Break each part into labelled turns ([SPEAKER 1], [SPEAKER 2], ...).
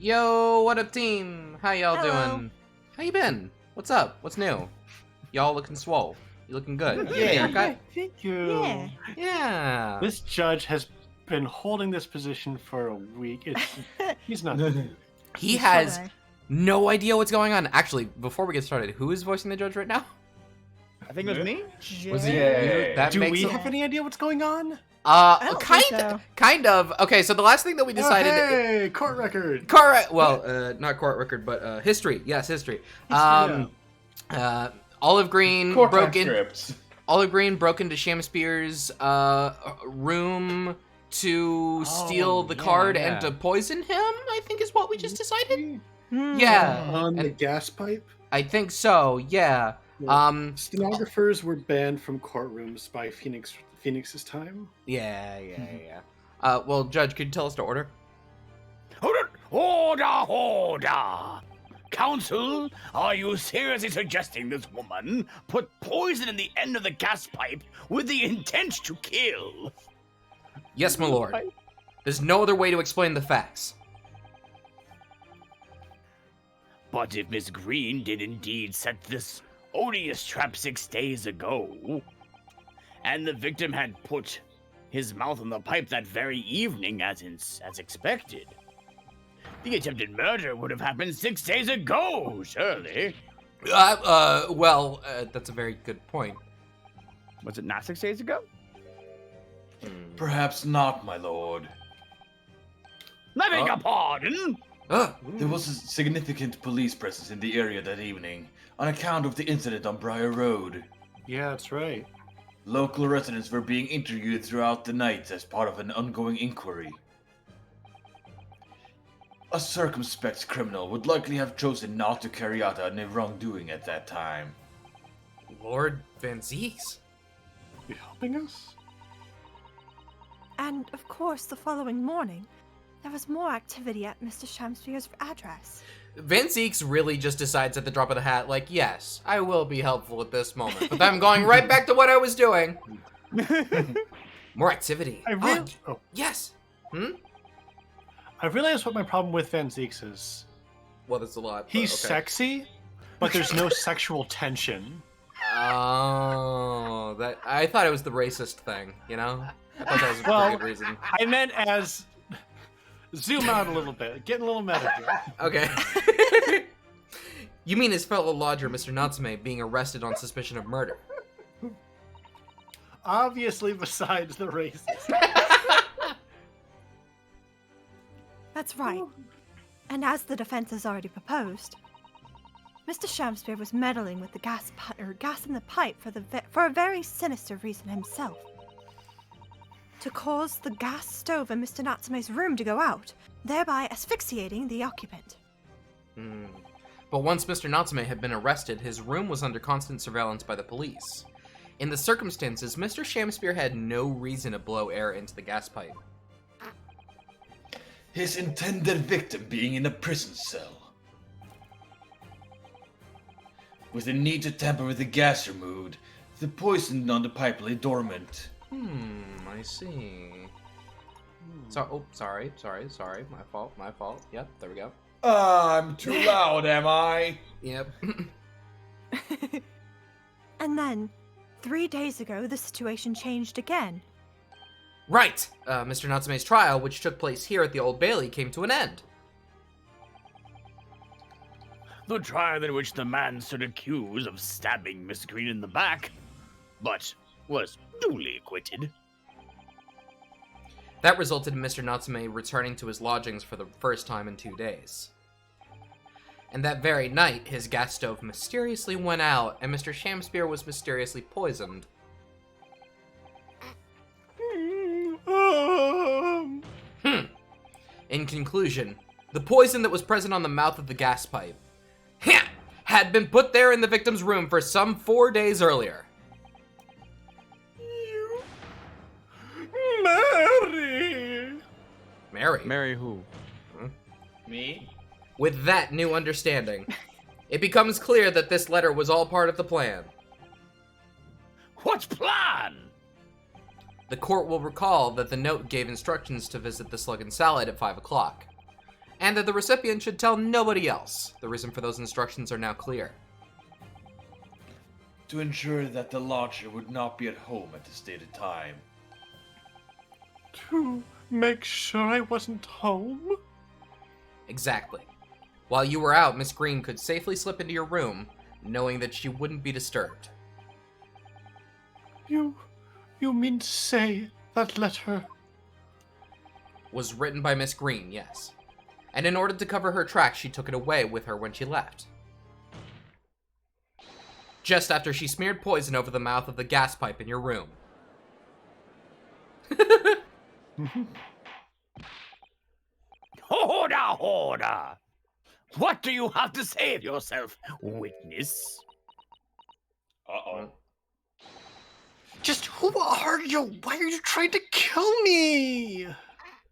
[SPEAKER 1] Yo, what up, team? How y'all
[SPEAKER 2] Hello.
[SPEAKER 1] doing? How you been? What's up? What's new? Y'all looking swole. You looking good?
[SPEAKER 3] Yeah.
[SPEAKER 1] Haircut?
[SPEAKER 3] Thank you.
[SPEAKER 2] Yeah.
[SPEAKER 1] Yeah.
[SPEAKER 3] This judge has been holding this position for a week. He's not.
[SPEAKER 1] He has
[SPEAKER 2] Sure.
[SPEAKER 1] no idea what's going on. Actually, before we get started, who is voicing the judge right now?
[SPEAKER 4] I think it was me.
[SPEAKER 1] Was it
[SPEAKER 2] Yeah.
[SPEAKER 1] you? That
[SPEAKER 3] Do
[SPEAKER 1] makes
[SPEAKER 3] we
[SPEAKER 1] it-
[SPEAKER 3] have any idea what's going on?
[SPEAKER 2] don't think so.
[SPEAKER 1] Kind of. Okay, so the last thing that we decided.
[SPEAKER 3] Hey, court record.
[SPEAKER 1] Not court record, but history. Yes, history.
[SPEAKER 3] Yeah.
[SPEAKER 1] Olive Green
[SPEAKER 5] Court
[SPEAKER 1] broke in.
[SPEAKER 5] transcripts.
[SPEAKER 1] Olive Green broke into Shakespeare's room to steal the card and to poison him, I think is what we just decided. Yeah.
[SPEAKER 6] On the
[SPEAKER 1] And-
[SPEAKER 6] gas pipe.
[SPEAKER 1] I think so, yeah.
[SPEAKER 6] Stenographers were banned from courtrooms by Phoenix's time.
[SPEAKER 1] Yeah. Well, Judge, could you tell us to order?
[SPEAKER 4] Order! Counsel, are you seriously suggesting this woman put poison in the end of the gas pipe with the intent to kill?
[SPEAKER 1] Yes, my lord. There's no other way to explain the facts.
[SPEAKER 4] But if Miss Green did indeed set this odious trap 6 days ago, and the victim had put his mouth on the pipe that very evening as expected, the attempted murder would have happened 6 days ago, surely.
[SPEAKER 1] That's a very good point.
[SPEAKER 4] Was it not 6 days ago?
[SPEAKER 5] Perhaps not, my lord.
[SPEAKER 4] I beg your pardon?
[SPEAKER 5] There was a significant police presence in the area that evening on account of the incident on Briar Road.
[SPEAKER 3] Yeah, that's right.
[SPEAKER 5] Local residents were being interviewed throughout the night as part of an ongoing inquiry. A circumspect criminal would likely have chosen not to carry out any wrongdoing at that time.
[SPEAKER 1] Lord Van Zeeks?
[SPEAKER 3] You helping us?
[SPEAKER 2] And of course, the following morning, there was more activity at Mr. Shamspeare's address.
[SPEAKER 1] Van Zeeks really just decides at the drop of the hat, like, yes, I will be helpful at this moment, but I'm going right back to what I was doing. More activity. Yes.
[SPEAKER 3] I realized what my problem with Van Zeeks is.
[SPEAKER 1] Well, that's a lot.
[SPEAKER 3] He's sexy, but there's no sexual tension.
[SPEAKER 1] Oh, that I thought it was the racist thing, you know? I thought that was a pretty good reason.
[SPEAKER 3] I meant as... Zoom out a little bit. Getting a little meta here.
[SPEAKER 1] Okay. You mean his fellow lodger, Mr. Natsume, being arrested on suspicion of murder?
[SPEAKER 3] Obviously, besides the racist.
[SPEAKER 2] That's right. And as the defense has already proposed, Mr. Shamspeare was meddling with the gas in the pipe for a very sinister reason himself. To cause the gas stove in Mr. Natsume's room to go out, thereby asphyxiating the occupant.
[SPEAKER 1] But once Mr. Natsume had been arrested, his room was under constant surveillance by the police. In the circumstances, Mr. Shamspeare had no reason to blow air into the gas pipe.
[SPEAKER 5] His intended victim being in a prison cell. With the need to tamper with the gas removed, the poison on the pipe lay dormant.
[SPEAKER 1] I see. Sorry. My fault. Yep, there we go.
[SPEAKER 5] I'm too loud, am I?
[SPEAKER 1] Yep.
[SPEAKER 2] And then, 3 days ago, the situation changed again.
[SPEAKER 1] Right! Mr. Natsume's trial, which took place here at the Old Bailey, came to an end.
[SPEAKER 4] The trial in which the man stood accused of stabbing Miss Green in the back, but was duly acquitted.
[SPEAKER 1] That resulted in Mr. Natsume returning to his lodgings for the first time in 2 days. And that very night, his gas stove mysteriously went out, and Mr. Shamspeare was mysteriously poisoned. In conclusion, the poison that was present on the mouth of the gas pipe had been put there in the victim's room for some 4 days earlier. Mary?
[SPEAKER 4] Mary who?
[SPEAKER 5] Me?
[SPEAKER 1] With that new understanding, it becomes clear that this letter was all part of the plan.
[SPEAKER 4] What plan?
[SPEAKER 1] The court will recall that the note gave instructions to visit the Slug and Salad at 5 o'clock. and that the recipient should tell nobody else. The reason for those instructions are now clear.
[SPEAKER 5] To ensure that the lodger would not be at home at the stated time.
[SPEAKER 3] To make sure I wasn't home?
[SPEAKER 1] Exactly. While you were out, Miss Green could safely slip into your room, knowing that she wouldn't be disturbed.
[SPEAKER 3] You mean to say that letter?
[SPEAKER 1] Was written by Miss Green, yes. And in order to cover her tracks, she took it away with her when she left. Just after she smeared poison over the mouth of the gas pipe in your room.
[SPEAKER 4] Order! What do you have to say of yourself, witness?
[SPEAKER 5] Uh-oh.
[SPEAKER 3] Just who are you? Why are you trying to kill me?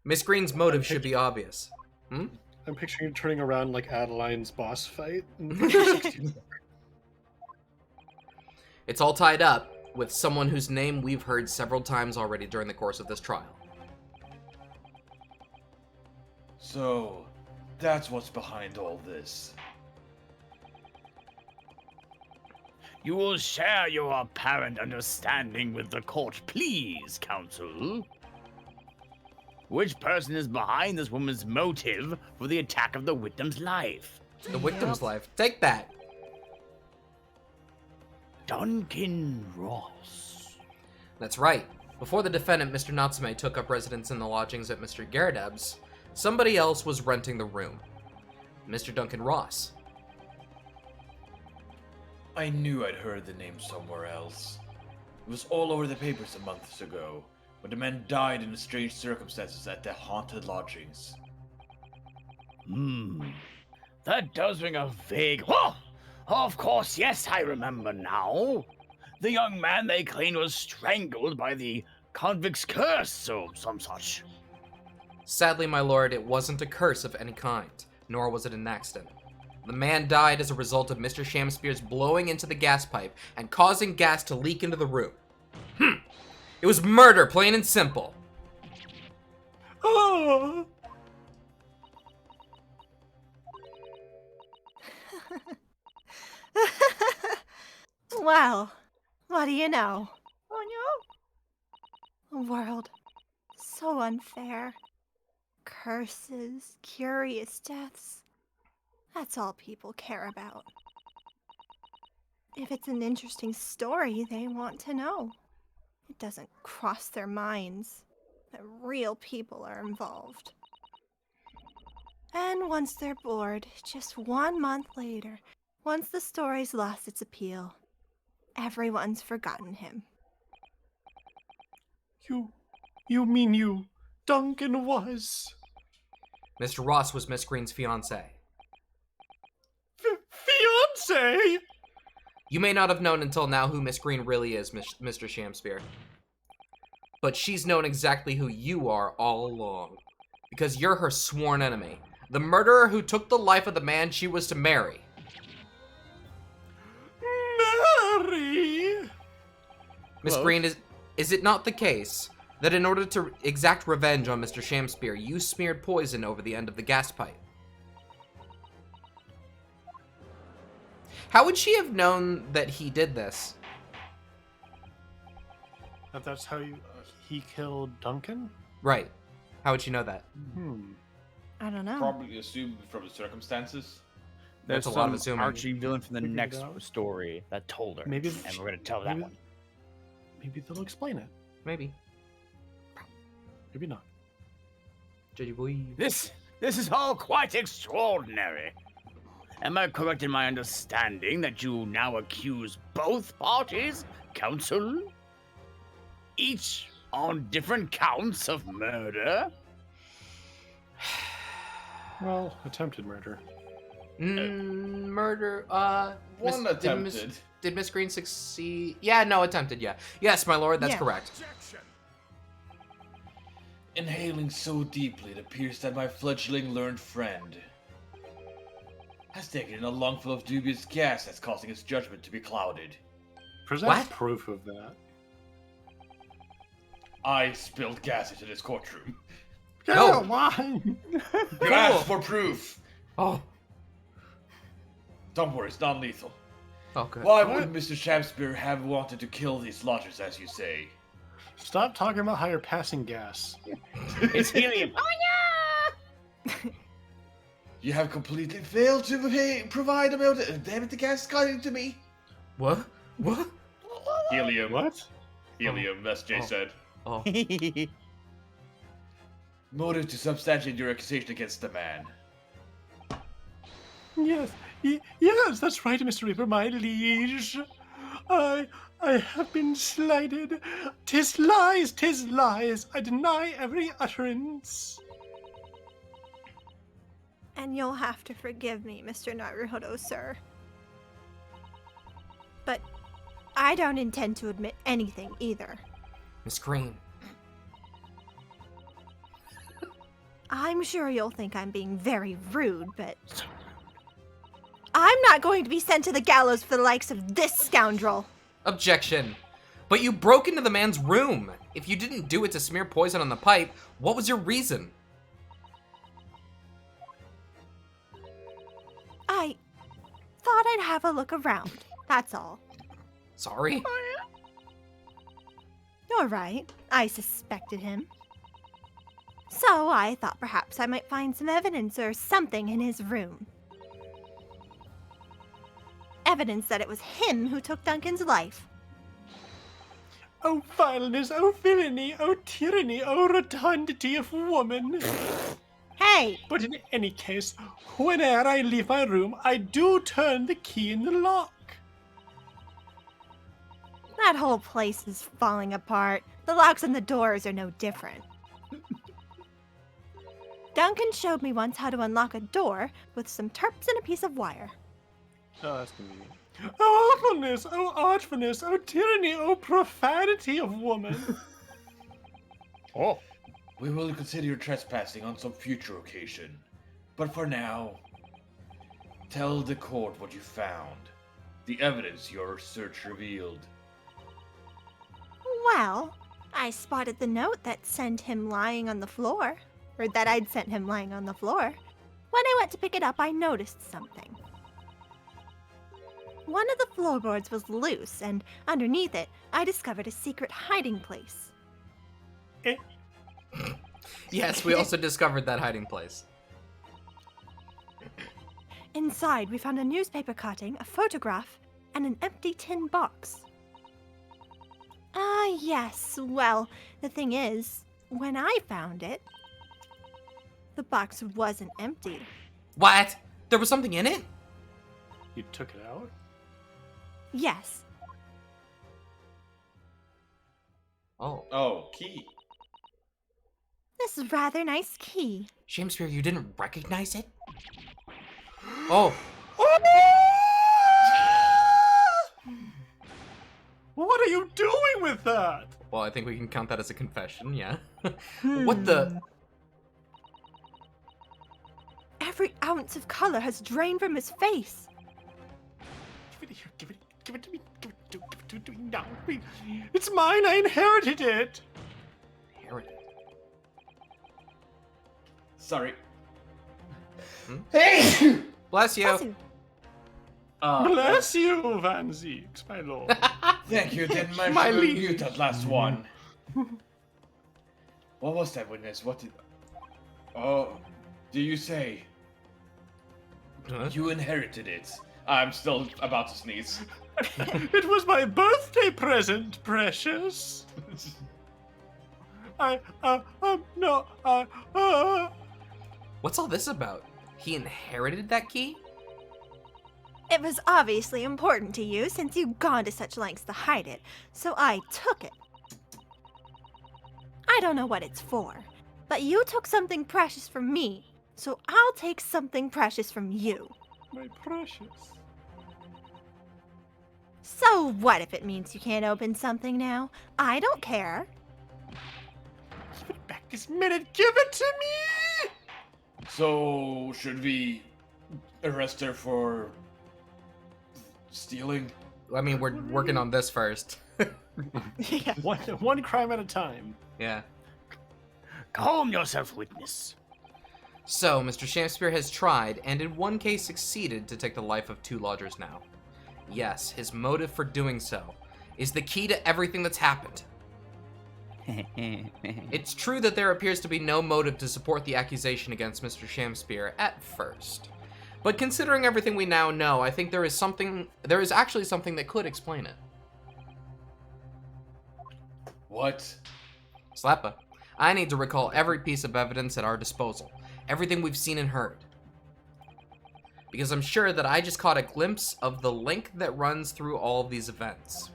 [SPEAKER 1] Miss Green's motive should be obvious.
[SPEAKER 3] I'm picturing you turning around like Adeline's boss fight. in Picture 16.
[SPEAKER 1] It's all tied up with someone whose name we've heard several times already during the course of this trial.
[SPEAKER 5] So, that's what's behind all this.
[SPEAKER 4] You will share your apparent understanding with the court, please, counsel. Which person is behind this woman's motive for the attack of the victim's life?
[SPEAKER 1] The victim's life. Take that.
[SPEAKER 4] Duncan Ross.
[SPEAKER 1] That's right. Before the defendant, Mr. Natsume, took up residence in the lodgings at Mr. Garredeb's, somebody else was renting the room. Mr. Duncan Ross.
[SPEAKER 5] I knew I'd heard the name somewhere else. It was all over the papers a month ago, when the man died in strange circumstances at the haunted lodgings.
[SPEAKER 4] That does ring a vague... Oh! Of course, yes, I remember now. The young man they claimed was strangled by the convict's curse or some such.
[SPEAKER 1] Sadly, my lord, it wasn't a curse of any kind, nor was it an accident. The man died as a result of Mr. Shamspeare's blowing into the gas pipe and causing gas to leak into the room. It was murder, plain and simple.
[SPEAKER 3] Oh.
[SPEAKER 2] Well, what do you know? A world so unfair. Curses, curious deaths. That's all people care about. If it's an interesting story, they want to know. It doesn't cross their minds that real people are involved. And once they're bored, just 1 month later, once the story's lost its appeal, everyone's forgotten him.
[SPEAKER 3] You mean you, Duncan was?
[SPEAKER 1] Mr. Ross was Miss Green's fiancé.
[SPEAKER 3] Fiance?
[SPEAKER 1] You may not have known until now who Miss Green really is, Mr. Shamspeare. But she's known exactly who you are all along. Because you're her sworn enemy. The murderer who took the life of the man she was to marry.
[SPEAKER 3] Mary?
[SPEAKER 1] Miss
[SPEAKER 4] Close.
[SPEAKER 1] Green, is it not the case that in order to exact revenge on Mr. Shamspeare, you smeared poison over the end of the gas pipe? How would she have known that he did this?
[SPEAKER 3] That's how he killed Duncan?
[SPEAKER 1] Right. How would she know that?
[SPEAKER 2] I don't know.
[SPEAKER 5] Probably assumed from the circumstances.
[SPEAKER 1] That's
[SPEAKER 4] There's
[SPEAKER 1] a lot of
[SPEAKER 4] some
[SPEAKER 1] assuming.
[SPEAKER 4] archie villain from the
[SPEAKER 3] Figured it
[SPEAKER 4] next
[SPEAKER 3] out.
[SPEAKER 4] story that told her.
[SPEAKER 3] Maybe-
[SPEAKER 4] and we're gonna tell that
[SPEAKER 3] maybe-
[SPEAKER 4] one.
[SPEAKER 3] Maybe they'll explain it.
[SPEAKER 1] Maybe.
[SPEAKER 3] Maybe not.
[SPEAKER 1] JJ boy.
[SPEAKER 4] This is all quite extraordinary. Am I correct in my understanding that you now accuse both parties, counsel? Each on different counts of murder?
[SPEAKER 3] Well, attempted murder.
[SPEAKER 1] Murder,
[SPEAKER 5] One
[SPEAKER 1] Miss-
[SPEAKER 5] attempted.
[SPEAKER 1] Did Miss Green succeed? Yeah, no, attempted, yeah. Yes, my lord, that's
[SPEAKER 2] Yeah.
[SPEAKER 1] correct.
[SPEAKER 5] Inhaling so deeply, it appears that my fledgling learned friend has taken in a lungful of dubious gas that's causing his judgment to be clouded.
[SPEAKER 3] Present
[SPEAKER 1] What?
[SPEAKER 3] proof of that.
[SPEAKER 5] I spilled gas into this courtroom.
[SPEAKER 1] No.
[SPEAKER 6] Why?
[SPEAKER 5] You asked for proof.
[SPEAKER 1] Oh.
[SPEAKER 5] Don't worry, it's non-lethal.
[SPEAKER 1] Oh, good.
[SPEAKER 5] Why would Mr. Shakespeare have wanted to kill these lodgers, as you say?
[SPEAKER 6] Stop talking about how you're passing gas.
[SPEAKER 4] It's helium.
[SPEAKER 5] You have completely failed to provide about it. Damn it, the gas got into me.
[SPEAKER 1] What? What?
[SPEAKER 5] Helium.
[SPEAKER 6] What?
[SPEAKER 5] Helium, as Jay said.
[SPEAKER 1] Oh.
[SPEAKER 5] Motive to substantiate your accusation against the man.
[SPEAKER 6] Yes, yes, that's right, Mr. Reaper, my liege. I have been slighted. 'Tis lies, 'tis lies. I deny every utterance.
[SPEAKER 2] And you'll have to forgive me, Mr. Naruhodo, sir. But I don't intend to admit anything either.
[SPEAKER 1] Miss Green.
[SPEAKER 2] I'm sure you'll think I'm being very rude, but I'm not going to be sent to the gallows for the likes of this scoundrel.
[SPEAKER 1] Objection. But you broke into the man's room. If you didn't do it to smear poison on the pipe, what was your reason?
[SPEAKER 2] I thought I'd have a look around. That's all.
[SPEAKER 1] Sorry?
[SPEAKER 2] You're right. I suspected him. So I thought perhaps I might find some evidence or something in his room. Evidence that it was him who took Duncan's life.
[SPEAKER 6] Oh vileness, oh villainy, oh tyranny, oh rotundity of woman.
[SPEAKER 2] Hey!
[SPEAKER 6] But in any case, whene'er I leave my room, I do turn the key in the lock.
[SPEAKER 2] That whole place is falling apart. The locks on the doors are no different. Duncan showed me once how to unlock a door with some terps and a piece of wire.
[SPEAKER 6] Oh, that's convenient. Oh awfulness, oh artfulness, oh tyranny, oh profanity of woman.
[SPEAKER 4] Oh.
[SPEAKER 5] We will consider your trespassing on some future occasion. But for now, tell the court what you found. The evidence your search revealed.
[SPEAKER 2] Well, I spotted the note that sent him lying on the floor. Or that I'd sent him lying on the floor. When I went to pick it up, I noticed something. One of the floorboards was loose, and underneath it, I discovered a secret hiding place.
[SPEAKER 1] Yes, we also discovered that hiding place.
[SPEAKER 2] Inside, we found a newspaper cutting, a photograph, and an empty tin box. Ah, yes. Well, the thing is, when I found it, the box wasn't empty.
[SPEAKER 1] What? There was something in it?
[SPEAKER 6] You took it out?
[SPEAKER 2] Yes.
[SPEAKER 1] Oh.
[SPEAKER 5] Oh, key.
[SPEAKER 2] This rather nice key.
[SPEAKER 1] Shakespeare, you didn't recognize it? Oh.
[SPEAKER 6] What are you doing with that?
[SPEAKER 1] Well, I think we can count that as a confession, yeah. What the?
[SPEAKER 2] Every ounce of color has drained from his face.
[SPEAKER 6] Give it here, give it to me, give it to me now. It's mine, I inherited it.
[SPEAKER 1] Inherited.
[SPEAKER 5] Sorry.
[SPEAKER 1] Hmm?
[SPEAKER 5] Hey!
[SPEAKER 1] Bless you.
[SPEAKER 2] Bless you.
[SPEAKER 6] Bless you, Van Zeeks, my lord.
[SPEAKER 5] Thank you, didn't
[SPEAKER 6] My
[SPEAKER 5] manage to
[SPEAKER 6] liege.
[SPEAKER 5] mute that last one. What was that witness? What did... Oh, do you say
[SPEAKER 1] Huh?
[SPEAKER 5] you inherited it? I'm still about to sneeze.
[SPEAKER 6] It was my birthday present, precious.
[SPEAKER 1] What's all this about? He inherited that key?
[SPEAKER 2] It was obviously important to you since you'd gone to such lengths to hide it, so I took it. I don't know what it's for, but you took something precious from me, so I'll take something precious from you.
[SPEAKER 6] My precious.
[SPEAKER 2] So what if it means you can't open something now? I don't care.
[SPEAKER 6] Give it back this minute, give it to me!
[SPEAKER 5] So, should we arrest her for stealing?
[SPEAKER 1] I mean, we're working on this first.
[SPEAKER 2] Yeah.
[SPEAKER 6] One crime at a time.
[SPEAKER 1] Yeah.
[SPEAKER 4] Calm yourself, witness.
[SPEAKER 1] So, Mr. Shamspeare has tried, and in one case succeeded, to take the life of 2 lodgers now. Yes, his motive for doing so is the key to everything that's happened. It's true that there appears to be no motive to support the accusation against Mr. Shamspeare at first. But considering everything we now know, I think there is actually something that could explain it.
[SPEAKER 5] What?
[SPEAKER 1] Slappa, I need to recall every piece of evidence at our disposal. Everything we've seen and heard. Because I'm sure that I just caught a glimpse of the link that runs through all of these events.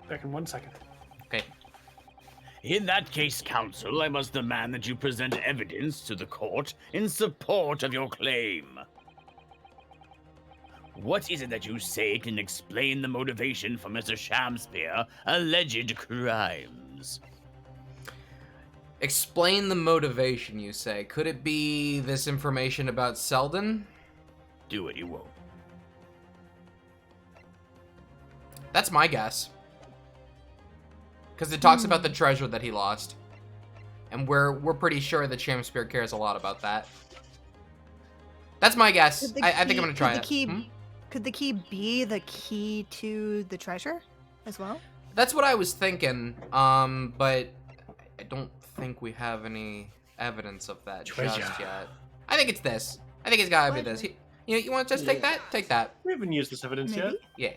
[SPEAKER 6] Back in 1 second.
[SPEAKER 1] Okay.
[SPEAKER 4] In that case, counsel, I must demand that you present evidence to the court in support of your claim. What is it that you say can explain the motivation for Mr. Shamspeare's alleged crimes?
[SPEAKER 1] Explain the motivation, you say. Could it be this information about Selden?
[SPEAKER 4] Do it, you won't.
[SPEAKER 1] That's my guess. Because it talks about the treasure that he lost. And we're pretty sure that Shamspeare cares a lot about that. That's my guess. I think I'm going to try it.
[SPEAKER 2] Could the key be the key to the treasure as well?
[SPEAKER 1] That's what I was thinking, but I don't think we have any evidence of that
[SPEAKER 6] Treasure.
[SPEAKER 1] just yet. I think it's this. I think it's gotta be this. You want to just take that? Take that.
[SPEAKER 6] We haven't used this evidence yet.
[SPEAKER 1] Yeah.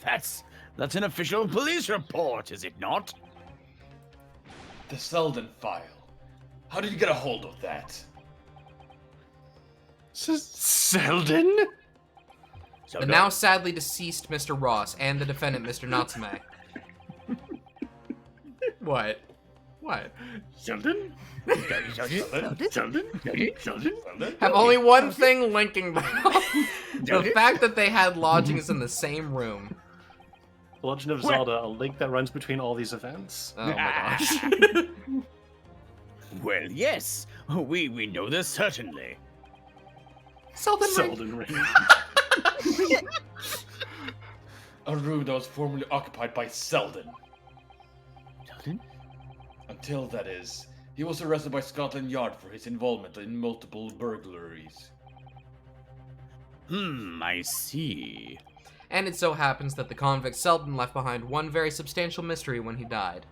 [SPEAKER 4] That's an official police report, is it not?
[SPEAKER 5] The Selden file. How did you get a hold of that?
[SPEAKER 6] Selden?
[SPEAKER 4] So
[SPEAKER 1] The now sadly deceased Mr. Ross and the defendant, Mr. Natsume. What? What?
[SPEAKER 6] Selden? Selden?
[SPEAKER 1] Have only one thing linking them. The fact that they had lodgings in the same room.
[SPEAKER 6] The Legend of Zelda, a link that runs between all these events.
[SPEAKER 1] Oh my gosh.
[SPEAKER 4] Well, yes, we know this certainly.
[SPEAKER 6] Selden ring.
[SPEAKER 5] A room that was formerly occupied by Selden.
[SPEAKER 4] Selden?
[SPEAKER 5] Until, that is, he was arrested by Scotland Yard for his involvement in multiple burglaries.
[SPEAKER 4] I see.
[SPEAKER 1] And it so happens that the convict Selden left behind one very substantial mystery when he died.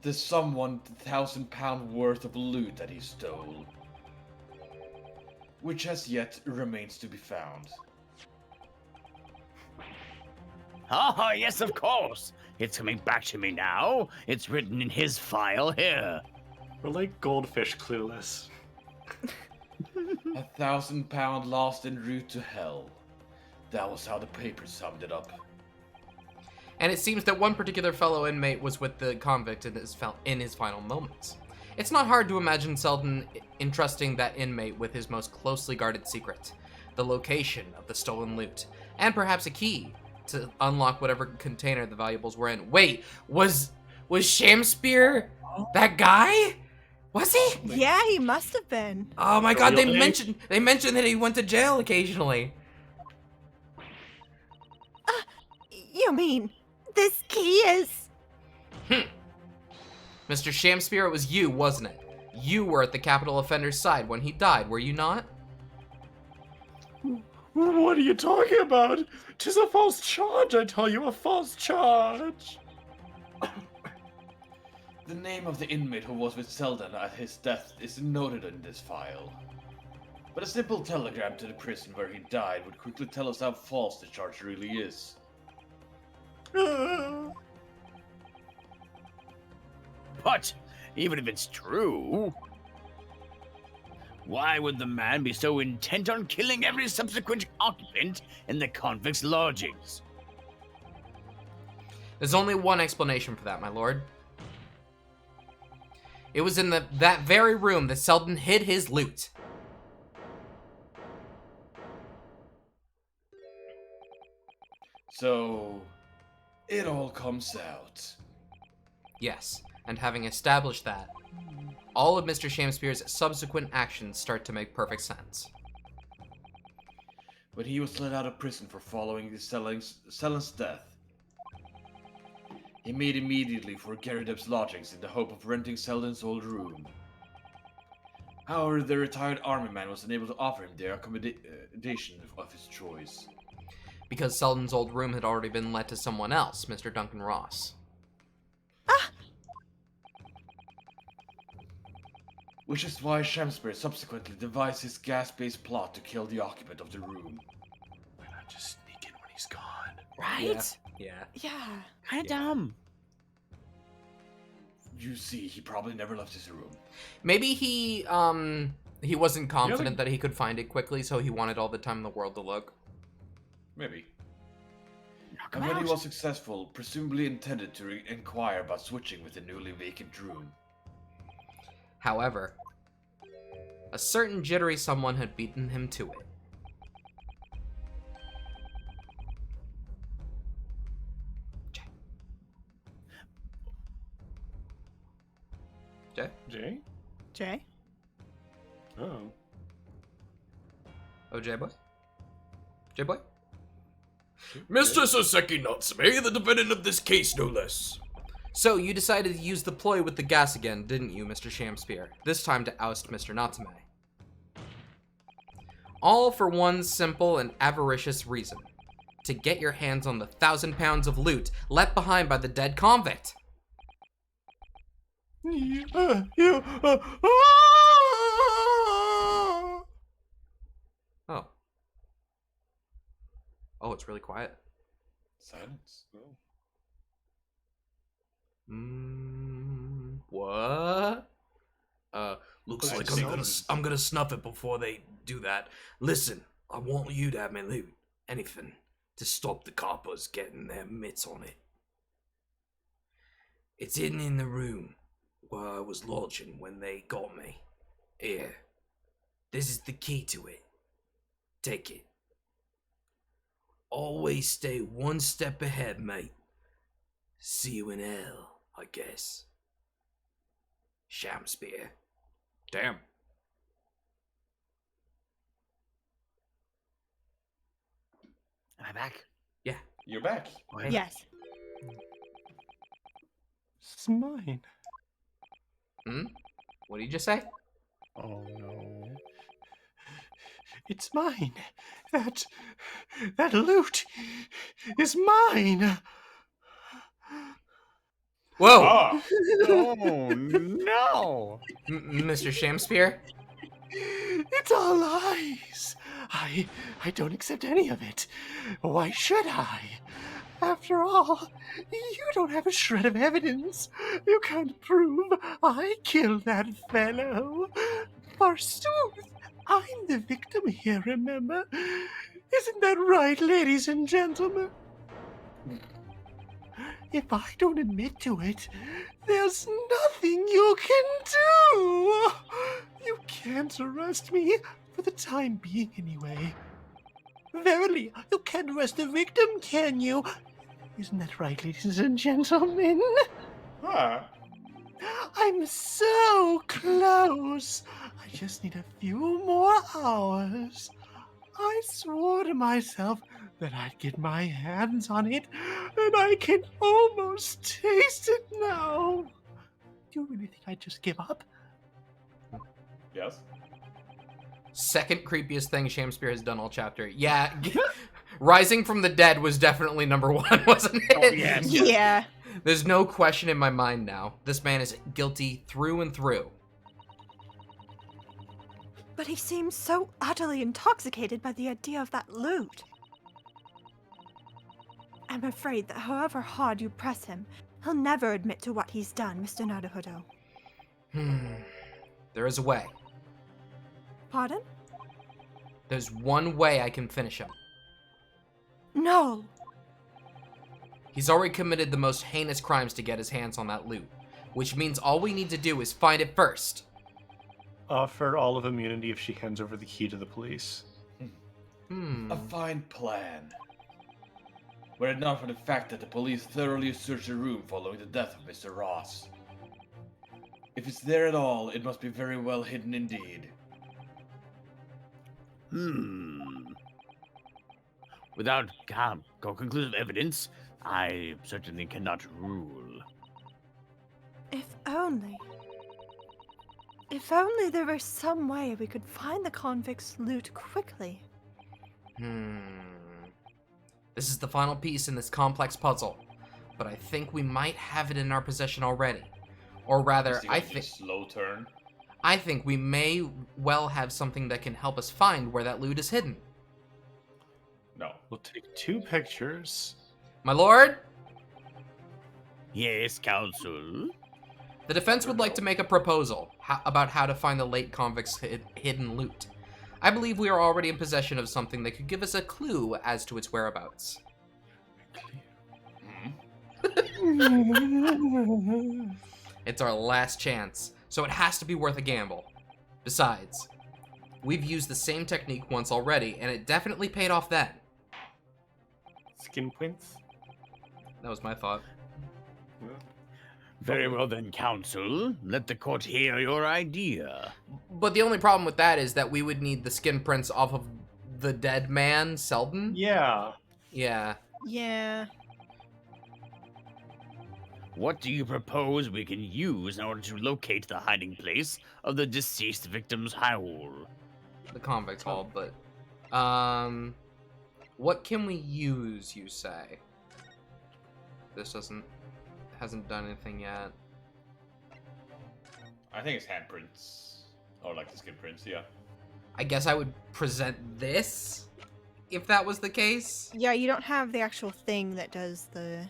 [SPEAKER 5] The some £1,000 worth of loot that he stole, which as yet remains to be found.
[SPEAKER 4] Ah, yes, of course. It's coming back to me now. It's written in his file here.
[SPEAKER 6] We're like goldfish clueless.
[SPEAKER 5] £1,000 lost en route to hell. That was how the papers summed it up.
[SPEAKER 1] And it seems that one particular fellow inmate was with the convict in his final moments. It's not hard to imagine Selden entrusting that inmate with his most closely guarded secret, the location of the stolen loot, and perhaps a key to unlock whatever container the valuables were in. Wait, was Shamspeare that guy? Was he?
[SPEAKER 2] Yeah, he must have been.
[SPEAKER 1] Oh my god, they
[SPEAKER 6] Really?
[SPEAKER 1] mentioned that he went to jail occasionally.
[SPEAKER 2] You mean this key is...
[SPEAKER 1] Mr. Shamspeare, it was you, wasn't it? You were at the capital offender's side when he died, were you not?
[SPEAKER 6] What are you talking about? 'Tis a false charge, I tell you, a false charge.
[SPEAKER 5] The name of the inmate who was with Selden at his death is noted in this file. But a simple telegram to the prison where he died would quickly tell us how false the charge really is.
[SPEAKER 4] But even if it's true, why would the man be so intent on killing every subsequent occupant in the convict's lodgings?
[SPEAKER 1] There's only one explanation for that, my lord. It was in that very room that Selden hid his loot.
[SPEAKER 5] So, it all comes out.
[SPEAKER 1] Yes, and having established that, all of Mr. Shamspeare's subsequent actions start to make perfect sense.
[SPEAKER 5] When he was let out of prison for following Selden's death, He made immediately for Garrideb's lodgings in the hope of renting Selden's old room. However, the retired army man was unable to offer him the accommodation of his choice.
[SPEAKER 1] Because Selden's old room had already been let to someone else, Mr. Duncan Ross.
[SPEAKER 5] Which is why Shamsbury subsequently devised his gas-based plot to kill the occupant of the room.
[SPEAKER 6] Why not just sneak in when he's gone?
[SPEAKER 4] Right?
[SPEAKER 1] Yeah.
[SPEAKER 2] Yeah.
[SPEAKER 4] Kind of dumb.
[SPEAKER 5] You see, he probably never left his room.
[SPEAKER 1] Maybe he wasn't confident that he could find it quickly, so he wanted all the time in the world to look.
[SPEAKER 5] Maybe.
[SPEAKER 4] Knock him
[SPEAKER 5] And when he
[SPEAKER 4] out.
[SPEAKER 5] was successful, presumably intended to inquire about switching with the newly vacant room.
[SPEAKER 1] However, a certain jittery someone had beaten him to it. Jay?
[SPEAKER 6] Jay?
[SPEAKER 2] Jay?
[SPEAKER 6] Oh.
[SPEAKER 1] Oh, J-Boy? J-Boy?
[SPEAKER 7] Mr. Soseki Natsume, the defendant of this case, no less.
[SPEAKER 1] So, you decided to use the ploy with the gas again, didn't you, Mr. Shamspear? This time to oust Mr. Natsume. All for one simple and avaricious reason. To get your hands on the 1,000 pounds of loot left behind by the dead convict. Oh. Oh, it's really quiet.
[SPEAKER 5] Silence.
[SPEAKER 1] What?
[SPEAKER 7] Looks
[SPEAKER 6] I
[SPEAKER 7] like
[SPEAKER 6] just
[SPEAKER 7] I'm gonna snuff it before they do that. Listen, I want you to have my loot. Anything to stop the coppers getting their mitts on it. It's hidden in the room where I was lodging when they got me. Here. This is the key to it. Take it. Always stay one step ahead, mate. See you in hell, I guess. Shamspear.
[SPEAKER 1] Damn.
[SPEAKER 4] Am I back?
[SPEAKER 5] You're back.
[SPEAKER 2] Yes.
[SPEAKER 6] It's mine.
[SPEAKER 1] What did you just say?
[SPEAKER 6] Oh no. It's mine. That loot is mine.
[SPEAKER 1] Whoa!
[SPEAKER 5] Ah!
[SPEAKER 4] Oh no!
[SPEAKER 1] Mr. Shamspear?
[SPEAKER 6] It's all lies. I don't accept any of it. Why should I? After all, you don't have a shred of evidence. You can't prove I killed that fellow. Forsooth, I'm the victim here, remember? Isn't that right, ladies and gentlemen? If I don't admit to it, there's nothing you can do. You can't arrest me, for the time being anyway. Verily, you can't arrest the victim, can you? Isn't that right, ladies and gentlemen?
[SPEAKER 5] Huh?
[SPEAKER 6] I'm so close. I just need a few more hours. I swore to myself that I'd get my hands on it, and I can almost taste it now. Do you really think I'd just give up?
[SPEAKER 5] Yes?
[SPEAKER 1] Second creepiest thing Shamspear has done all chapter. Yeah, rising from the dead was definitely number one, wasn't it?
[SPEAKER 4] Oh, yes.
[SPEAKER 2] Yeah.
[SPEAKER 1] There's no question in my mind now. This man is guilty through and through.
[SPEAKER 2] But he seems so utterly intoxicated by the idea of that loot. I'm afraid that however hard you press him, he'll never admit to what he's done, Mr. Naruhodo.
[SPEAKER 1] There is a way.
[SPEAKER 2] Pardon?
[SPEAKER 1] There's one way I can finish him.
[SPEAKER 2] No.
[SPEAKER 1] He's already committed the most heinous crimes to get his hands on that loot, which means all we need to do is find it first.
[SPEAKER 6] Offer Olive immunity if she hands over the key to the police.
[SPEAKER 5] A fine plan. Were it not for the fact that the police thoroughly searched the room following the death of Mr. Ross. If it's there at all, it must be very well hidden indeed.
[SPEAKER 4] Without conclusive evidence, I certainly cannot rule.
[SPEAKER 2] If only. If only there were some way we could find the convicts' loot quickly.
[SPEAKER 1] This is the final piece in this complex puzzle, but I think we might have it in our possession already. Or rather, I think
[SPEAKER 5] slow turn.
[SPEAKER 1] I think we may well have something that can help us find where that loot is hidden.
[SPEAKER 5] No.
[SPEAKER 6] We'll take 2 pictures.
[SPEAKER 1] My lord,
[SPEAKER 4] Yes, Counsel.
[SPEAKER 1] the defense would like to make a proposal about how to find the late convicts' hidden loot. I believe we are already in possession of something that could give us a clue as to its whereabouts. It's our last chance, so it has to be worth a gamble. Besides, we've used the same technique once already, and it definitely paid off then.
[SPEAKER 6] Skin prints?
[SPEAKER 1] That was my thought.
[SPEAKER 4] Very well then, Counsel. Let the court hear your idea.
[SPEAKER 1] But the only problem with that is that we would need the skin prints off of the dead man, Selden.
[SPEAKER 6] Yeah.
[SPEAKER 1] Yeah.
[SPEAKER 2] Yeah.
[SPEAKER 4] What do you propose we can use in order to locate the hiding place of the deceased victim's howl?
[SPEAKER 1] The convict hall, but what can we use, you say? This hasn't done anything yet.
[SPEAKER 5] I think it's handprints. Or like the skin prints, yeah.
[SPEAKER 1] I guess I would present this if that was the case.
[SPEAKER 2] Yeah, you don't have the actual thing that does the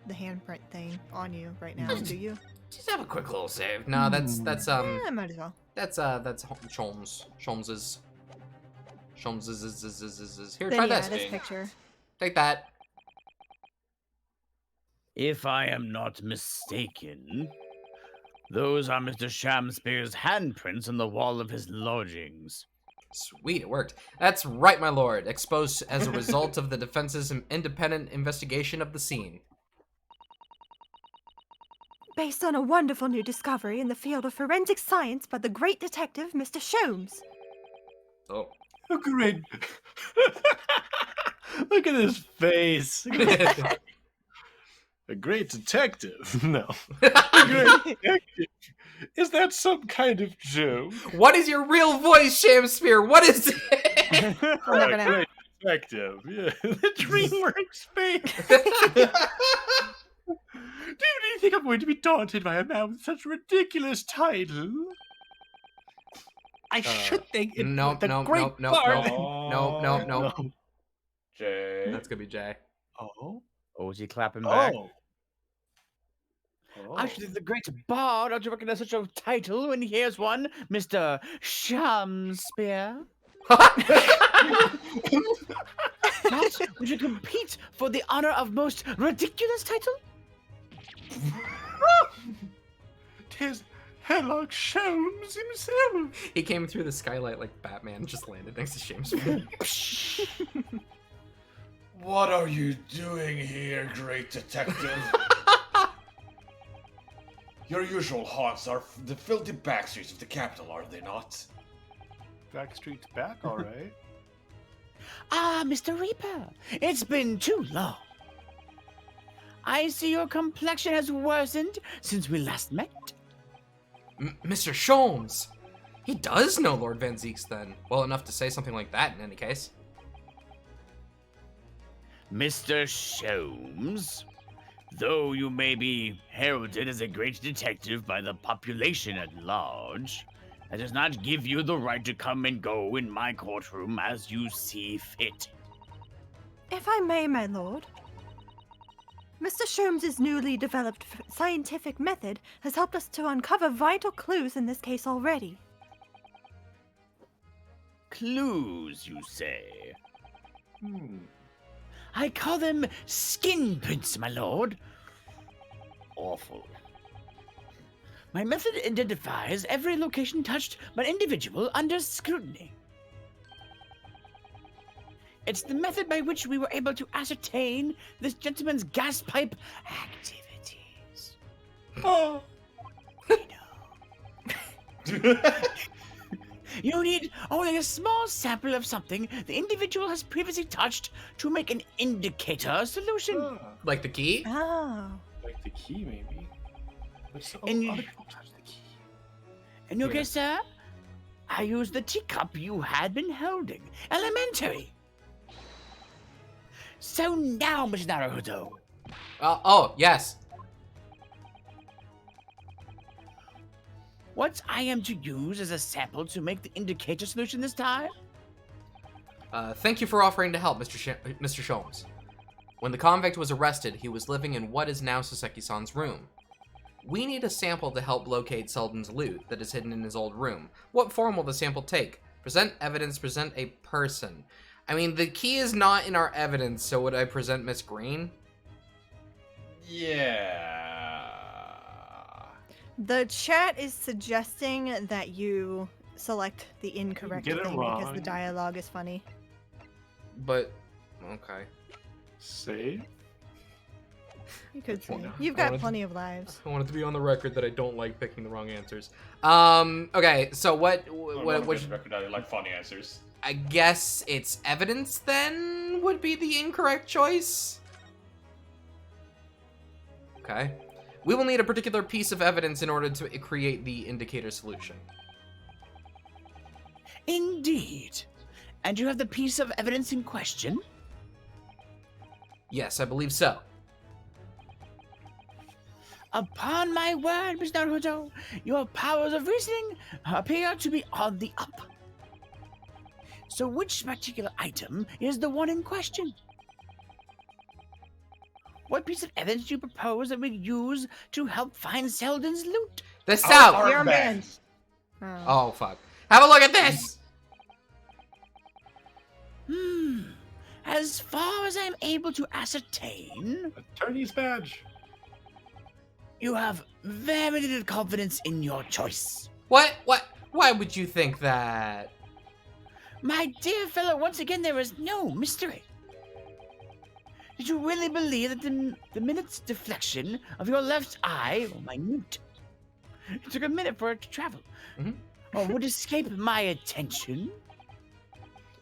[SPEAKER 2] handprint thing on you right now, do you?
[SPEAKER 1] Just have a quick little save. No, that's
[SPEAKER 2] Yeah, might as well.
[SPEAKER 1] that's Sholmes. Sholmes's. Here,
[SPEAKER 2] Then
[SPEAKER 1] try
[SPEAKER 2] yeah,
[SPEAKER 1] this.
[SPEAKER 2] this picture.
[SPEAKER 1] Take that.
[SPEAKER 4] If I am not mistaken, those are Mr. Shamspeare's handprints on the wall of his lodgings.
[SPEAKER 1] Sweet, it worked. That's right, my lord. Exposed as a result of the defense's independent investigation of the scene.
[SPEAKER 2] Based on a wonderful new discovery in the field of forensic science by the great detective, Mr. Sholmes.
[SPEAKER 1] Oh.
[SPEAKER 6] Oh, great. Look at his face. A great detective? No. A great detective? Is that some kind of joke?
[SPEAKER 1] What is your real voice, Shamspeare? What is it?
[SPEAKER 2] We'll never know.
[SPEAKER 6] Great detective, yeah. The DreamWorks face. Do you really think I'm going to be daunted by a man with such a ridiculous title? I should think it's
[SPEAKER 1] no.
[SPEAKER 6] the great bard.
[SPEAKER 1] No.
[SPEAKER 5] Jay.
[SPEAKER 1] That's gonna be Jay.
[SPEAKER 6] Oh.
[SPEAKER 4] Oh, is he clapping back?
[SPEAKER 6] Oh.
[SPEAKER 4] I should think the great bard ought to recognize such a title when he hears one, Mr. Shamspeare. But would you compete for the honor of most ridiculous title?
[SPEAKER 6] 'Tis Herlock Sholmes himself.
[SPEAKER 1] He came through the skylight like Batman and just landed next to Shamspeare.
[SPEAKER 5] What are you doing here, great detective? Your usual haunts are the filthy backstreets of the capital, are they not?
[SPEAKER 6] Backstreet's back, all right.
[SPEAKER 4] Ah, Mr. Reaper, it's been too long. I see your complexion has worsened since we last met.
[SPEAKER 1] Mr. Sholmes! He does know Lord Van Zeeks then. Well enough to say something like that in any case.
[SPEAKER 4] Mr. Sholmes, though you may be heralded as a great detective by the population at large, that does not give you the right to come and go in my courtroom as you see fit.
[SPEAKER 2] If I may, my lord. Mr. Sholmes' newly developed scientific method has helped us to uncover vital clues in this case already.
[SPEAKER 4] Clues, you say? I call them skin prints, my lord. Awful. My method identifies every location touched by an individual under scrutiny. It's the method by which we were able to ascertain this gentleman's gas pipe activities.
[SPEAKER 6] Oh.
[SPEAKER 4] We know. You need only a small sample of something the individual has previously touched to make an indicator solution.
[SPEAKER 5] Ah,
[SPEAKER 1] Like the key?
[SPEAKER 2] Oh.
[SPEAKER 5] like the key, maybe. But so,
[SPEAKER 4] And you-
[SPEAKER 5] other people touch the key.
[SPEAKER 4] And okay,
[SPEAKER 1] Yeah.
[SPEAKER 4] sir, I used the teacup you had been holding. Elementary. So now, Mr. Naruto,
[SPEAKER 1] Oh, yes.
[SPEAKER 4] what I am to use as a sample to make the indicator solution this time?
[SPEAKER 1] Thank you for offering to help, Mr. Sholmes. When the convict was arrested, he was living in what is now Soseki-san's room. We need a sample to help locate Selden's loot that is hidden in his old room. What form will the sample take? Present evidence, present a person. I mean, the key is not in our evidence, so would I present Miss Green?
[SPEAKER 5] Yeah.
[SPEAKER 2] The chat is suggesting that you select the incorrect
[SPEAKER 5] Get it
[SPEAKER 2] thing because the
[SPEAKER 5] wrong.
[SPEAKER 2] dialogue is funny.
[SPEAKER 1] But, okay.
[SPEAKER 5] Save?
[SPEAKER 2] You could say.
[SPEAKER 1] Well,
[SPEAKER 2] You've
[SPEAKER 1] I
[SPEAKER 2] got
[SPEAKER 1] wanted-
[SPEAKER 2] plenty of lives.
[SPEAKER 1] I want it to be on the record that I don't like picking the wrong answers. Okay, so what should,
[SPEAKER 5] record I like funny answers.
[SPEAKER 1] I guess it's evidence then would be the incorrect choice? Okay. We will need a particular piece of evidence in order to create the indicator solution.
[SPEAKER 4] Indeed. And you have the piece of evidence in question?
[SPEAKER 1] Yes, I believe so.
[SPEAKER 4] Upon my word, Mr. Naruto, your powers of reasoning appear to be on the up. So which particular item is the one in question? What piece of evidence do you propose that we use to help find Selden's loot?
[SPEAKER 1] The south!
[SPEAKER 5] Our
[SPEAKER 2] Your
[SPEAKER 5] bands.
[SPEAKER 2] Oh.
[SPEAKER 1] Oh, fuck. Have a look at this!
[SPEAKER 4] As far as I'm able to ascertain,
[SPEAKER 5] Attorney's badge.
[SPEAKER 4] you have very little confidence in your choice.
[SPEAKER 1] What? Why would you think that?
[SPEAKER 4] My dear fellow, once again, there is no mystery. Did you really believe that the minute's deflection of your left eye, oh, minute, it took a minute for it to travel,
[SPEAKER 1] Mhm.
[SPEAKER 4] or would escape my attention?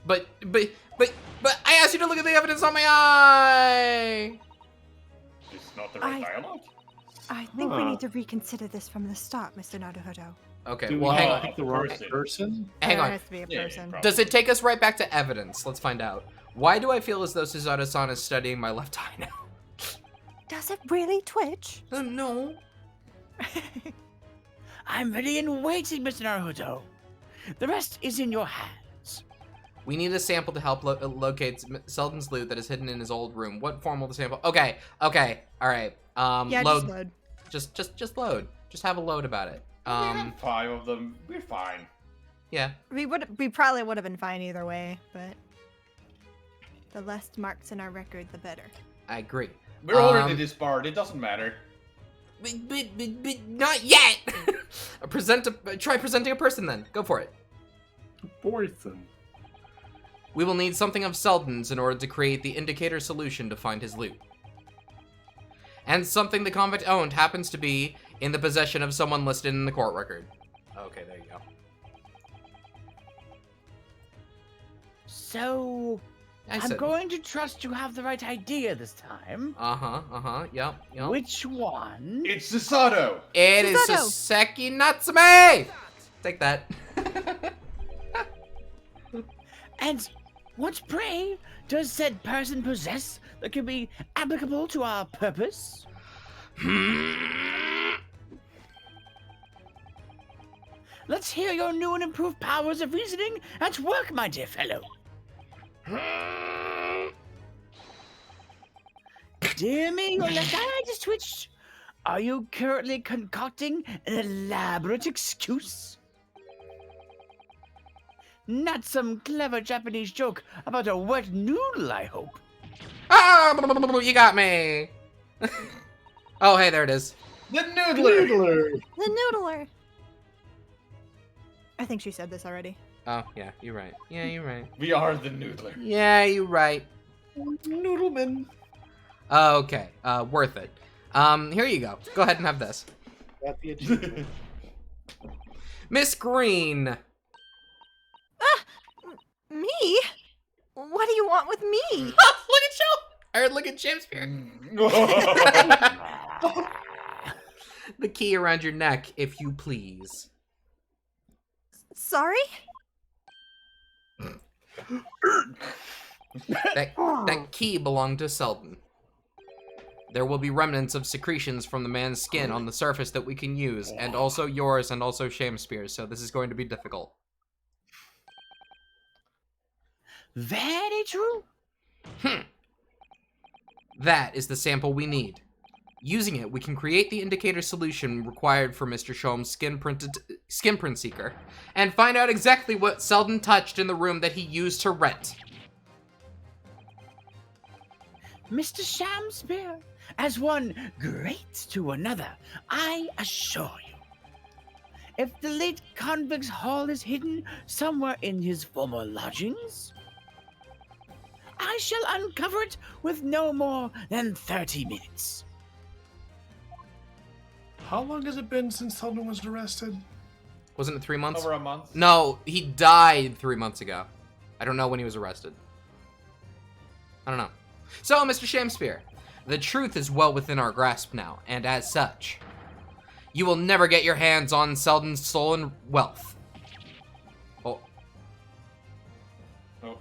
[SPEAKER 1] But I asked you to look at the evidence on my eye!
[SPEAKER 5] It's not the right dialogue.
[SPEAKER 2] I think we need to reconsider this from the start, Mr. Naruto.
[SPEAKER 1] Okay,
[SPEAKER 5] Do
[SPEAKER 1] well,
[SPEAKER 5] we
[SPEAKER 1] hang
[SPEAKER 5] all
[SPEAKER 1] on.
[SPEAKER 5] pick the wrong person?
[SPEAKER 1] Hang
[SPEAKER 2] There
[SPEAKER 1] on.
[SPEAKER 2] has to be a
[SPEAKER 5] Yeah,
[SPEAKER 2] person.
[SPEAKER 5] probably.
[SPEAKER 1] Does it take us right back to evidence? Let's find out. Why do I feel as though Suzato-san is studying my left eye now?
[SPEAKER 2] Does it really twitch?
[SPEAKER 1] No.
[SPEAKER 4] I'm ready and waiting, Mr. Naruto. The rest is in your hands.
[SPEAKER 1] We need a sample to help locate Selden's loot that is hidden in his old room. What form will the sample? Okay, all right.
[SPEAKER 2] Yeah,
[SPEAKER 1] load.
[SPEAKER 2] just load.
[SPEAKER 1] Just load. Just have a load about it.
[SPEAKER 5] We have 5 of them. We're fine.
[SPEAKER 1] Yeah.
[SPEAKER 2] We probably would have been fine either way, but the less marks in our record, the better.
[SPEAKER 1] I agree.
[SPEAKER 5] We're already disbarred. It doesn't matter.
[SPEAKER 1] But not yet. Try presenting a person then. Go for it.
[SPEAKER 5] Boyson.
[SPEAKER 1] We will need something of Selden's in order to create the indicator solution to find his loot. And something the convict owned happens to be in the possession of someone listed in the court record. Okay, there you go.
[SPEAKER 4] So, I'm going to trust you have the right idea this time.
[SPEAKER 1] Yep.
[SPEAKER 4] Which one?
[SPEAKER 5] It's Susato.
[SPEAKER 1] It is
[SPEAKER 2] Susato.
[SPEAKER 1] Soseki Natsume! Take that.
[SPEAKER 4] And what, pray, does said person possess that could be applicable to our purpose? Let's hear your new and improved powers of reasoning at work, my dear fellow. Dear me, your left eye just twitched. Are you currently concocting an elaborate excuse? Not some clever Japanese joke about a wet noodle, I hope.
[SPEAKER 1] Ah, you got me. Oh, hey, there it is.
[SPEAKER 5] The Noodler.
[SPEAKER 2] The noodler. I think she said this already.
[SPEAKER 1] Oh, yeah, you're right. Yeah, you're right.
[SPEAKER 5] We are the Noodler.
[SPEAKER 1] Yeah, you're right.
[SPEAKER 5] Noodleman.
[SPEAKER 1] Okay, worth it. Here you go. Go ahead and have this.
[SPEAKER 5] Got the achievement.
[SPEAKER 1] Miss Green.
[SPEAKER 2] Me? What do you want with me?
[SPEAKER 1] Look at Joe! Or look at Shakespeare. The key around your neck, if you please.
[SPEAKER 2] Sorry?
[SPEAKER 1] That key belonged to Selden. There will be remnants of secretions from the man's skin on the surface that we can use, and also yours and also Shakespeare's, so this is going to be difficult.
[SPEAKER 4] Very true.
[SPEAKER 1] That is the sample we need. Using it, we can create the indicator solution required for Mr. Sholm's skin print seeker, and find out exactly what Selden touched in the room that he used to rent.
[SPEAKER 4] Mr. Shakespeare, as one great to another, I assure you. If the late convict's haul is hidden somewhere in his former lodgings, I shall uncover it with no more than 30 minutes.
[SPEAKER 6] How long has it been since Selden was arrested?
[SPEAKER 1] Wasn't it 3 months?
[SPEAKER 5] Over a month.
[SPEAKER 1] No, he died 3 months ago. I don't know when he was arrested. I don't know. So, Mr. Shakespeare, the truth is well within our grasp now, and as such, you will never get your hands on Selden's stolen wealth. Oh.
[SPEAKER 5] Oh.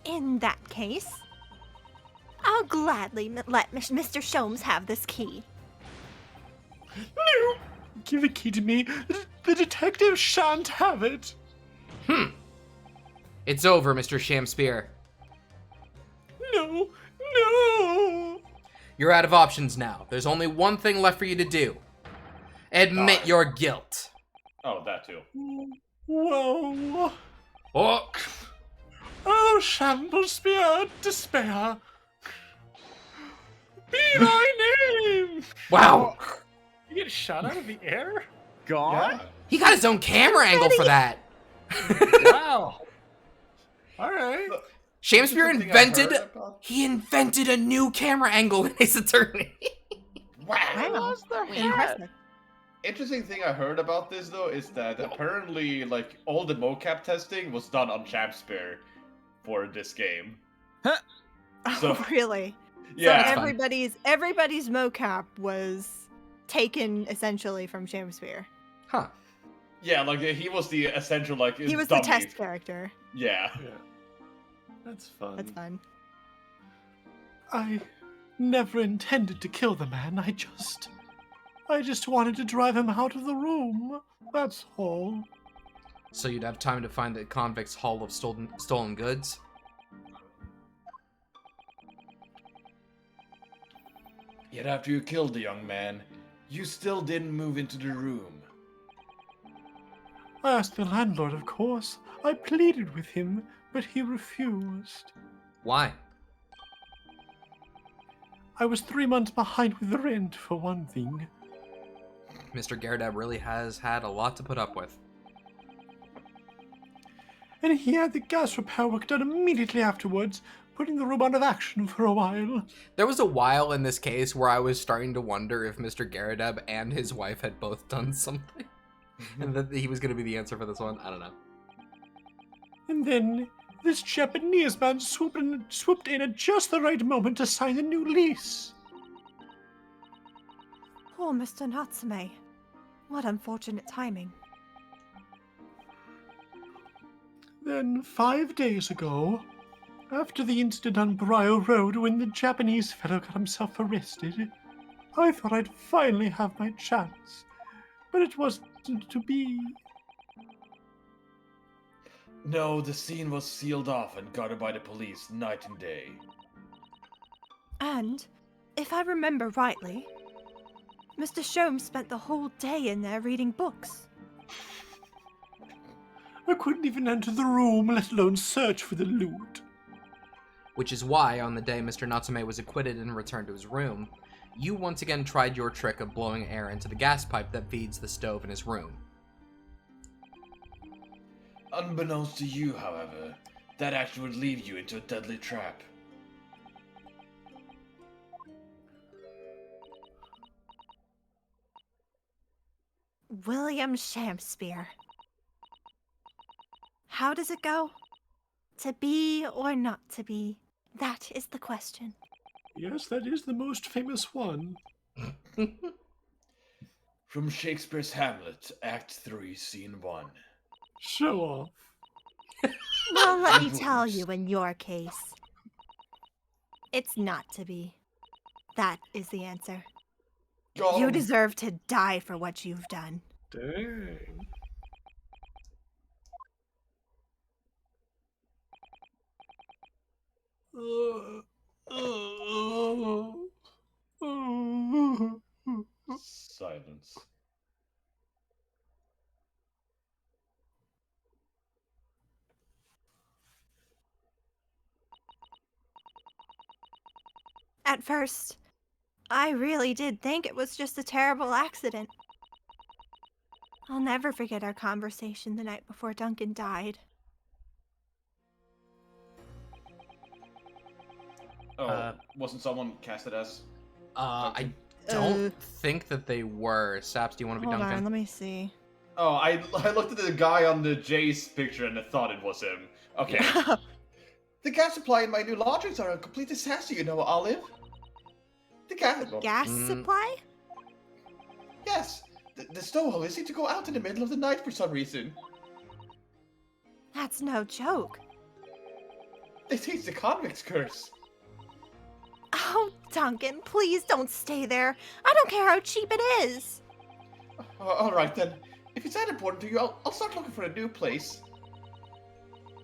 [SPEAKER 2] In that case, I'll gladly let Mr. Sholmes have this key.
[SPEAKER 6] No! Give the key to me. The detective shan't have it.
[SPEAKER 1] It's over, Mr. Shakespeare.
[SPEAKER 6] No! No!
[SPEAKER 1] You're out of options now. There's only one thing left for you to do. Admit your guilt.
[SPEAKER 5] Oh, that too.
[SPEAKER 6] Whoa!
[SPEAKER 1] Oh.
[SPEAKER 6] Oh, Shamblespear, despair. Be thy name!
[SPEAKER 1] Wow.
[SPEAKER 6] You get shot out of the air?
[SPEAKER 4] Gone?
[SPEAKER 1] He got his own camera angle for that.
[SPEAKER 6] Wow. All right.
[SPEAKER 1] Shakespeare
[SPEAKER 5] Interesting thing I
[SPEAKER 1] invented...
[SPEAKER 5] heard about-
[SPEAKER 1] He invented a new camera angle in Ace Attorney.
[SPEAKER 2] Wow. Impressive.
[SPEAKER 5] Interesting thing I heard about this though is that apparently like all the mocap testing was done on Shakespeare for this game. So-
[SPEAKER 2] Oh, really?
[SPEAKER 5] Yeah.
[SPEAKER 2] So
[SPEAKER 1] fun.
[SPEAKER 2] everybody's mocap was taken essentially from Shakespeare.
[SPEAKER 1] Huh.
[SPEAKER 5] Yeah, like he was the essential like
[SPEAKER 2] He was
[SPEAKER 5] dummy.
[SPEAKER 2] the test character.
[SPEAKER 5] Yeah.
[SPEAKER 6] Yeah. That's fun.
[SPEAKER 2] That's fun.
[SPEAKER 6] I never intended to kill the man. I just wanted to drive him out of the room. That's all.
[SPEAKER 1] So you'd have time to find the convict's haul of stolen goods?
[SPEAKER 5] Yet after you killed the young man, you still didn't move into the room.
[SPEAKER 6] I asked the landlord, of course. I pleaded with him, but he refused.
[SPEAKER 1] Why?
[SPEAKER 6] I was 3 months behind with the rent, for one thing.
[SPEAKER 1] Mr. Gerdab really has had a lot to put up with.
[SPEAKER 6] And he had the gas repair work done immediately afterwards, putting the room out of action for a while.
[SPEAKER 1] There was a while in this case where I was starting to wonder if Mr. Gerdab and his wife had both done something. And that he was going to be the answer for this one. I don't know.
[SPEAKER 6] And then this Japanese man swooped in at just the right moment to sign the new lease.
[SPEAKER 2] Poor Mr. Natsume. What unfortunate timing.
[SPEAKER 6] Then 5 days ago, after the incident on Brio Road when the Japanese fellow got himself arrested, I thought I'd finally have my chance. But it wasn't to be.
[SPEAKER 5] No, the scene was sealed off and guarded by the police night and day.
[SPEAKER 2] And, if I remember rightly, Mr. Sholmes spent the whole day in there reading books.
[SPEAKER 6] I couldn't even enter the room, let alone search for the loot.
[SPEAKER 1] Which is why, on the day Mr. Natsume was acquitted and returned to his room, you once again tried your trick of blowing air into the gas pipe that feeds the stove in his room.
[SPEAKER 5] Unbeknownst to you, however, that action would lead you into a deadly trap.
[SPEAKER 2] William Shakespeare. How does it go? To be or not to be? That is the question.
[SPEAKER 6] Yes, that is the most famous one.
[SPEAKER 5] From Shakespeare's Hamlet, Act 3, Scene 1.
[SPEAKER 6] Show off.
[SPEAKER 2] Well, let me tell you, in your case, it's not to be. That is the answer. You deserve to die for what you've done.
[SPEAKER 6] Dang.
[SPEAKER 5] Silence.
[SPEAKER 2] At first, I really did think it was just a terrible accident. I'll never forget our conversation the night before Duncan died.
[SPEAKER 5] Oh, wasn't someone casted as?
[SPEAKER 1] I don't think that they were. Saps, do you want to be
[SPEAKER 2] Hold
[SPEAKER 1] Duncan?
[SPEAKER 2] on, let me see.
[SPEAKER 5] Oh, I looked at the guy on the Jace picture and I thought it was him. Okay. The gas supply in my new lodgings are a complete disaster, you know, Olive. The
[SPEAKER 2] Gas supply?
[SPEAKER 5] Yes. The stove always seem to go out in the middle of the night for some reason.
[SPEAKER 2] That's no joke.
[SPEAKER 5] They say it's the convict's curse.
[SPEAKER 2] Oh, Duncan, please don't stay there. I don't care how cheap it is.
[SPEAKER 5] Alright then. If it's that important to you, I'll start looking for a new place.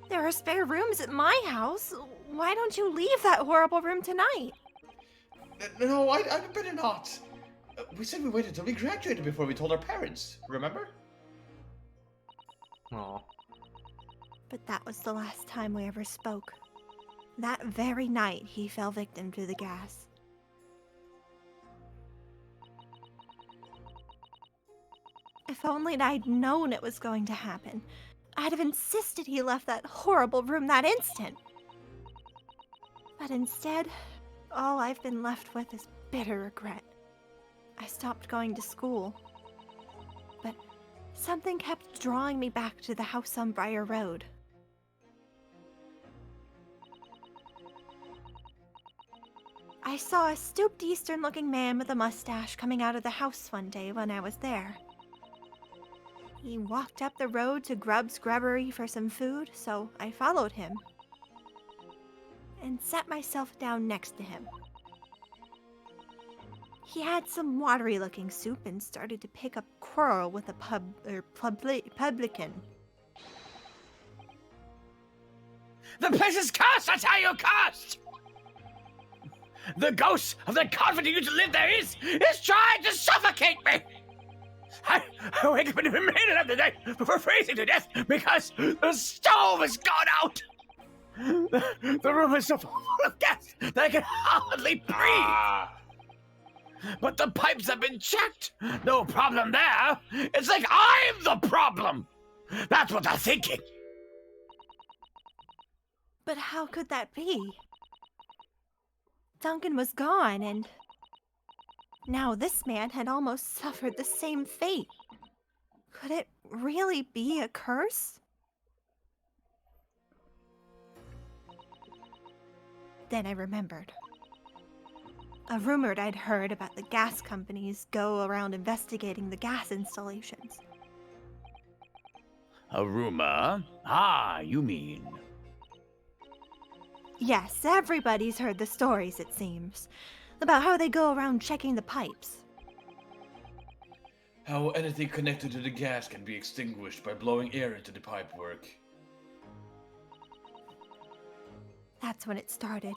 [SPEAKER 2] There are spare rooms at my house. Why don't you leave that horrible room tonight?
[SPEAKER 5] No, I'd better not. We said we waited until we graduated before we told our parents, remember?
[SPEAKER 1] Aw.
[SPEAKER 2] But that was the last time we ever spoke. That very night, he fell victim to the gas. If only I'd known it was going to happen, I'd have insisted he left that horrible room that instant. But instead, all I've been left with is bitter regret. I stopped going to school. But something kept drawing me back to the house on Briar Road. I saw a stooped Eastern-looking man with a mustache coming out of the house one day when I was there. He walked up the road to Grubb's Grubbery for some food, so I followed him and sat myself down next to him. He had some watery-looking soup and started to pick up quarrel with a publican.
[SPEAKER 4] The place is cursed, I tell you, cursed! The ghost of the convent who used to live there is trying to suffocate me! I wake up in the middle of the night for freezing to death because the stove has gone out! The room is so full of gas that I can hardly breathe! But the pipes have been checked! No problem there! It's like I'm the problem! That's what they're thinking!
[SPEAKER 2] But how could that be? Duncan was gone, and now this man had almost suffered the same fate. Could it really be a curse? Then I remembered. A rumor I'd heard about the gas companies go around investigating the gas installations.
[SPEAKER 4] A rumor? Ah, you mean...
[SPEAKER 2] Yes, everybody's heard the stories, it seems, about how they go around checking the pipes.
[SPEAKER 5] How anything connected to the gas can be extinguished by blowing air into the pipework.
[SPEAKER 2] That's when it started.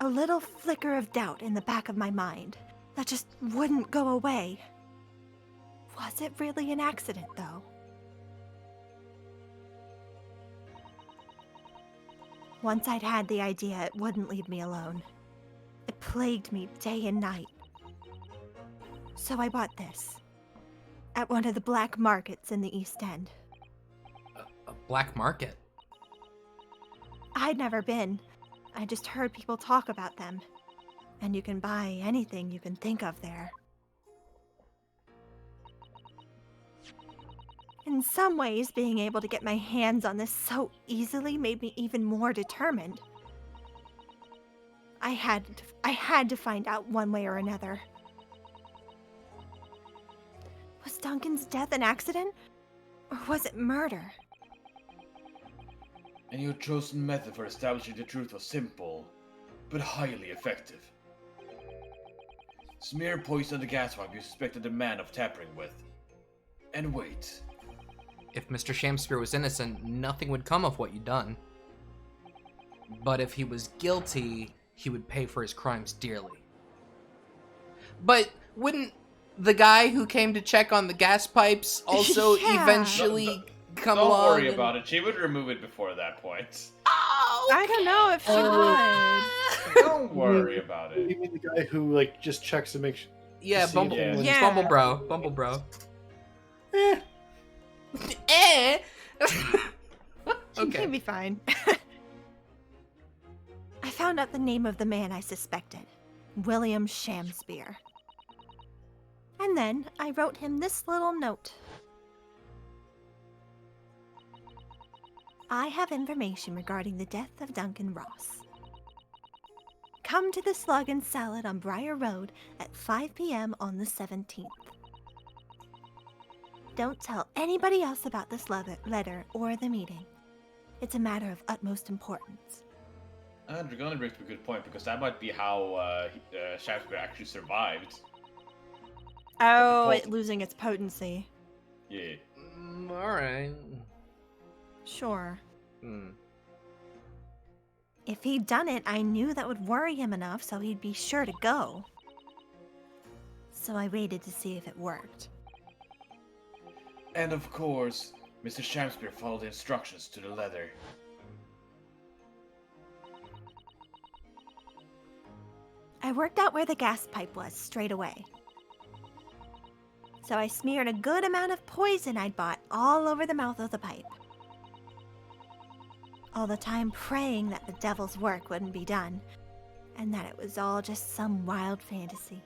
[SPEAKER 2] A little flicker of doubt in the back of my mind that just wouldn't go away. Was it really an accident, though? Once I'd had the idea, it wouldn't leave me alone. It plagued me day and night. So I bought this at one of the black markets in the East End.
[SPEAKER 1] A black market?
[SPEAKER 2] I'd never been. I just heard people talk about them. And you can buy anything you can think of there. In some ways, being able to get my hands on this so easily made me even more determined. I had to find out one way or another. Was Duncan's death an accident? Or was it murder?
[SPEAKER 5] And your chosen method for establishing the truth was simple, but highly effective. Smear poison on the gas pipe you suspected the man of tampering with. And wait.
[SPEAKER 1] If Mr. Shamspeare was innocent, nothing would come of what you'd done. But if he was guilty, he would pay for his crimes dearly. But wouldn't the guy who came to check on the gas pipes also
[SPEAKER 2] Yeah.
[SPEAKER 1] eventually come
[SPEAKER 5] Don't
[SPEAKER 1] along?
[SPEAKER 5] worry about it. She would remove it before that point.
[SPEAKER 2] I don't know if she would.
[SPEAKER 5] Don't worry about
[SPEAKER 6] You
[SPEAKER 5] it.
[SPEAKER 6] mean the guy who like just checks to make sure?
[SPEAKER 1] Yeah,
[SPEAKER 6] See,
[SPEAKER 1] Bumble,
[SPEAKER 5] yeah.
[SPEAKER 2] Yeah.
[SPEAKER 1] Bumble Bro. Bumble Bro.
[SPEAKER 6] Eh,
[SPEAKER 1] Eh.
[SPEAKER 2] He'd be fine. I found out the name of the man I suspected. William Shamspeare. And then I wrote him this little note. I have information regarding the death of Duncan Ross. Come to the Slug and Salad on Briar Road at 5 p.m. on the 17th. Don't tell anybody else about this letter or the meeting. It's a matter of utmost importance.
[SPEAKER 5] And Dragona brings up a good point, because that might be how Shakespeare actually survived.
[SPEAKER 2] Oh,
[SPEAKER 5] it
[SPEAKER 2] losing its potency.
[SPEAKER 5] Yeah.
[SPEAKER 1] Alright.
[SPEAKER 2] Sure.
[SPEAKER 1] Hmm.
[SPEAKER 2] If he'd done it, I knew that would worry him enough so he'd be sure to go. So I waited to see if it worked.
[SPEAKER 5] And of course, Mr. Shamspeare followed the instructions to the letter.
[SPEAKER 2] I worked out where the gas pipe was straight away. So I smeared a good amount of poison I'd bought all over the mouth of the pipe. All the time praying that the devil's work wouldn't be done, and that it was all just some wild fantasy.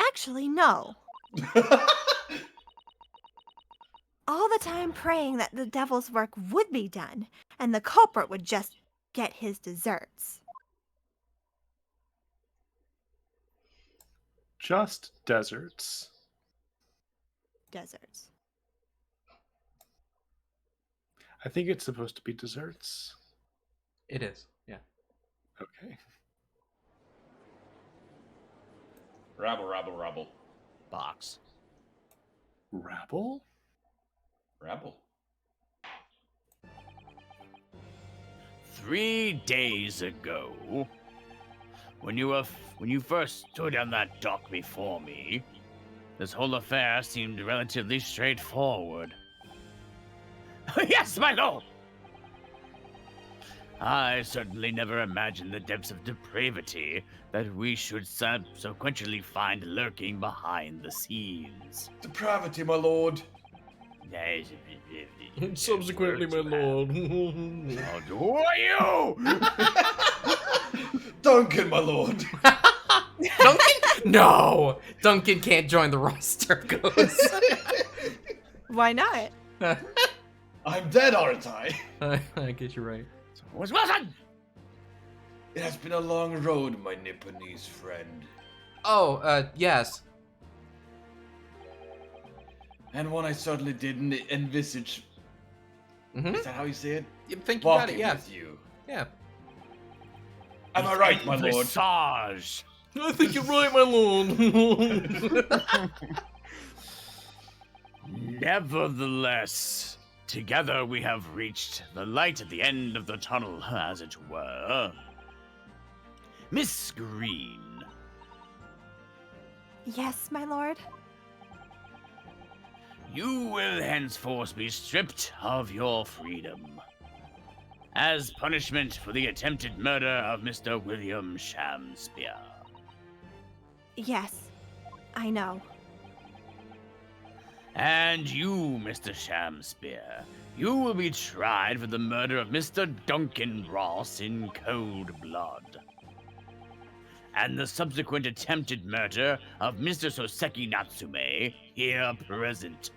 [SPEAKER 2] Actually, no. All the time praying that the devil's work would be done, and the culprit would just get his deserts.
[SPEAKER 6] just deserts.
[SPEAKER 2] Deserts.
[SPEAKER 6] I think it's supposed to be desserts.
[SPEAKER 1] It is, yeah.
[SPEAKER 6] Okay.
[SPEAKER 5] Rabble, rabble, rabble.
[SPEAKER 4] Box.
[SPEAKER 6] Rabble?
[SPEAKER 5] Rabble.
[SPEAKER 4] 3 days ago, when you first stood on that dock before me, this whole affair seemed relatively straightforward. Yes, my lord! I certainly never imagined the depths of depravity that we should subsequently find lurking behind the scenes.
[SPEAKER 5] Depravity, my lord.
[SPEAKER 1] Subsequently, my lord.
[SPEAKER 4] Oh, who are you?
[SPEAKER 5] Duncan, my lord.
[SPEAKER 1] Duncan? No! Duncan can't join the roster, Ghost.
[SPEAKER 2] Why not?
[SPEAKER 5] I'm dead, aren't I?
[SPEAKER 1] I guess you're right.
[SPEAKER 4] What's Wilson?
[SPEAKER 5] It has been a long road, my Nipponese friend.
[SPEAKER 1] Oh, yes.
[SPEAKER 5] And one I certainly didn't envisage.
[SPEAKER 1] Mm-hmm.
[SPEAKER 5] Is that how you say it?
[SPEAKER 1] You think you got
[SPEAKER 5] Walking
[SPEAKER 1] it, yeah.
[SPEAKER 5] with you.
[SPEAKER 1] Yeah.
[SPEAKER 5] Am I right, my lord?
[SPEAKER 4] Visage.
[SPEAKER 1] I think you're right, my lord.
[SPEAKER 4] Nevertheless, together we have reached the light at the end of the tunnel, as it were. Miss Green,
[SPEAKER 2] Yes, my lord.
[SPEAKER 4] you will henceforth be stripped of your freedom. As punishment for the attempted murder of Mr. William Shamspeare.
[SPEAKER 2] Yes, I know.
[SPEAKER 4] And you, Mr. Shamspeare, you will be tried for the murder of Mr. Duncan Ross in cold blood. and the subsequent attempted murder of Mr. Soseki Natsume, here present.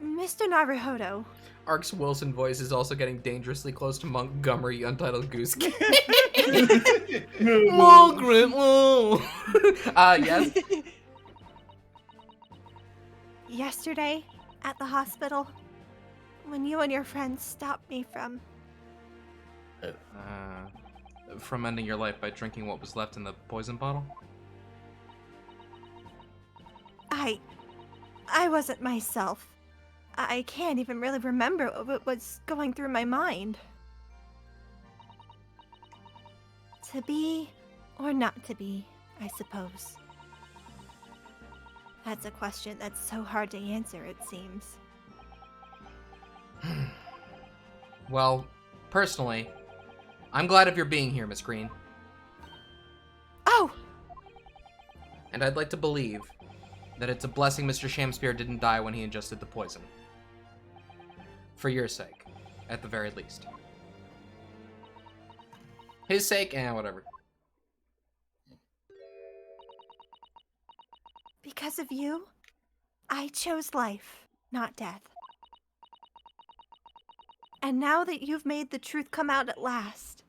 [SPEAKER 2] Mr. Naruhodo,
[SPEAKER 1] Ark's Wilson voice is also getting dangerously close to Montgomery Untitled Goose Game. Margaret, whoa. Yes.
[SPEAKER 2] yesterday at the hospital, when you and your friends stopped me
[SPEAKER 1] From ending your life by drinking what was left in the poison bottle?
[SPEAKER 2] I wasn't myself. I can't even really remember what was going through my mind. To be or not to be, I suppose. That's a question that's so hard to answer, it seems.
[SPEAKER 1] Well, personally, I'm glad of your being here, Miss Green.
[SPEAKER 2] Oh!
[SPEAKER 1] And I'd like to believe that it's a blessing Mr. Shamspear didn't die when he ingested the poison. For your sake, at the very least. His sake, whatever.
[SPEAKER 2] Because of you, I chose life, not death. And now that you've made the truth come out at last,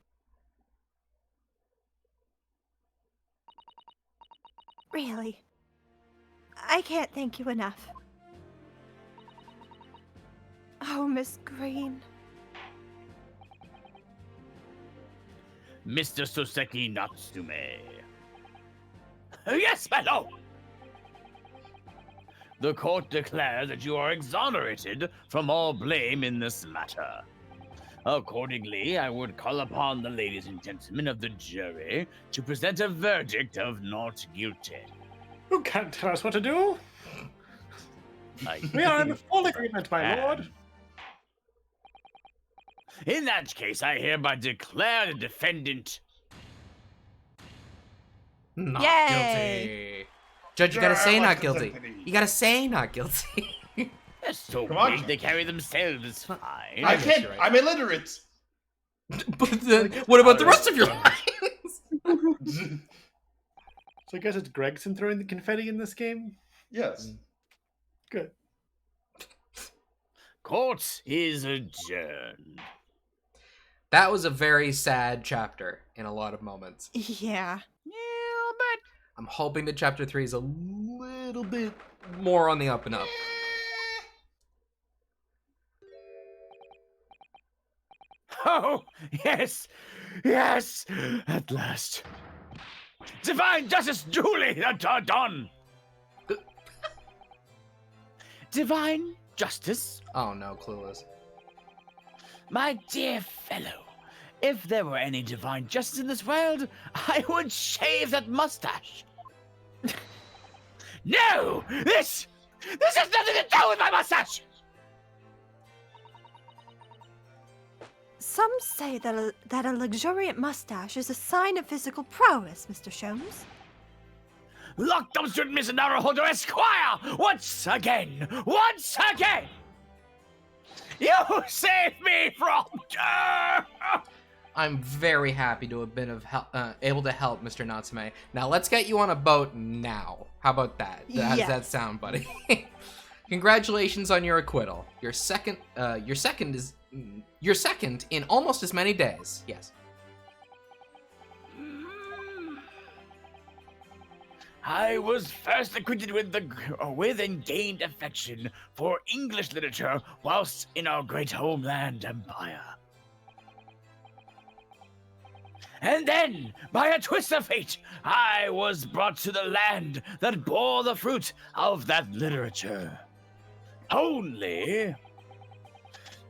[SPEAKER 2] really, I can't thank you enough. Oh, Miss Green.
[SPEAKER 4] Mr. Soseki Natsume. Yes, my lord! The court declares that you are exonerated from all blame in this matter. Accordingly, I would call upon the ladies and gentlemen of the jury to present a verdict of not guilty.
[SPEAKER 8] You can't tell us what to do. We are in full agreement, my lord.
[SPEAKER 4] In that case, I hereby declare the defendant
[SPEAKER 1] Not
[SPEAKER 2] Yay!
[SPEAKER 1] guilty. Judge, you gotta say
[SPEAKER 5] I
[SPEAKER 1] not
[SPEAKER 5] like the
[SPEAKER 1] guilty.
[SPEAKER 5] symphony.
[SPEAKER 1] You gotta say not guilty.
[SPEAKER 4] They're so
[SPEAKER 5] Come on,
[SPEAKER 4] big they carry themselves fine.
[SPEAKER 5] I
[SPEAKER 1] guess
[SPEAKER 5] can't.
[SPEAKER 1] you're right.
[SPEAKER 5] I'm illiterate.
[SPEAKER 1] But then, what about the rest of your lives?
[SPEAKER 8] So I guess it's Gregson throwing the confetti in this game?
[SPEAKER 5] Yes.
[SPEAKER 8] Good.
[SPEAKER 4] Court is adjourned.
[SPEAKER 1] That was a very sad chapter in a lot of moments.
[SPEAKER 2] Yeah.
[SPEAKER 4] Yeah, but
[SPEAKER 1] I'm hoping that chapter 3 is a little bit more on the up and up.
[SPEAKER 4] oh, yes, yes, at last. Divine justice duly done. Divine justice?
[SPEAKER 1] Oh no, clueless.
[SPEAKER 4] My dear fellow, if there were any divine justice in this world, I would shave that mustache. No! This has nothing to do with my mustache!
[SPEAKER 2] Some say that a luxuriant mustache is a sign of physical prowess, Mr. Sholmes.
[SPEAKER 4] Lock dumpster Miss Naruhodo Esquire! Once again! Once again! You saved me from
[SPEAKER 1] I'm very happy to have been able to help Mr. Natsume. Now let's get you on a boat now. How about that? How does that sound, buddy? Congratulations on your acquittal. Your second in almost as many days. Yes.
[SPEAKER 4] I was first acquainted with and gained affection for English literature whilst in our great homeland empire. And then, by a twist of fate, I was brought to the land that bore the fruit of that literature. Only,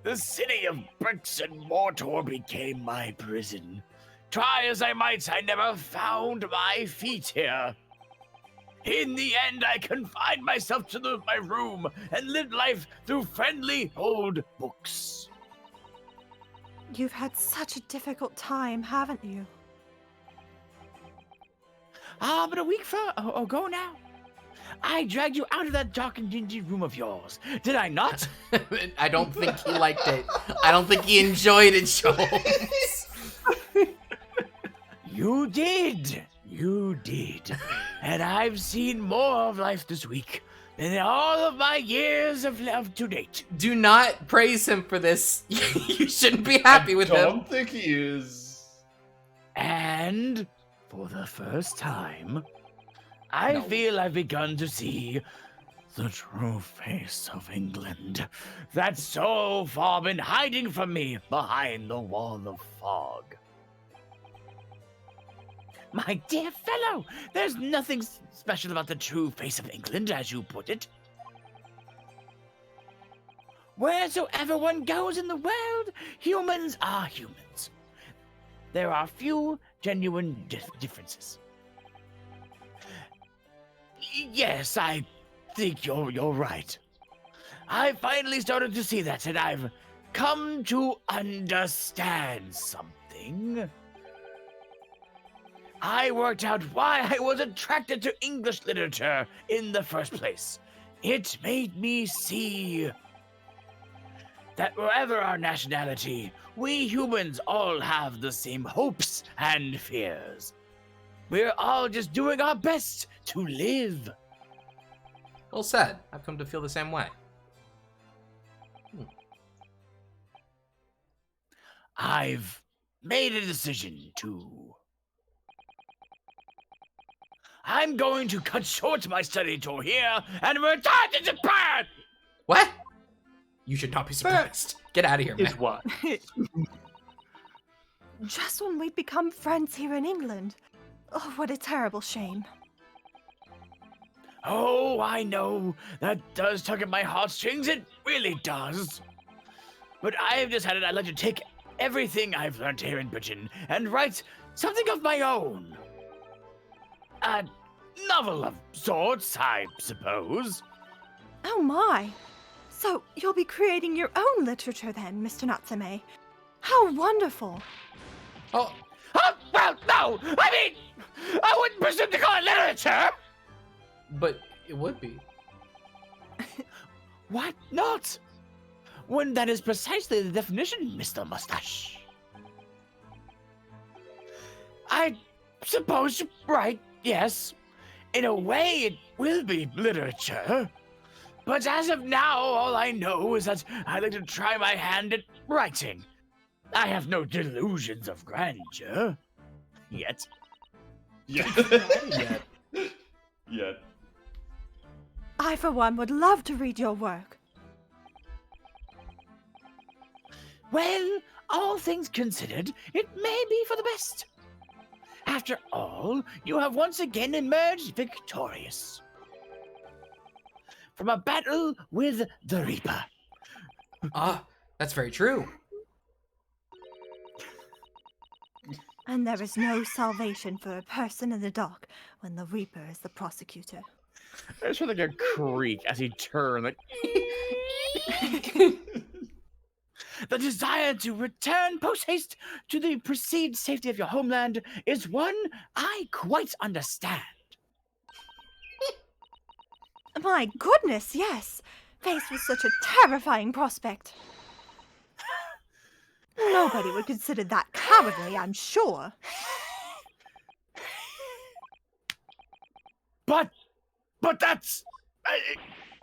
[SPEAKER 4] the city of bricks and mortar became my prison. Try as I might, I never found my feet here. In the end, I confined myself to my room and lived life through friendly old books.
[SPEAKER 2] You've had such a difficult time, haven't you?
[SPEAKER 4] But a week ago now, I dragged you out of that dark and dingy room of yours, did I not?
[SPEAKER 1] I don't think he liked it. I don't think he enjoyed it, Sholmes.
[SPEAKER 4] You did. You did. And I've seen more of life this week than in all of my years of love to date.
[SPEAKER 1] Do not praise him for this. You shouldn't be happy with
[SPEAKER 5] I
[SPEAKER 1] him.
[SPEAKER 5] don't think he is.
[SPEAKER 4] And for the first time, I feel I've begun to see the true face of England that's so far been hiding from me behind the wall of fog. My dear fellow, there's nothing special about the true face of England, as you put it. Wheresoever one goes in the world, humans are humans. There are few genuine differences. Yes, I think you're right. I finally started to see that, and I've come to understand something. I worked out why I was attracted to English literature in the first place. It made me see that wherever our nationality, we humans all have the same hopes and fears. We're all just doing our best to live.
[SPEAKER 1] Well said. I've come to feel the same way.
[SPEAKER 4] I've made a decision to... I'm going to cut short my study tour here and return to Japan!
[SPEAKER 1] What? You should not be surprised. Get out of here, man.
[SPEAKER 8] Is what?
[SPEAKER 2] Just when we'd become friends here in England. Oh, what a terrible shame.
[SPEAKER 4] Oh, I know. That does tug at my heartstrings. It really does. But I've decided I'd like to take everything I've learned here in Britain and write something of my own. A novel of sorts, I suppose.
[SPEAKER 2] Oh my. So you'll be creating your own literature then, Mr. Natsume. How wonderful.
[SPEAKER 1] Oh,
[SPEAKER 4] Well, no! I mean, I wouldn't presume to call it literature!
[SPEAKER 1] but it would be.
[SPEAKER 4] Why not? When that is precisely the definition, Mr. Mustache. I suppose you're right, yes. In a way, it will be literature. But as of now, all I know is that I'd like to try my hand at writing. I have no delusions of grandeur. Yet.
[SPEAKER 5] Yet. Yet.
[SPEAKER 2] I, for one, would love to read your work.
[SPEAKER 4] Well, all things considered, it may be for the best. After all, you have once again emerged victorious from a battle with the Reaper.
[SPEAKER 1] Ah, that's very true.
[SPEAKER 2] And there is no salvation for a person in the dock when the Reaper is the prosecutor.
[SPEAKER 4] I just heard like a creak as he turned, like... The desire to return post-haste to the perceived safety of your homeland is one I quite understand.
[SPEAKER 2] My goodness, yes. Faced with such a terrifying prospect. Nobody would consider that cowardly, I'm sure.
[SPEAKER 4] But that's...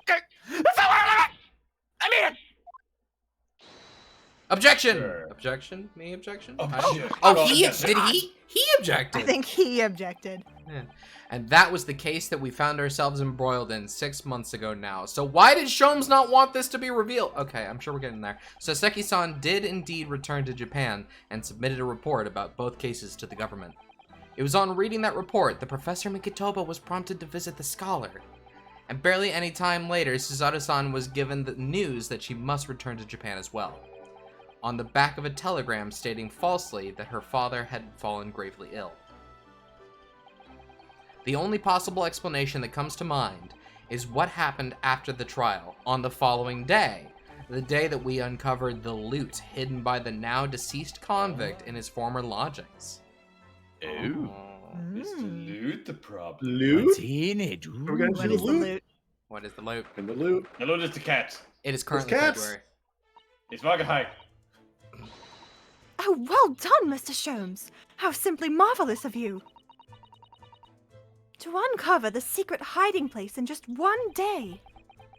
[SPEAKER 4] that's not what I mean it!
[SPEAKER 1] Objection!
[SPEAKER 5] Sure.
[SPEAKER 1] Objection? Me objection?
[SPEAKER 5] Objection.
[SPEAKER 1] Oh,
[SPEAKER 5] Yes.
[SPEAKER 1] did he? He objected.
[SPEAKER 2] I think he objected.
[SPEAKER 1] Yeah. And that was the case that we found ourselves embroiled in 6 months ago now. So why did Sholmes not want this to be revealed? Okay, I'm sure we're getting there. So Seki-san did indeed return to Japan and submitted a report about both cases to the government. It was on reading that report that Professor Mikitoba was prompted to visit the scholar. And barely any time later, Suzato-san was given the news that she must return to Japan as well, on the back of a telegram stating falsely that her father had fallen gravely ill. The only possible explanation that comes to mind is what happened after the trial on the following day, the day that we uncovered the loot hidden by the now deceased convict in his former lodgings.
[SPEAKER 4] Ooh.
[SPEAKER 5] Is the loot the problem?
[SPEAKER 8] Loot?
[SPEAKER 4] What's in it?
[SPEAKER 8] Are we gonna
[SPEAKER 2] What
[SPEAKER 8] see the
[SPEAKER 2] is the
[SPEAKER 8] loot?
[SPEAKER 2] loot?
[SPEAKER 1] What is the loot?
[SPEAKER 8] And the loot.
[SPEAKER 5] The loot is the cat.
[SPEAKER 1] It is currently
[SPEAKER 8] cats.
[SPEAKER 1] February.
[SPEAKER 5] It's Magahai.
[SPEAKER 2] Oh, well done, Mr. Sholmes. How simply marvelous of you. To uncover the secret hiding place in just one day.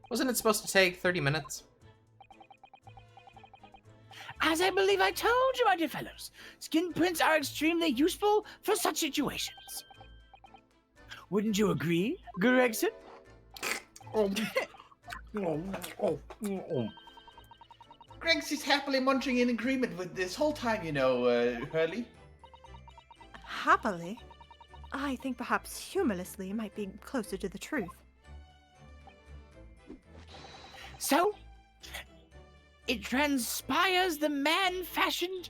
[SPEAKER 1] Wasn't it supposed to take 30 minutes?
[SPEAKER 4] As I believe I told you, my dear fellows, skin prints are extremely useful for such situations. Wouldn't you agree, Gregson?
[SPEAKER 5] Greg's is happily munching in agreement with this whole time, you know, Hurley.
[SPEAKER 2] Happily. I think perhaps humorlessly might be closer to the truth.
[SPEAKER 4] So, it transpires the man fashioned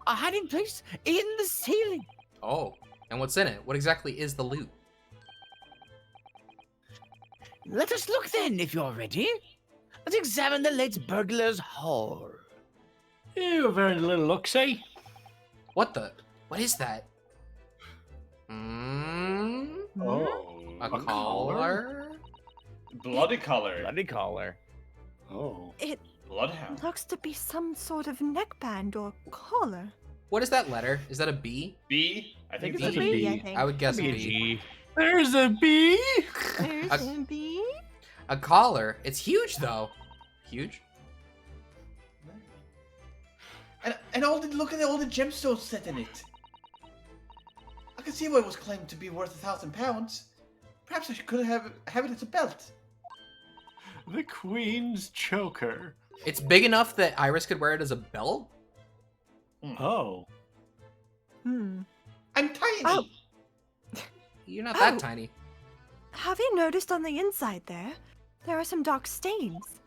[SPEAKER 4] a hiding place in the ceiling.
[SPEAKER 1] Oh, and what's in it? What exactly is the loot?
[SPEAKER 4] Let us look then, if you're ready. Let's examine the late burglar's haul.
[SPEAKER 8] Ew, very little look-see.
[SPEAKER 1] What the? What is that? Mm,
[SPEAKER 8] Oh.
[SPEAKER 1] a collar?
[SPEAKER 5] Bloody collar.
[SPEAKER 4] Bloody collar.
[SPEAKER 8] Oh.
[SPEAKER 2] It
[SPEAKER 5] Bloodhound.
[SPEAKER 2] looks to be some sort of neckband or collar.
[SPEAKER 1] What is that letter? Is that a B?
[SPEAKER 5] B? I think it's
[SPEAKER 2] It's
[SPEAKER 5] a
[SPEAKER 2] a
[SPEAKER 5] B.
[SPEAKER 2] B, I
[SPEAKER 8] B.
[SPEAKER 2] think.
[SPEAKER 1] I would guess a
[SPEAKER 4] Be a
[SPEAKER 1] B.
[SPEAKER 4] G.
[SPEAKER 8] There's a bee!
[SPEAKER 2] There's
[SPEAKER 1] A-
[SPEAKER 2] a B.
[SPEAKER 1] A collar? It's huge, though. Huge?
[SPEAKER 5] And all the look at all the gemstones set in it. I can see why it was claimed to be worth £1,000. Perhaps I could have it as a belt.
[SPEAKER 8] The Queen's choker.
[SPEAKER 1] It's big enough that Iris could wear it as a belt?
[SPEAKER 8] Oh.
[SPEAKER 2] Hmm.
[SPEAKER 5] I'm tiny.
[SPEAKER 2] Oh.
[SPEAKER 1] You're not that
[SPEAKER 2] Oh.
[SPEAKER 1] tiny.
[SPEAKER 2] Have you noticed on the inside there? There are some dark stains.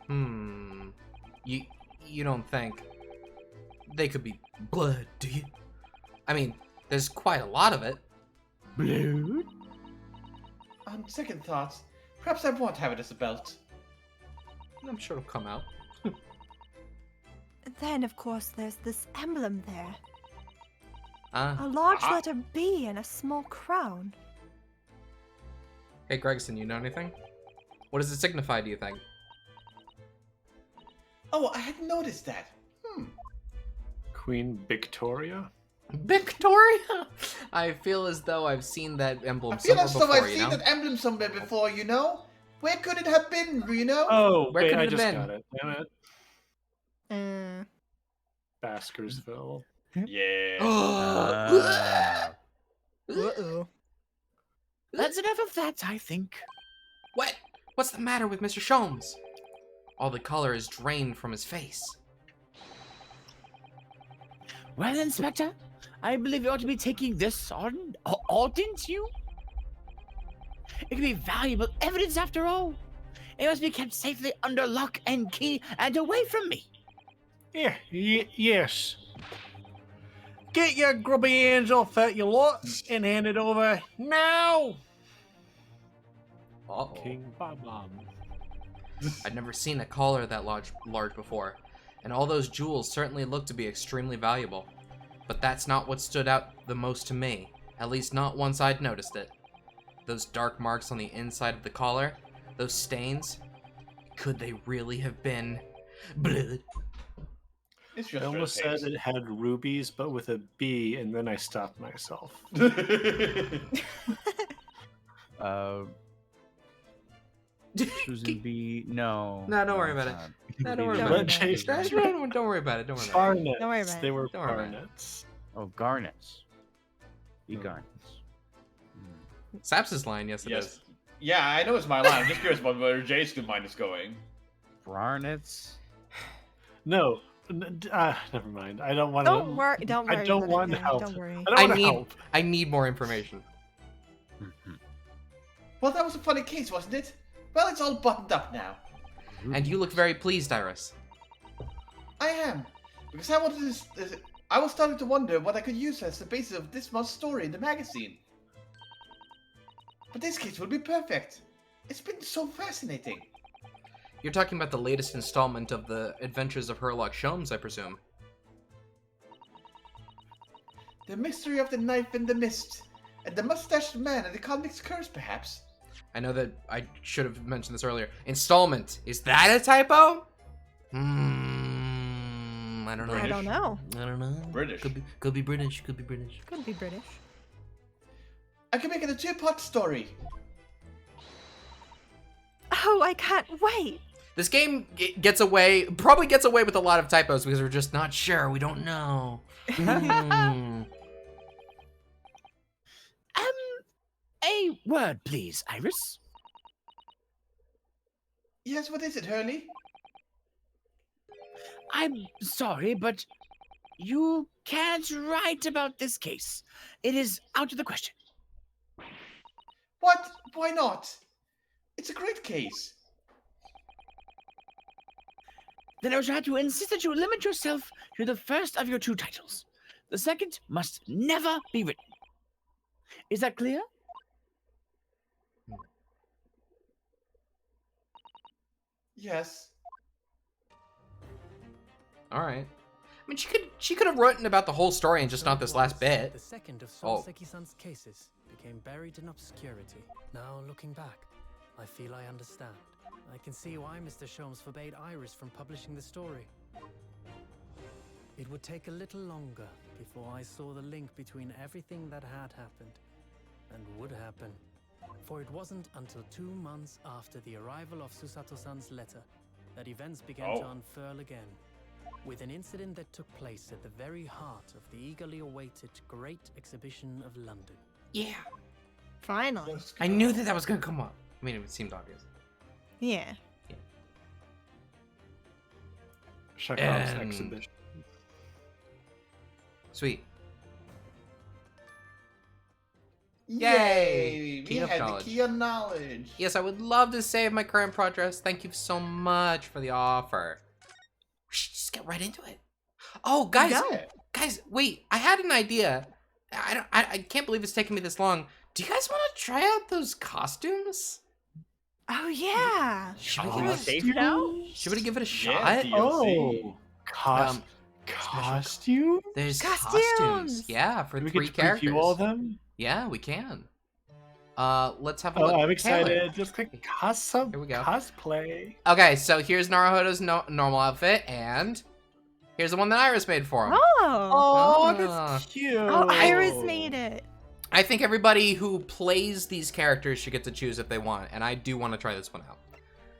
[SPEAKER 1] Hmm. You don't think they could be blood, do you? I mean, there's quite a lot of it.
[SPEAKER 4] Blood?
[SPEAKER 5] On second thoughts, perhaps I won't have it as a belt.
[SPEAKER 1] I'm sure it'll come out.
[SPEAKER 2] Then, of course, there's this emblem there.
[SPEAKER 1] Ah.
[SPEAKER 2] A large
[SPEAKER 5] Ah.
[SPEAKER 2] letter B and a small crown.
[SPEAKER 1] Hey, Gregson, you know anything? What does it signify, do you think?
[SPEAKER 5] Oh, I hadn't noticed that.
[SPEAKER 8] Queen Victoria?
[SPEAKER 1] Victoria? I feel as though I've seen that emblem
[SPEAKER 5] I feel
[SPEAKER 1] somewhere
[SPEAKER 5] as though
[SPEAKER 1] before,
[SPEAKER 5] I've
[SPEAKER 1] you
[SPEAKER 5] seen
[SPEAKER 1] know?
[SPEAKER 5] that emblem somewhere before, you know? Where could it have been, you know?
[SPEAKER 8] Oh,
[SPEAKER 1] Where
[SPEAKER 8] wait,
[SPEAKER 1] could it
[SPEAKER 8] I
[SPEAKER 1] have
[SPEAKER 8] just
[SPEAKER 1] been?
[SPEAKER 8] got it. Damn it.
[SPEAKER 2] Uh,
[SPEAKER 8] Baskersville.
[SPEAKER 5] Yeah.
[SPEAKER 2] uh-oh.
[SPEAKER 4] That's enough of that, I think.
[SPEAKER 1] What? What's the matter with Mr. Sholmes? All the color is drained from his face.
[SPEAKER 4] Well, Inspector, I believe you ought to be taking this on, oughtn't you? It could be valuable evidence after all. It must be kept safely under lock and key and away from me.
[SPEAKER 8] Yeah, yes. Get your grubby hands off that, you lot, and hand it over now!
[SPEAKER 1] Uh-oh.
[SPEAKER 8] King Bob.
[SPEAKER 1] I'd never seen a collar that large before, and all those jewels certainly look to be extremely valuable. But that's not what stood out the most to me, at least not once I'd noticed it. Those dark marks on the inside of the collar, those stains, could they really have been blood?
[SPEAKER 5] It's
[SPEAKER 8] I
[SPEAKER 5] just
[SPEAKER 8] almost said
[SPEAKER 5] red
[SPEAKER 8] it had rubies, but with a B, and then I stopped myself.
[SPEAKER 5] paste.
[SPEAKER 4] Susan B. No.
[SPEAKER 1] No, don't worry about it. No, don't worry
[SPEAKER 2] Don't
[SPEAKER 1] about
[SPEAKER 2] worry
[SPEAKER 1] it.
[SPEAKER 2] about it.
[SPEAKER 1] Don't worry about it. Don't worry about it.
[SPEAKER 8] Garnets.
[SPEAKER 2] Don't worry about
[SPEAKER 8] They
[SPEAKER 2] it.
[SPEAKER 8] were
[SPEAKER 1] Don't worry about it.
[SPEAKER 8] garnets.
[SPEAKER 4] Oh, garnets. The
[SPEAKER 8] Hmm.
[SPEAKER 4] garnets.
[SPEAKER 1] Saps' line, yes it is.
[SPEAKER 5] Yes. Yeah, I know it's my line. I'm just curious about where Jay's mind is going.
[SPEAKER 4] Garnets.
[SPEAKER 8] No, never mind. I don't want to.
[SPEAKER 2] Don't worry. Don't worry.
[SPEAKER 8] I don't
[SPEAKER 2] about it,
[SPEAKER 8] want
[SPEAKER 2] man.
[SPEAKER 8] help.
[SPEAKER 2] Don't worry.
[SPEAKER 8] I don't
[SPEAKER 1] I
[SPEAKER 8] want to
[SPEAKER 1] need
[SPEAKER 8] help.
[SPEAKER 1] I need more information.
[SPEAKER 5] Well, that was a funny case, wasn't it? Well, it's all buttoned up now.
[SPEAKER 1] And you look very pleased, Iris.
[SPEAKER 5] I am. Because I wanted to... I was starting to wonder what I could use as the basis of this month's story in the magazine. But this case will be perfect. It's been so fascinating.
[SPEAKER 1] You're talking about the latest installment of the Adventures of Sherlock Sholmes, I presume.
[SPEAKER 5] The mystery of the knife in the mist, and the mustached man and the convict's curse, perhaps.
[SPEAKER 1] I know that I should have mentioned this earlier. Installment. Is that a typo? I don't know.
[SPEAKER 2] I don't know.
[SPEAKER 1] I don't know.
[SPEAKER 5] British.
[SPEAKER 1] Could be British. Could be British.
[SPEAKER 2] Could be British.
[SPEAKER 5] I can make it a two-part story.
[SPEAKER 2] Oh, I can't wait.
[SPEAKER 1] This game probably gets away with a lot of typos because we're just not sure. We don't know.
[SPEAKER 4] A word, please, Iris.
[SPEAKER 5] Yes, what is it, Hurley?
[SPEAKER 4] I'm sorry, but you can't write about this case. It is out of the question.
[SPEAKER 5] What? Why not? It's a great case.
[SPEAKER 4] Then I would have to insist that you limit yourself to the first of your two titles. The second must never be written. Is that clear?
[SPEAKER 5] Yes.
[SPEAKER 1] All right. I mean, she could have written about the whole story and just not this last bit.
[SPEAKER 9] The second of
[SPEAKER 1] Oh.
[SPEAKER 9] Sonseki-san's cases became buried in obscurity. Now, looking back, I feel I understand. I can see why Mr. Sholmes forbade Iris from publishing the story. It would take a little longer before I saw the link between everything that had happened and would happen. For it wasn't until 2 months after the arrival of Susato-san's letter that events began to unfurl again, with an incident that took place at the very heart of the eagerly awaited Great Exhibition of London.
[SPEAKER 1] Yeah.
[SPEAKER 2] Finally.
[SPEAKER 1] I knew that was gonna come up. I mean, it seemed obvious.
[SPEAKER 2] Yeah.
[SPEAKER 8] Chekhov's
[SPEAKER 1] And-
[SPEAKER 8] exhibition.
[SPEAKER 1] Sweet.
[SPEAKER 5] Yay!
[SPEAKER 1] Key
[SPEAKER 5] We
[SPEAKER 1] of
[SPEAKER 5] had
[SPEAKER 1] knowledge.
[SPEAKER 5] the key of knowledge.
[SPEAKER 1] Yes, I would love to save my current progress. Thank you so much for the offer. We should just get right into it. Oh, guys,
[SPEAKER 5] Yeah.
[SPEAKER 1] guys, wait! I had an idea. I can't believe it's taken me this long. Do you guys want to try out those costumes?
[SPEAKER 2] Oh, yeah.
[SPEAKER 1] Should we,
[SPEAKER 4] Are we
[SPEAKER 1] give,
[SPEAKER 4] safe now?
[SPEAKER 1] should we give it a
[SPEAKER 5] Yeah,
[SPEAKER 1] shot?
[SPEAKER 5] DLC.
[SPEAKER 8] Oh, costume?
[SPEAKER 1] There's
[SPEAKER 2] Costumes!
[SPEAKER 1] costumes. Yeah, for
[SPEAKER 8] Do we
[SPEAKER 1] 3
[SPEAKER 8] get to
[SPEAKER 1] characters.
[SPEAKER 8] preview all of them?
[SPEAKER 1] Yeah, we can. Let's have a
[SPEAKER 8] Oh,
[SPEAKER 1] look.
[SPEAKER 8] I'm excited.
[SPEAKER 1] Taylor.
[SPEAKER 8] Just like
[SPEAKER 1] Here we go.
[SPEAKER 8] cosplay.
[SPEAKER 1] Okay, so here's Naruhodo's normal outfit, and here's the one that Iris made for him.
[SPEAKER 2] Oh.
[SPEAKER 8] Oh,
[SPEAKER 1] Ah.
[SPEAKER 8] that's cute.
[SPEAKER 2] Oh, Iris made it.
[SPEAKER 1] I think everybody who plays these characters should get to choose if they want, and I do want to try this one out.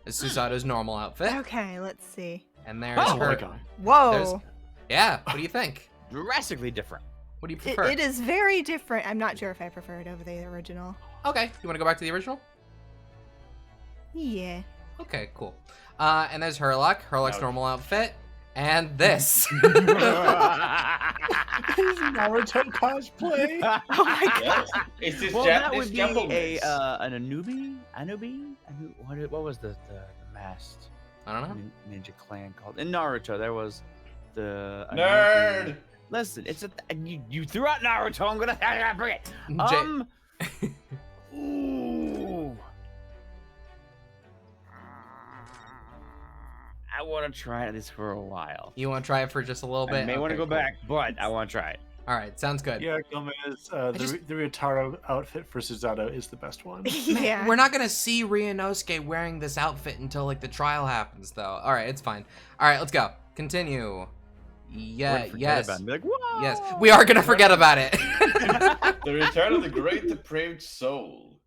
[SPEAKER 1] This is Susato's normal outfit,
[SPEAKER 2] Okay, let's see.
[SPEAKER 1] and there's
[SPEAKER 8] Oh
[SPEAKER 1] her.
[SPEAKER 8] my god.
[SPEAKER 2] Whoa.
[SPEAKER 1] Yeah, what do you think?
[SPEAKER 4] Drastically different.
[SPEAKER 1] What do you
[SPEAKER 2] It,
[SPEAKER 1] prefer?
[SPEAKER 2] it is very different. I'm not sure if I prefer it over the original.
[SPEAKER 1] Okay, you want to go back to the original?
[SPEAKER 2] Yeah.
[SPEAKER 1] Okay, cool. And there's Herlock, Herlock's
[SPEAKER 5] Ouch.
[SPEAKER 1] normal outfit, and this.
[SPEAKER 8] His Naruto cosplay.
[SPEAKER 2] Oh my god.
[SPEAKER 5] Yes. It's this
[SPEAKER 4] Well, that
[SPEAKER 5] this
[SPEAKER 4] would be
[SPEAKER 5] gentleman's.
[SPEAKER 4] an Anubi? What was the masked
[SPEAKER 1] I don't know.
[SPEAKER 4] ninja clan called? In Naruto, there was the
[SPEAKER 5] Nerd!
[SPEAKER 4] Anubi. Listen, it's you threw out Naruto. I'm gonna bring it. Ooh. I want to try this for a while.
[SPEAKER 1] You want to try it for just a little bit?
[SPEAKER 4] I may want to
[SPEAKER 1] Okay,
[SPEAKER 4] go
[SPEAKER 1] cool.
[SPEAKER 4] back, but I want to try it.
[SPEAKER 1] All right, sounds good.
[SPEAKER 8] Yeah, Gomez,
[SPEAKER 1] just-
[SPEAKER 8] the Ryotaro outfit for Susato is the best one.
[SPEAKER 2] Yeah.
[SPEAKER 1] We're not gonna see Ryunosuke wearing this outfit until like the trial happens, though. All right, it's fine. All right, let's go. Continue. Yeah,
[SPEAKER 4] We're gonna forget
[SPEAKER 1] yes,
[SPEAKER 4] about it and be like, whoa!
[SPEAKER 1] yes. We are gonna forget about it.
[SPEAKER 5] The return of the great depraved soul.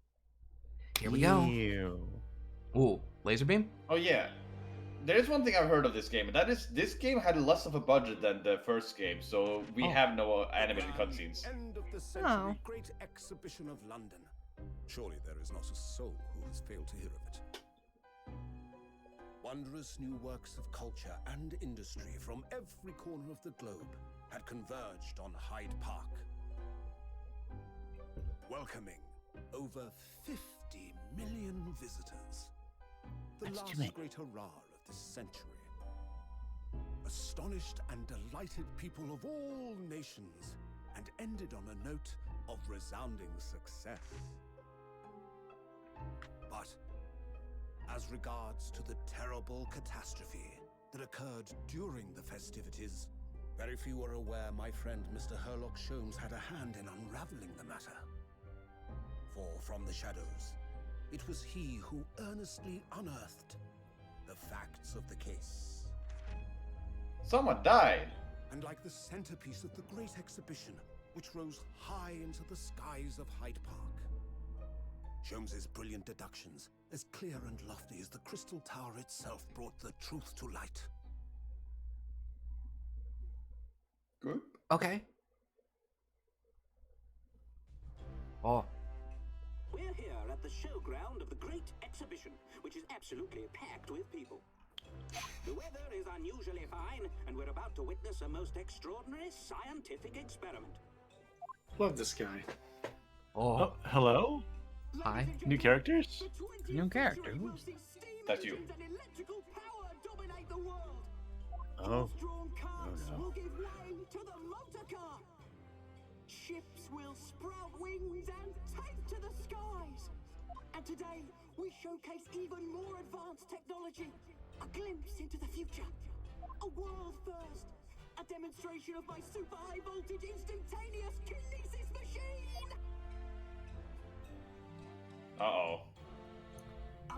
[SPEAKER 1] Here we go.
[SPEAKER 4] Ew.
[SPEAKER 1] Ooh, laser beam.
[SPEAKER 5] Oh yeah. There's one thing I've heard of this game, and that is this game had less of a budget than the first game, so we have no animated cutscenes.
[SPEAKER 10] End of the century
[SPEAKER 2] Oh.
[SPEAKER 10] Great Exhibition of London. Surely there is not a soul who has failed to hear of it. Wondrous new works of culture and industry from every corner of the globe had converged on Hyde Park, welcoming over 50 million visitors. The
[SPEAKER 4] That's too
[SPEAKER 10] last
[SPEAKER 4] many.
[SPEAKER 10] great hurrah of this century. Astonished and delighted people of all nations, and ended on a note of resounding success. But as regards to the terrible catastrophe that occurred during the festivities, Very few are aware my friend Mr. Herlock Sholmes had a hand in unraveling the matter. For from the shadows, it was he who earnestly unearthed the facts of the case.
[SPEAKER 5] Someone died.
[SPEAKER 10] And like the centerpiece of the great exhibition, which rose high into the skies of Hyde Park, Sholmes's brilliant deductions, as clear and lofty as the Crystal Tower itself, brought the truth to light.
[SPEAKER 5] Good.
[SPEAKER 1] Okay. Oh.
[SPEAKER 11] We're here at the showground of the Great Exhibition, which is absolutely packed with people. The weather is unusually fine, and we're about to witness a most extraordinary scientific experiment.
[SPEAKER 6] Love this guy.
[SPEAKER 1] Oh.
[SPEAKER 8] Hello?
[SPEAKER 1] Hi.
[SPEAKER 8] New characters?
[SPEAKER 9] New character?
[SPEAKER 5] That's you.
[SPEAKER 8] Oh.
[SPEAKER 11] Cars will give way to the motor car. Ships will sprout wings and take to the skies. And today, we showcase even more advanced technology. A glimpse into the future. A world first. A demonstration of my super high voltage instantaneous kinesis machine.
[SPEAKER 5] Uh-oh.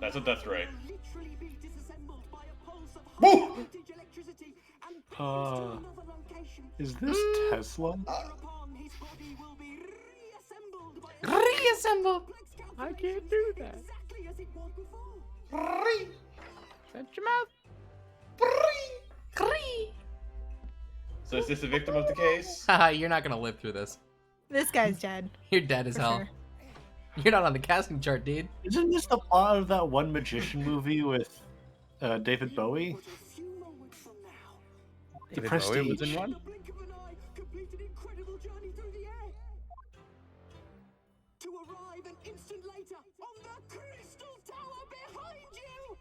[SPEAKER 5] That's a death ray.
[SPEAKER 11] Literally be disassembled by a pulse of
[SPEAKER 5] Woo!
[SPEAKER 11] high voltage electricity and to another location.
[SPEAKER 8] Is this Tesla?
[SPEAKER 11] Whereupon his body will be reassembled by a
[SPEAKER 1] Reassemble.
[SPEAKER 11] complex
[SPEAKER 9] I can't do that.
[SPEAKER 11] exactly as it was before.
[SPEAKER 9] Shut your mouth.
[SPEAKER 5] So is this a victim of the case?
[SPEAKER 1] Haha, you're not gonna live through this.
[SPEAKER 2] This guy's dead.
[SPEAKER 1] You're dead as
[SPEAKER 2] For
[SPEAKER 1] hell.
[SPEAKER 2] sure.
[SPEAKER 1] You're not on the casting chart, dude.
[SPEAKER 8] Isn't this the plot of that one magician movie with David Bowie?
[SPEAKER 11] But a few moments from now,
[SPEAKER 8] The
[SPEAKER 9] David Bowie was
[SPEAKER 8] Prestige.
[SPEAKER 9] in one?
[SPEAKER 11] the blink of an eye, complete an incredible journey through the air. To arrive an instant later on the Crystal Tower behind you.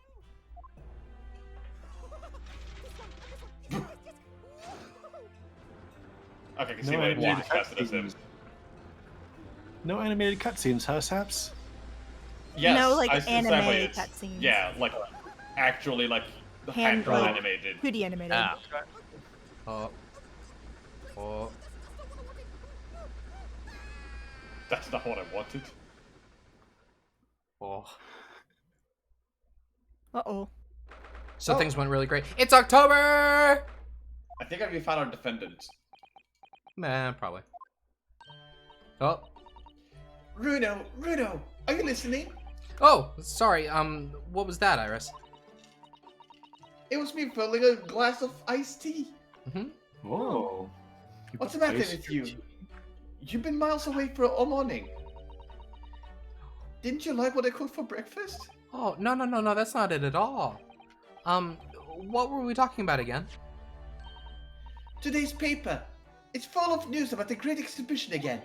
[SPEAKER 5] Okay, I can see
[SPEAKER 8] No
[SPEAKER 5] why
[SPEAKER 8] animated
[SPEAKER 5] it's casted as him.
[SPEAKER 8] cutscenes. No animated cutscenes, huh, Saps?
[SPEAKER 5] Yes,
[SPEAKER 2] No, like,
[SPEAKER 5] it's
[SPEAKER 2] anime
[SPEAKER 5] exactly,
[SPEAKER 2] cutscenes.
[SPEAKER 5] Yeah, like actually like
[SPEAKER 2] Hand
[SPEAKER 5] hand-drawn
[SPEAKER 2] drawn.
[SPEAKER 5] animated.
[SPEAKER 2] 2D animated.
[SPEAKER 9] Ah.
[SPEAKER 1] Oh.
[SPEAKER 5] That's not what I wanted.
[SPEAKER 1] Oh.
[SPEAKER 2] Uh-oh.
[SPEAKER 1] So
[SPEAKER 5] Oh.
[SPEAKER 1] things went really great. It's October!
[SPEAKER 5] I think we found our defendant.
[SPEAKER 1] Nah, probably. Oh.
[SPEAKER 5] Runo, are you listening?
[SPEAKER 1] Oh, sorry. What was that, Iris?
[SPEAKER 5] It was me filling a glass of iced tea.
[SPEAKER 8] Whoa.
[SPEAKER 5] What's the matter with you? You've been miles away for all morning. Didn't you like what I cooked for breakfast?
[SPEAKER 1] Oh, no, that's not it at all. What were we talking about again?
[SPEAKER 5] Today's paper. It's full of news about the Great Exhibition again.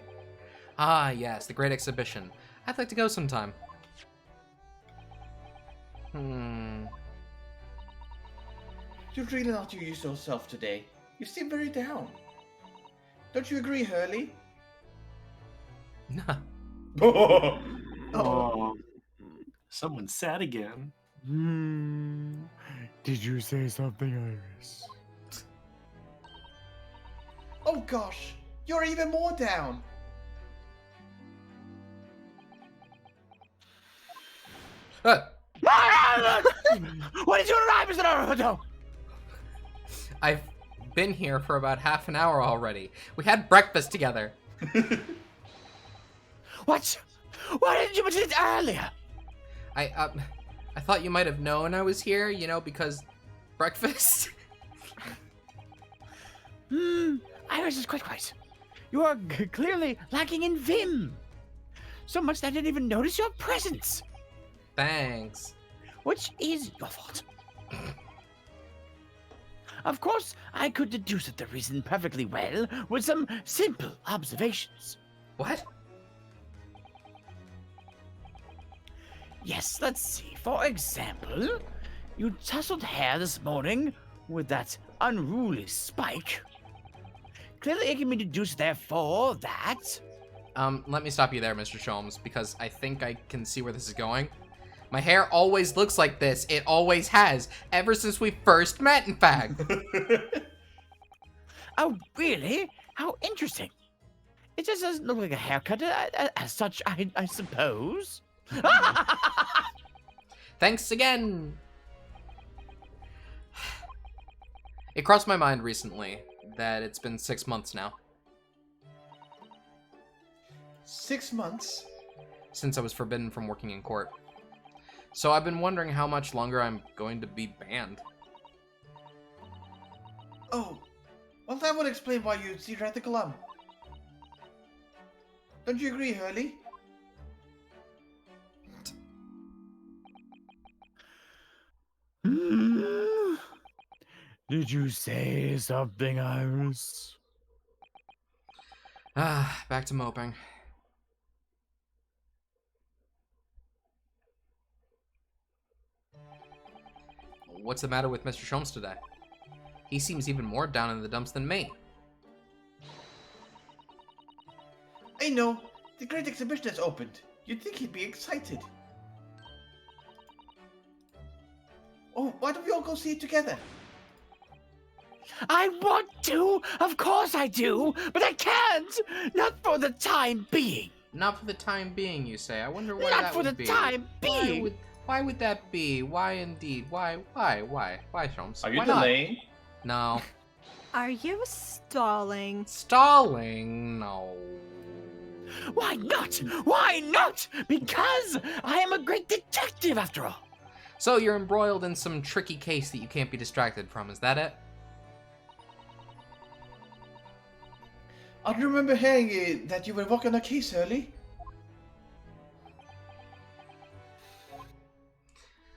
[SPEAKER 1] Ah, yes, the Great Exhibition. I'd like to go sometime.
[SPEAKER 5] You're really not your usual self today. You seem very down. Don't you agree, Hurley?
[SPEAKER 1] Nah.
[SPEAKER 8] Oh. Someone's sad again.
[SPEAKER 9] Did you say something, Iris?
[SPEAKER 5] Oh gosh, you're even more down.
[SPEAKER 4] When did you arrive, Mr. Naruto?
[SPEAKER 1] I've been here for about half an hour already. We had breakfast together.
[SPEAKER 4] What? Why didn't you mention it earlier?
[SPEAKER 1] I thought you might have known I was here, because breakfast.
[SPEAKER 4] Iris is quite right. You are clearly lacking in vim. So much that I didn't even notice your presence.
[SPEAKER 1] Thanks.
[SPEAKER 4] Which is your fault. Of course, I could deduce the reason perfectly well with some simple observations.
[SPEAKER 1] What?
[SPEAKER 4] Yes, let's see. For example, you tousled hair this morning with that unruly spike. Clearly, it can be deduced, therefore, that...
[SPEAKER 1] Let me stop you there, Mr. Sholmes, because I think I can see where this is going. My hair always looks like this. It always has. Ever since we first met, in fact.
[SPEAKER 4] Oh, really? How interesting. It just doesn't look like a haircut as such, I suppose.
[SPEAKER 1] Thanks again! It crossed my mind recently that it's been 6 months now
[SPEAKER 5] 6 months?
[SPEAKER 1] since I was forbidden from working in court. So I've been wondering how much longer I'm going to be banned.
[SPEAKER 5] Oh, well that would explain why you'd see at the glum. Don't you agree, Hurley?
[SPEAKER 4] Did you say something, Iris?
[SPEAKER 1] Back to moping. What's the matter with Mr. Sholmes today? He seems even more down in the dumps than me.
[SPEAKER 5] I know. The great exhibition has opened. You'd think he'd be excited. Oh, why don't we all go see it together?
[SPEAKER 4] I want to! Of course I do! But I can't! Not for the time being!
[SPEAKER 1] Not for the time being, you say. I wonder why
[SPEAKER 4] Not
[SPEAKER 1] that
[SPEAKER 4] for
[SPEAKER 1] would
[SPEAKER 4] the
[SPEAKER 1] be.
[SPEAKER 4] time being!
[SPEAKER 1] Why would that be? Why indeed? Why, Sholmes?
[SPEAKER 5] Are you
[SPEAKER 1] Why not?
[SPEAKER 5] delaying?
[SPEAKER 1] No.
[SPEAKER 2] Are you stalling?
[SPEAKER 1] Stalling? No.
[SPEAKER 4] Why not? Why not? Because I am a great detective after all!
[SPEAKER 1] So you're embroiled in some tricky case that you can't be distracted from, is that it?
[SPEAKER 5] I remember hearing that you were working on a case, Hurley.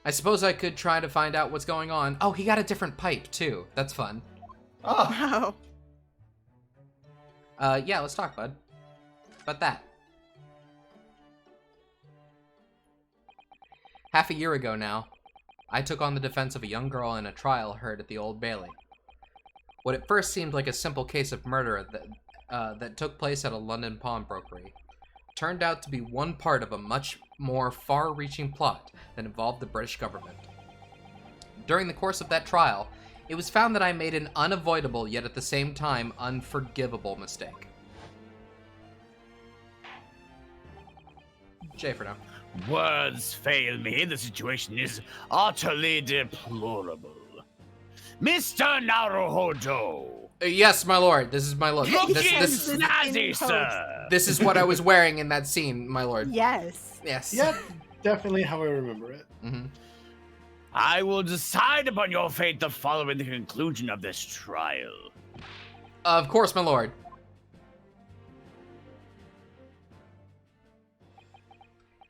[SPEAKER 1] I suppose I could try to find out what's going on. Oh, he got a different pipe, too. That's fun.
[SPEAKER 5] Ah,
[SPEAKER 2] Oh.
[SPEAKER 1] Yeah, let's talk, bud. About that. Half a year ago now, I took on the defense of a young girl in a trial heard at the Old Bailey. What at first seemed like a simple case of murder that took place at a London pawnbrokery turned out to be one part of a much more far-reaching plot that involved the British government. During the course of that trial, it was found that I made an unavoidable yet at the same time unforgivable mistake. Jay for now.
[SPEAKER 4] Words fail me. The situation is utterly deplorable. Mr. Naruhodo!
[SPEAKER 1] Yes, my lord. This is my lord.
[SPEAKER 4] Looking
[SPEAKER 1] This
[SPEAKER 4] snazzy, sir!
[SPEAKER 1] this is what I was wearing in that scene, my lord.
[SPEAKER 2] Yes.
[SPEAKER 1] Yes.
[SPEAKER 8] Yep, definitely how I remember it.
[SPEAKER 1] Mm-hmm.
[SPEAKER 4] I will decide upon your fate the following the conclusion of this trial.
[SPEAKER 1] Of course, my lord.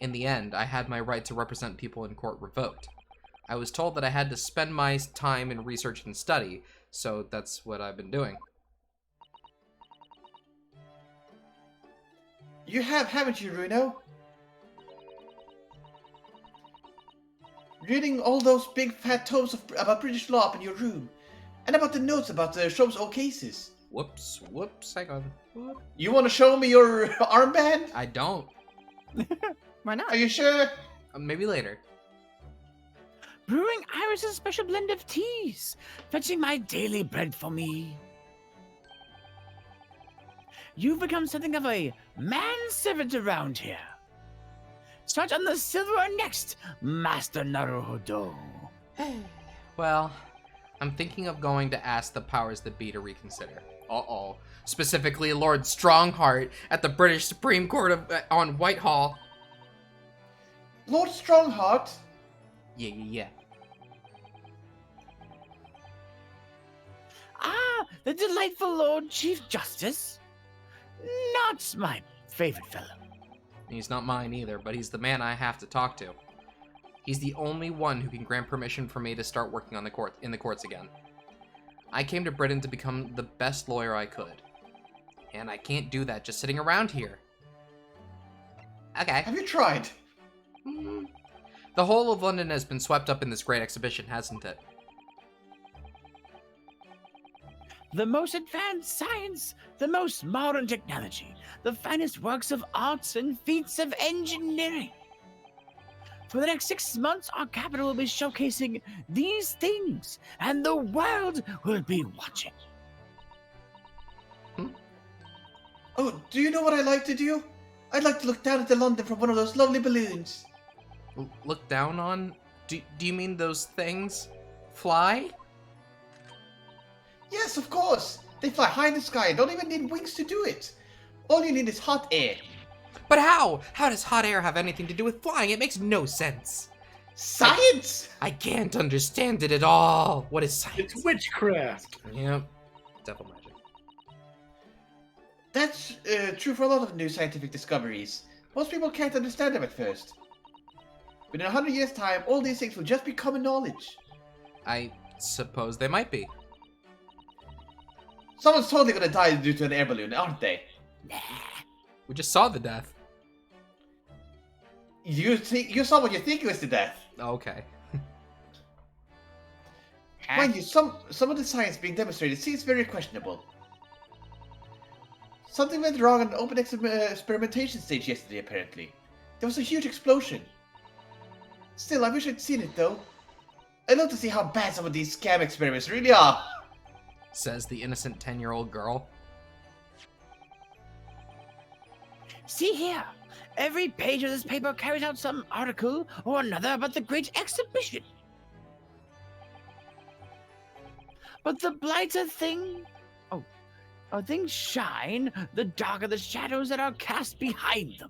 [SPEAKER 1] In the end, I had my right to represent people in court revoked. I was told that I had to spend my time in research and study, so that's what I've been doing.
[SPEAKER 5] you have, haven't you, Runo? Reading all those big fat tomes about British law up in your room, and about the notes about the Sholmes' old cases.
[SPEAKER 1] Whoops, hang on. Whoop.
[SPEAKER 5] You want to show me your armband?
[SPEAKER 1] I don't.
[SPEAKER 2] Why not?
[SPEAKER 5] Are you sure?
[SPEAKER 1] Maybe later.
[SPEAKER 4] Brewing Iris's special blend of teas, fetching my daily bread for me. You've become something of a manservant around here. Start on the silver next, Master Naruhodo.
[SPEAKER 1] Well, I'm thinking of going to ask the powers that be to reconsider. Uh-oh. Specifically, Lord Strongheart at the British Supreme Court on Whitehall.
[SPEAKER 5] Lord Strongheart?
[SPEAKER 1] Yeah.
[SPEAKER 4] Ah, the delightful Lord Chief Justice. Not my favorite fellow.
[SPEAKER 1] He's not mine either, but he's the man I have to talk to. He's the only one who can grant permission for me to start working on in the courts again. I came to Britain to become the best lawyer I could. And I can't do that just sitting around here. Okay.
[SPEAKER 5] Have you tried?
[SPEAKER 1] The whole of London has been swept up in this great exhibition, hasn't it?
[SPEAKER 4] The most advanced science, the most modern technology, the finest works of arts and feats of engineering. For the next 6 months, our capital will be showcasing these things, and the world will be watching.
[SPEAKER 5] Oh, do you know what I like to do? I'd like to look down at London from one of those lovely balloons.
[SPEAKER 1] Look down on? Do you mean those things? Fly?
[SPEAKER 5] Yes, of course. They fly high in the sky and don't even need wings to do it. All you need is hot air.
[SPEAKER 1] But how? How does hot air have anything to do with flying? It makes no sense.
[SPEAKER 5] Science!
[SPEAKER 1] I can't understand it at all. What is science?
[SPEAKER 8] It's witchcraft.
[SPEAKER 1] Yep. Devil magic.
[SPEAKER 5] That's true for a lot of new scientific discoveries. Most people can't understand them at first. But in 100 years' time, all these things will just be common knowledge.
[SPEAKER 1] I suppose they might be.
[SPEAKER 5] Someone's totally gonna die due to an air balloon, aren't they?
[SPEAKER 1] We just saw the death.
[SPEAKER 5] You saw what you think was the death.
[SPEAKER 1] Okay.
[SPEAKER 5] Mind you, some of the science being demonstrated seems very questionable. Something went wrong on the open experimentation stage yesterday, apparently. There was a huge explosion. Still, I wish I'd seen it, though. I'd love to see how bad some of these scam experiments really are.
[SPEAKER 1] Says the innocent 10-year-old girl.
[SPEAKER 4] See here. Every page of this paper carries out some article or another about the Great Exhibition. But the brighter things shine, the darker the shadows that are cast behind them.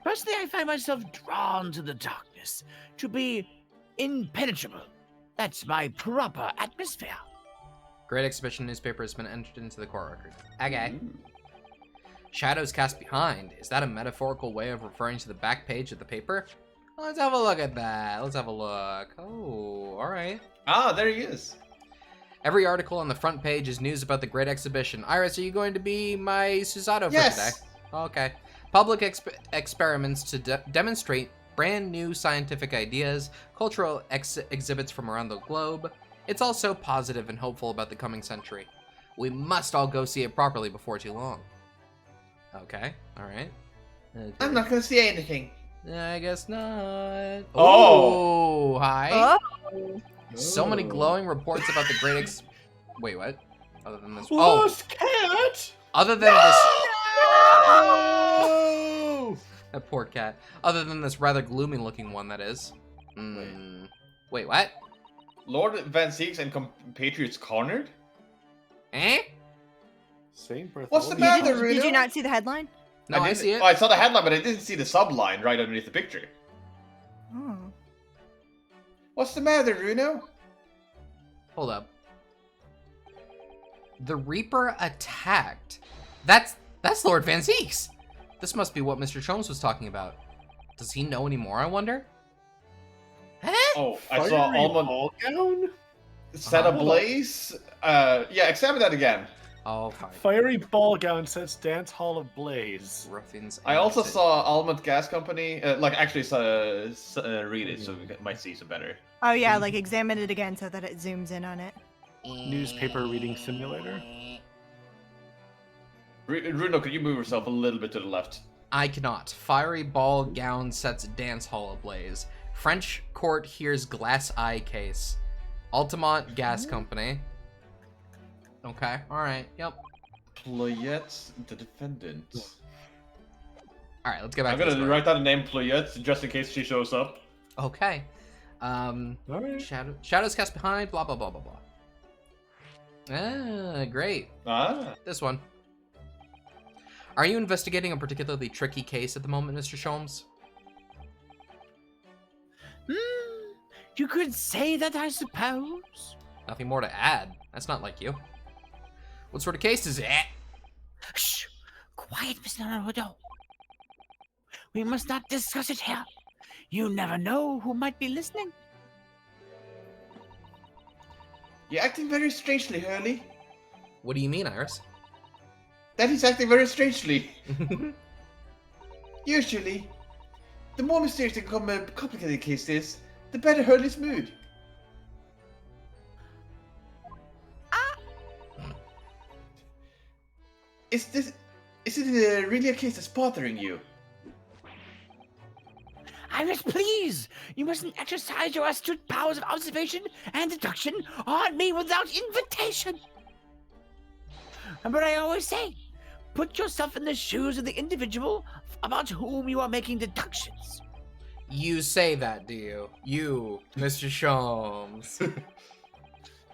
[SPEAKER 4] Personally, I find myself drawn to the darkness, to be impenetrable. That's my proper atmosphere.
[SPEAKER 1] Great Exhibition newspaper has been entered into the court record. Okay. Shadows cast behind. Is that a metaphorical way of referring to the back page of the paper? Let's have a look at that. Let's have a look. Oh, alright.
[SPEAKER 5] Ah, there he is.
[SPEAKER 1] Every article on the front page is news about the Great Exhibition. Iris, are you going to be my Susato for today? Okay. Public experiments to demonstrate brand new scientific ideas, cultural exhibits from around the globe. It's also positive and hopeful about the coming century. We must all go see it properly before too long. Okay, alright. Okay.
[SPEAKER 5] I'm not gonna see anything.
[SPEAKER 1] I guess not.
[SPEAKER 5] Oh!
[SPEAKER 1] Hi.
[SPEAKER 2] Oh.
[SPEAKER 1] So many glowing reports about the great Wait, what? Other than this.
[SPEAKER 8] Lost cat!
[SPEAKER 1] Other than this.
[SPEAKER 8] No!
[SPEAKER 1] That poor cat. Other than this rather gloomy looking one, that is. Wait, what?
[SPEAKER 5] Lord Van Seeks and compatriots cornered?
[SPEAKER 1] Eh?
[SPEAKER 8] Same birth.
[SPEAKER 5] What's the matter, Runo?
[SPEAKER 2] Did you not see the headline?
[SPEAKER 1] No, I see it.
[SPEAKER 5] Oh, I saw the headline, but I didn't see the subline right underneath the picture.
[SPEAKER 2] Oh.
[SPEAKER 5] What's the matter, Runo?
[SPEAKER 1] Hold up. The Reaper attacked. That's Lord Van Zeeks. This must be what Mr. Sholmes was talking about. Does he know any more, I wonder? Huh?
[SPEAKER 5] Oh, I saw Almond
[SPEAKER 8] ball gown?
[SPEAKER 5] set ablaze. Yeah, examine that again.
[SPEAKER 1] Oh, fine.
[SPEAKER 8] Fiery ball gown sets dance hall ablaze.
[SPEAKER 1] Ruffians.
[SPEAKER 5] I also saw Almond Gas Company. Read it so we might see some better.
[SPEAKER 2] Oh yeah, like examine it again so that it zooms in on it.
[SPEAKER 8] Newspaper reading simulator.
[SPEAKER 5] Runo, could you move yourself a little bit to the left?
[SPEAKER 1] I cannot. Fiery ball gown sets dance hall ablaze. French court hears glass eye case. Altamont Gas Company. Okay, alright, yep.
[SPEAKER 5] Ployette, the defendant.
[SPEAKER 1] Alright, let's get back
[SPEAKER 5] I'm
[SPEAKER 1] to this
[SPEAKER 5] gonna write down the name Ployette just in case she shows up.
[SPEAKER 1] Okay.
[SPEAKER 8] Alright.
[SPEAKER 1] Shadows cast behind, blah, blah, blah, blah, blah. Ah, great.
[SPEAKER 5] Ah.
[SPEAKER 1] This one. Are you investigating a particularly tricky case at the moment, Mr. Sholmes?
[SPEAKER 4] You could say that, I suppose.
[SPEAKER 1] Nothing more to add. That's not like you. What sort of case is it?
[SPEAKER 4] Shh! Quiet, Mr. Naruto. We must not discuss it here. You never know who might be listening.
[SPEAKER 5] You're acting very strangely, Hurley.
[SPEAKER 1] What do you mean, Iris?
[SPEAKER 5] That is acting very strangely. Usually, the more mysterious and complicated the case is, the better Hurley's mood. Is it really a case that's bothering you?
[SPEAKER 4] Iris, please! You mustn't exercise your astute powers of observation and deduction on me without invitation! But I always say, put yourself in the shoes of the individual about whom you are making deductions.
[SPEAKER 1] You say that, do you? You, Mr. Sholmes.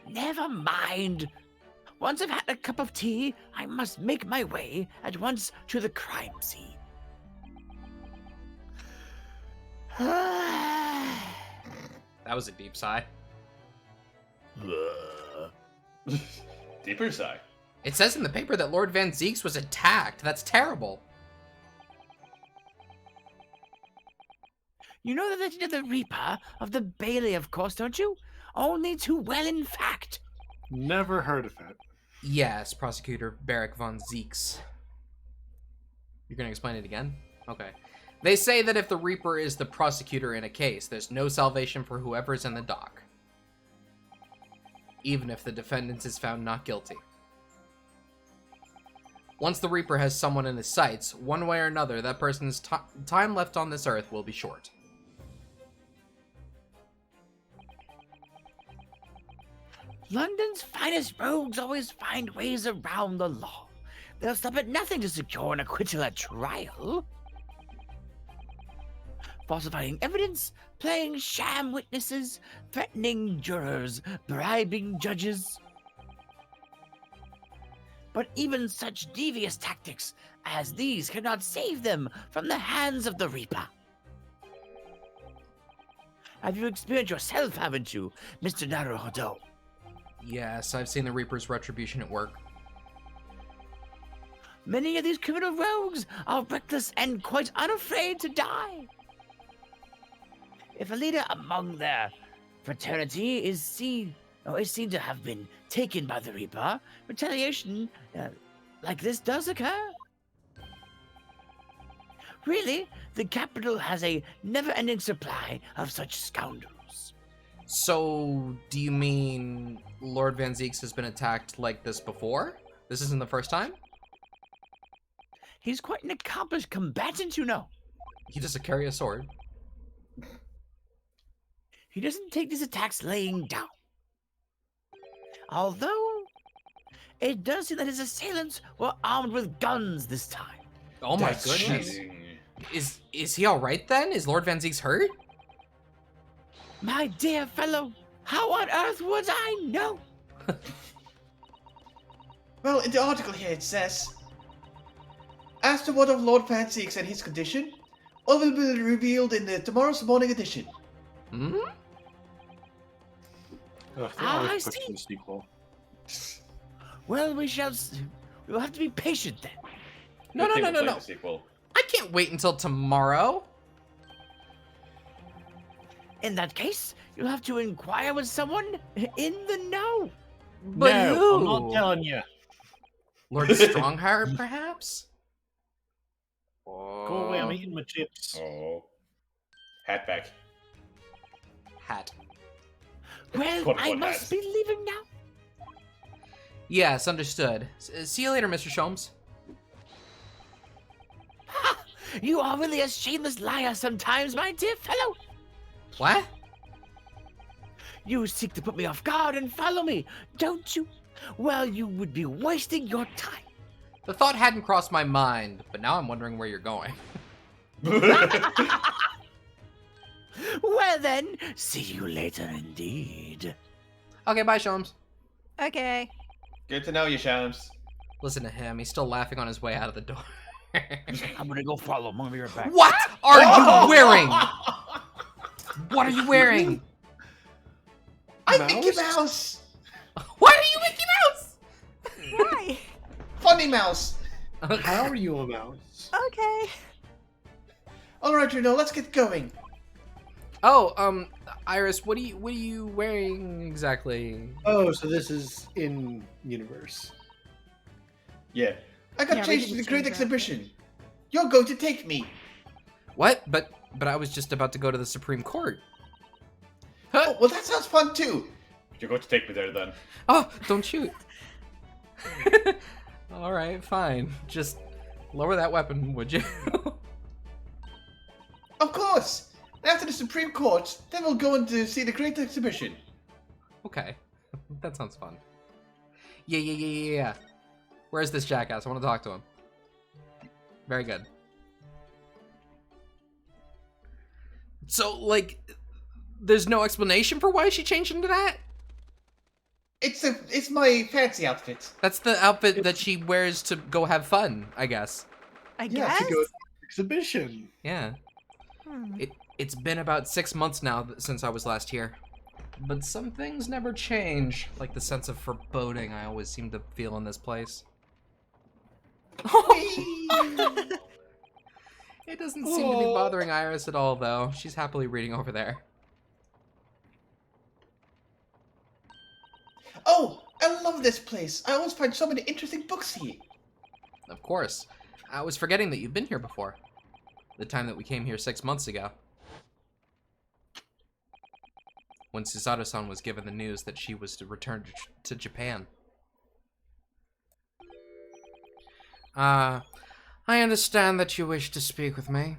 [SPEAKER 4] Never mind. Once I've had a cup of tea, I must make my way at once to the crime scene.
[SPEAKER 1] That was a deep sigh.
[SPEAKER 5] Deeper sigh.
[SPEAKER 1] It says in the paper that Lord Van Zieks was attacked. That's terrible.
[SPEAKER 4] You know the legend of the Reaper of the Bailey, of course, don't you? Only too well, in fact.
[SPEAKER 8] Never heard of it.
[SPEAKER 1] Yes, Prosecutor Barrick von Zieks. You're gonna explain it again? Okay. They say that if the Reaper is the prosecutor in a case, there's no salvation for whoever's in the dock. Even if the defendant is found not guilty. Once the Reaper has someone in his sights, one way or another, that person's time left on this earth will be short.
[SPEAKER 4] London's finest rogues always find ways around the law. They'll stop at nothing to secure an acquittal at trial. Falsifying evidence, playing sham witnesses, threatening jurors, bribing judges. But even such devious tactics as these cannot save them from the hands of the Reaper. Have you experienced yourself, haven't you, Mr. Naruhodo?
[SPEAKER 1] Yes, I've seen the Reaper's retribution at work.
[SPEAKER 4] Many of these criminal rogues are reckless and quite unafraid to die. If a leader among their fraternity is seen to have been taken by the Reaper, retaliation like this does occur. Really, the capital has a never-ending supply of such scoundrels.
[SPEAKER 1] So, do you mean Lord Van Zieks has been attacked like this before? This isn't the first time?
[SPEAKER 4] He's quite an accomplished combatant, you know.
[SPEAKER 1] He doesn't carry a sword.
[SPEAKER 4] He doesn't take these attacks laying down. Although, it does seem that his assailants were armed with guns this time.
[SPEAKER 1] Oh my goodness.
[SPEAKER 5] Cheating.
[SPEAKER 1] Is he alright then? Is Lord Van Zieks hurt?
[SPEAKER 4] My dear fellow, how on earth would I know?
[SPEAKER 3] Well, in the article here it says, as to what of Lord Van Zieks and his condition, all will be revealed in the tomorrow's morning edition.
[SPEAKER 1] Hmm?
[SPEAKER 8] Ugh, they
[SPEAKER 4] I
[SPEAKER 8] always push
[SPEAKER 4] see.
[SPEAKER 8] the sequel.
[SPEAKER 4] Well, we'll have to be patient then.
[SPEAKER 1] No.
[SPEAKER 5] The sequel.
[SPEAKER 1] I can't wait until tomorrow.
[SPEAKER 4] In that case, you'll have to inquire with someone in the know.
[SPEAKER 1] But
[SPEAKER 8] no,
[SPEAKER 1] who?
[SPEAKER 8] I'm not telling you.
[SPEAKER 1] Lord Strongheart, perhaps?
[SPEAKER 8] Go away, I'm eating my chips.
[SPEAKER 5] Oh. Hat back.
[SPEAKER 1] Hat.
[SPEAKER 4] Well,
[SPEAKER 5] Quote,
[SPEAKER 4] I
[SPEAKER 5] unquote,
[SPEAKER 4] must
[SPEAKER 5] has.
[SPEAKER 4] be leaving now.
[SPEAKER 1] Yes, understood. See you later, Mr. Sholmes.
[SPEAKER 4] Ha! You are really a shameless liar sometimes, my dear fellow.
[SPEAKER 1] What?
[SPEAKER 4] You seek to put me off guard and follow me, don't you? Well, you would be wasting your time.
[SPEAKER 1] The thought hadn't crossed my mind, but now I'm wondering where you're going.
[SPEAKER 4] Well then, see you later indeed.
[SPEAKER 1] Okay, bye, Sholmes.
[SPEAKER 2] Okay.
[SPEAKER 5] Good to know you, Shams.
[SPEAKER 1] Listen to him. He's still laughing on his way out of the door.
[SPEAKER 4] I'm gonna go follow him. I'm gonna be right back.
[SPEAKER 1] What are you wearing? What are you wearing?
[SPEAKER 3] I'm Mickey Mouse!
[SPEAKER 1] What are you, Mickey Mouse?
[SPEAKER 2] Why?
[SPEAKER 3] Funny Mouse!
[SPEAKER 8] How are you a mouse?
[SPEAKER 2] Okay.
[SPEAKER 3] Alright, Juno, let's get going.
[SPEAKER 1] Oh, Iris, what are you wearing exactly?
[SPEAKER 8] Oh, so this is in universe.
[SPEAKER 3] Yeah. I got
[SPEAKER 2] Yeah, we
[SPEAKER 3] changed
[SPEAKER 2] can
[SPEAKER 3] to the
[SPEAKER 2] change
[SPEAKER 3] Great
[SPEAKER 2] that.
[SPEAKER 3] Exhibition. You're going to take me.
[SPEAKER 1] What? But I was just about to go to the Supreme Court.
[SPEAKER 3] Oh, well, that sounds fun too.
[SPEAKER 5] You're going to take me there then.
[SPEAKER 1] Oh, don't shoot. All right, fine. Just lower that weapon, would you?
[SPEAKER 3] Of course. After the Supreme Court, then we'll go in to see the Great Exhibition.
[SPEAKER 1] Okay, that sounds fun. Yeah. Where's this jackass? I want to talk to him. Very good. So, like, there's no explanation for why she changed into that?
[SPEAKER 3] It's my fancy outfit.
[SPEAKER 1] That's the outfit that she wears to go have fun, I guess.
[SPEAKER 2] I
[SPEAKER 8] Yeah,
[SPEAKER 2] guess.
[SPEAKER 8] to go to the exhibition.
[SPEAKER 1] Yeah.
[SPEAKER 2] Hmm.
[SPEAKER 1] It's been about 6 months now since I was last here. But some things never change, like the sense of foreboding I always seem to feel in this place. It doesn't seem to be bothering Iris at all, though. She's happily reading over there.
[SPEAKER 3] Oh, I love this place. I always find so many interesting books here.
[SPEAKER 1] Of course. I was forgetting that you've been here before. The time that we came here 6 months ago. When Susato-san was given the news that she was to return to Japan. I understand that you wish to speak with me.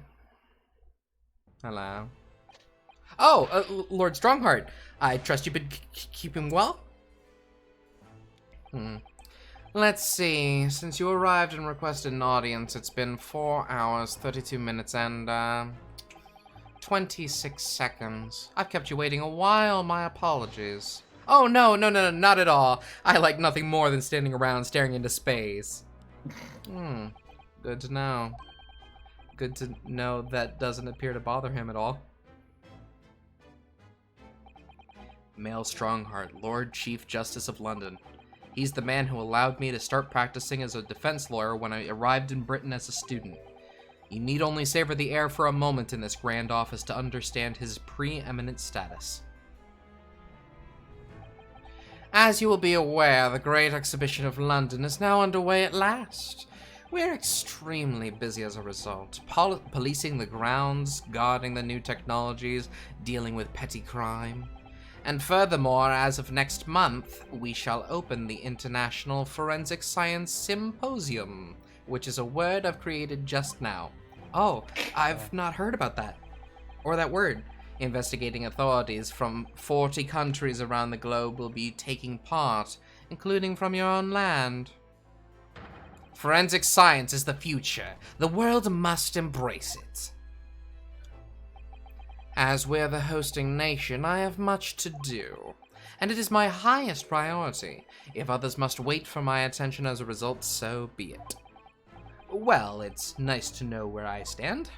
[SPEAKER 1] Hello. Oh, Lord Strongheart. I trust you've been keeping well? Let's see. Since you arrived and requested an audience, it's been 4 hours, 32 minutes, and, 26 seconds. I've kept you waiting a while. My apologies. Oh, no, not at all. I like nothing more than standing around staring into space. Good to know. Good to know that doesn't appear to bother him at all. Male Strongheart, Lord Chief Justice of London. He's the man who allowed me to start practicing as a defense lawyer when I arrived in Britain as a student. You need only savor the air for a moment in this grand office to understand his preeminent status. As you will be aware, the Great Exhibition of London is now underway at last. We're extremely busy as a result, policing the grounds, guarding the new technologies, dealing with petty crime. And furthermore, as of next month, we shall open the International Forensic Science Symposium, which is a word I've created just now. Oh, I've not heard about that. Or that word. Investigating authorities from 40 countries around the globe will be taking part, including from your own land. Forensic science is the future. The world must embrace it. As we're the hosting nation, I have much to do, and it is my highest priority. If others must wait for my attention as a result, so be it. Well, it's nice to know where I stand.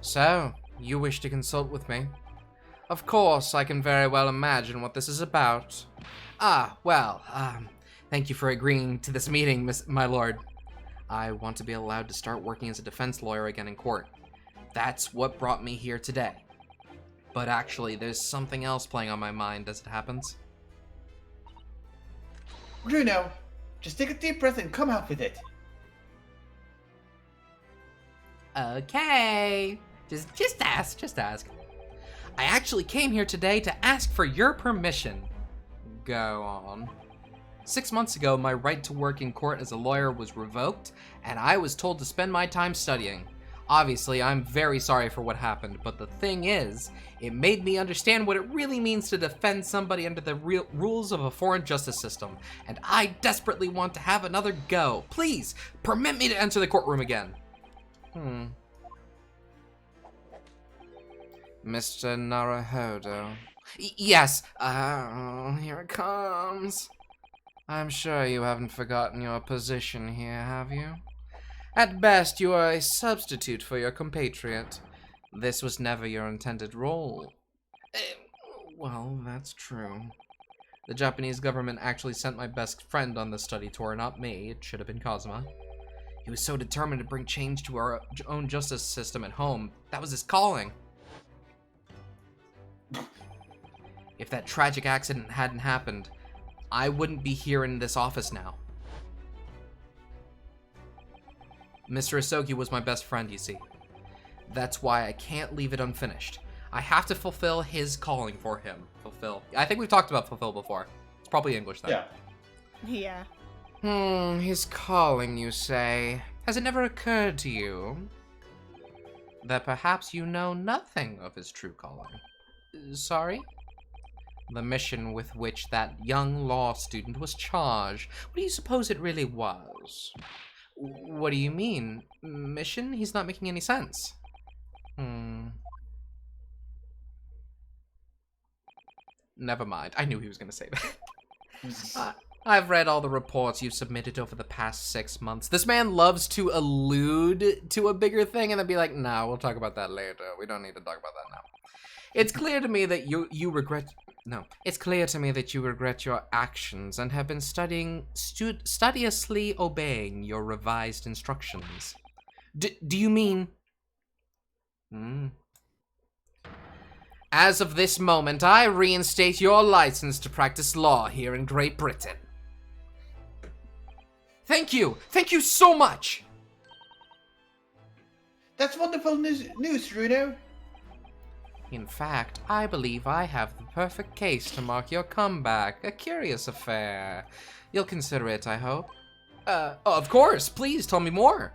[SPEAKER 1] So, you wish to consult with me? Of course, I can very well imagine what this is about. Thank you for agreeing to this meeting, my lord. I want to be allowed to start working as a defense lawyer again in court. That's what brought me here today. But actually, there's something else playing on my mind as it happens.
[SPEAKER 3] Bruno, just take a deep breath and come out with it.
[SPEAKER 1] Okay. Just ask. I actually came here today to ask for your permission. Go on. 6 months ago, my right to work in court as a lawyer was revoked, and I was told to spend my time studying. Obviously, I'm very sorry for what happened, but the thing is, it made me understand what it really means to defend somebody under the rules of a foreign justice system, and I desperately want to have another go. Please, permit me to enter the courtroom again. Mr. Naruhodo. Yes, here it comes. I'm sure you haven't forgotten your position here, have you? At best, you are a substitute for your compatriot. This was never your intended role. Well, that's true. The Japanese government actually sent my best friend on the study tour, not me. It should have been Kazuma. He was so determined to bring change to our own justice system at home. That was his calling. If that tragic accident hadn't happened, I wouldn't be here in this office now. Mr. Isogi was my best friend, you see. That's why I can't leave it unfinished. I have to fulfill his calling for him. Fulfill. I think we've talked about fulfill before. It's probably English, though.
[SPEAKER 3] Yeah.
[SPEAKER 2] Yeah.
[SPEAKER 1] His calling, you say. Has it never occurred to you that perhaps you know nothing of his true calling? Sorry? The mission with which that young law student was charged. What do you suppose it really was? What do you mean? Mission? He's not making any sense. Never mind. I knew he was going to say that. I've read all the reports you've submitted over the past 6 months. This man loves to allude to a bigger thing and then be like, nah, we'll talk about that later. We don't need to talk about that now. It's clear to me that you regret... No. It's clear to me that you regret your actions and have been studiously obeying your revised instructions. Do you mean... As of this moment, I reinstate your license to practice law here in Great Britain. Thank you! Thank you so much!
[SPEAKER 3] That's wonderful news, Runo.
[SPEAKER 1] In fact, I believe I have the perfect case to mark your comeback. A curious affair. You'll consider it, I hope. Of course. Please, tell me more.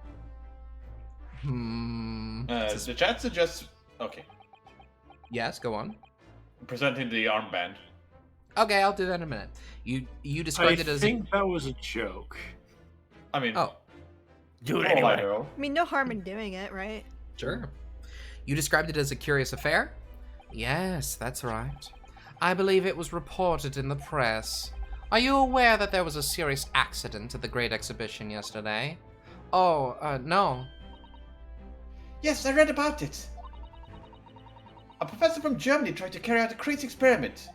[SPEAKER 5] The chat suggests... Okay.
[SPEAKER 1] Yes, go on.
[SPEAKER 5] Presenting the armband.
[SPEAKER 1] Okay, I'll do that in a minute. You described it as...
[SPEAKER 8] I think that was a joke.
[SPEAKER 5] I mean...
[SPEAKER 1] Oh.
[SPEAKER 4] Do it anyway.
[SPEAKER 2] I mean, no harm in doing it, right?
[SPEAKER 1] Sure. You described it as a curious affair? Yes, that's right. I believe it was reported in the press. Are you aware that there was a serious accident at the Great Exhibition yesterday? Oh, no.
[SPEAKER 3] Yes, I read about it. A professor from Germany tried to carry out a crazy experiment.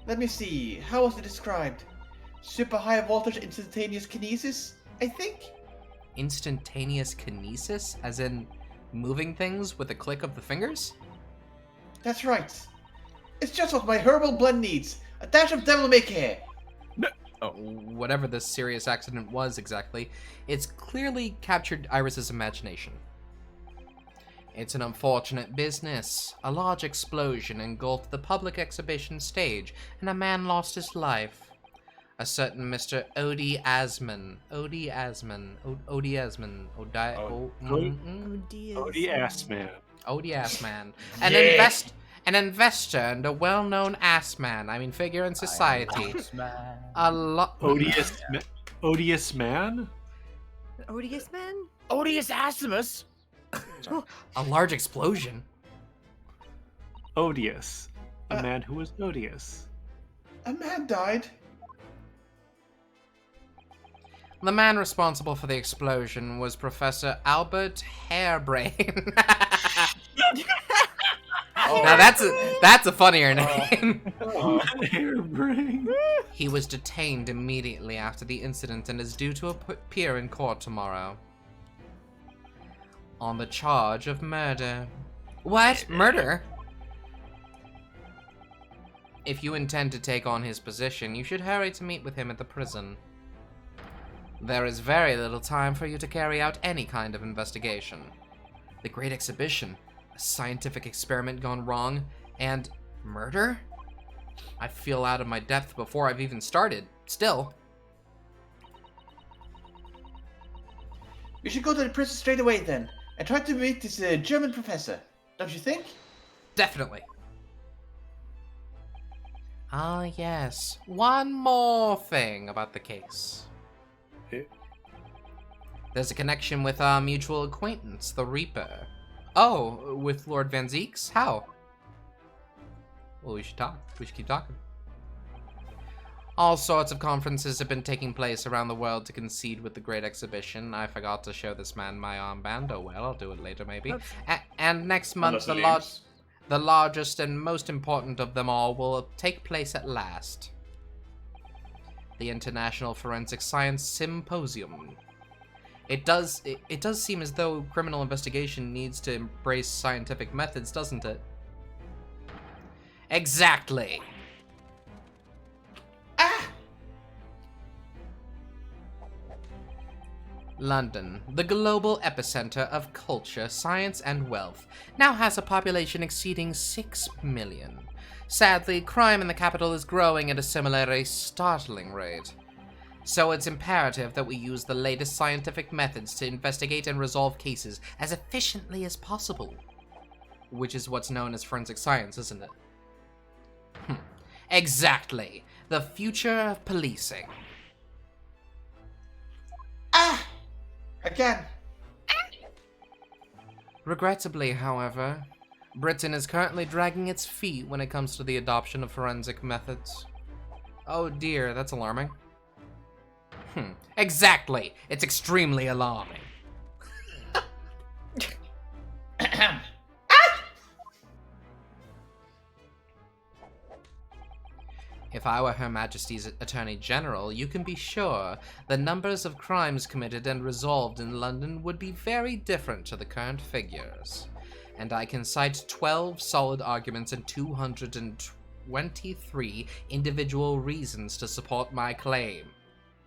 [SPEAKER 3] Let me see, how was it described? Super high voltage instantaneous kinesis, I think?
[SPEAKER 1] Instantaneous kinesis? As in moving things with a click of the fingers?
[SPEAKER 3] That's right. It's just what my herbal blend needs. A dash of devil may care.
[SPEAKER 1] Oh, whatever this serious accident was exactly, it's clearly captured Iris's imagination. It's an unfortunate business. A large explosion engulfed the public exhibition stage, and a man lost his life. A certain Mr. Odie Asman. Odie Asman. Odie Asman.
[SPEAKER 8] Odie ass man.
[SPEAKER 1] Odie Assman. An investor and a well-known ass man. I mean, figure in society.
[SPEAKER 8] Odious man?
[SPEAKER 2] Odious man?
[SPEAKER 4] Odious Assimus?
[SPEAKER 1] A large explosion.
[SPEAKER 8] Odious. A man who was odious.
[SPEAKER 3] A man died.
[SPEAKER 1] The man responsible for the explosion was Professor Albert Hairbrain. Now that's a funnier name.
[SPEAKER 8] Hairbrain.
[SPEAKER 1] He was detained immediately after the incident and is due to appear in court tomorrow. On the charge of murder. What? Murder? If you intend to take on his position, you should hurry to meet with him at the prison. There is very little time for you to carry out any kind of investigation. The Great Exhibition, a scientific experiment gone wrong, and murder? I feel out of my depth before I've even started. Still.
[SPEAKER 3] We should go to the prison straight away then, and try to meet this German professor. Don't you think?
[SPEAKER 1] Definitely. Ah, yes. One more thing about the case. There's a connection with our mutual acquaintance, the Reaper. Oh, with Lord Van Zeeks? How? Well, we should talk. We should keep talking. All sorts of conferences have been taking place around the world to concede with the Great Exhibition. I forgot to show this man my armband. Oh well, I'll do it later maybe. And next month, the largest and most important of them all will take place at last. The International Forensic Science Symposium. It does seem as though criminal investigation needs to embrace scientific methods, doesn't it? Exactly. London, the global epicenter of culture, science, and wealth, now has a population exceeding 6 million. Sadly, crime in the capital is growing at a similarly startling rate. So it's imperative that we use the latest scientific methods to investigate and resolve cases as efficiently as possible. Which is what's known as forensic science, isn't it? Exactly. The future of policing.
[SPEAKER 3] Ah! Again.
[SPEAKER 1] Regrettably, however, Britain is currently dragging its feet when it comes to the adoption of forensic methods. Oh dear, that's alarming. Exactly! It's extremely alarming. If I were Her Majesty's Attorney General, you can be sure the numbers of crimes committed and resolved in London would be very different to the current figures. And I can cite 12 solid arguments and 223 individual reasons to support my claim.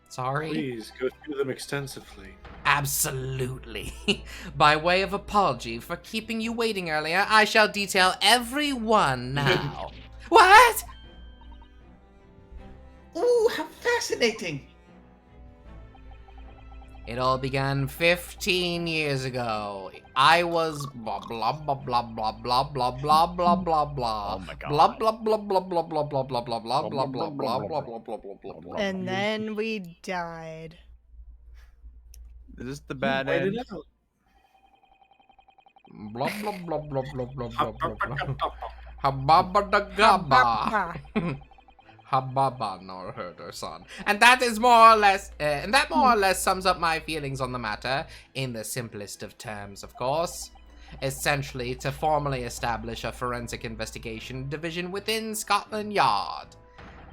[SPEAKER 1] Sorry?
[SPEAKER 6] Please go through them extensively.
[SPEAKER 1] Absolutely. By way of apology for keeping you waiting earlier, I shall detail every one now. What?
[SPEAKER 3] Ooh, how fascinating!
[SPEAKER 1] It all began 15 years ago. I was blah blah blah blah blah blah blah blah blah blah blah.
[SPEAKER 4] Oh my god.
[SPEAKER 1] Blah blah blah blah blah blah blah blah blah blah blah blah blah blah blah blah blah blah.
[SPEAKER 2] And then we died.
[SPEAKER 12] Is this the bad
[SPEAKER 6] Wait
[SPEAKER 12] end?
[SPEAKER 6] it out.
[SPEAKER 1] Blah blah blah blah blah blah blah blah blah. Hababa da gaba. Hababa nor herder son. And that is more or less, sums up my feelings on the matter, in the simplest of terms, of course. Essentially, to formally establish a forensic investigation division within Scotland Yard.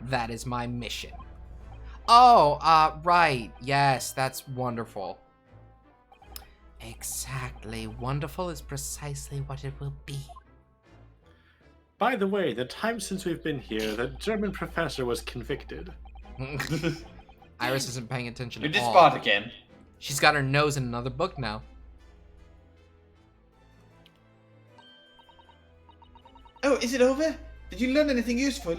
[SPEAKER 1] That is my mission. Oh, right. Yes, that's wonderful. Exactly. Wonderful is precisely what it will be.
[SPEAKER 6] By the way, the time since we've been here, that German professor was convicted.
[SPEAKER 1] Iris isn't paying attention
[SPEAKER 3] You
[SPEAKER 1] at
[SPEAKER 3] did
[SPEAKER 1] all.
[SPEAKER 3] spot again.
[SPEAKER 1] She's got her nose in another book now.
[SPEAKER 3] Oh, is it over? Did you learn anything useful?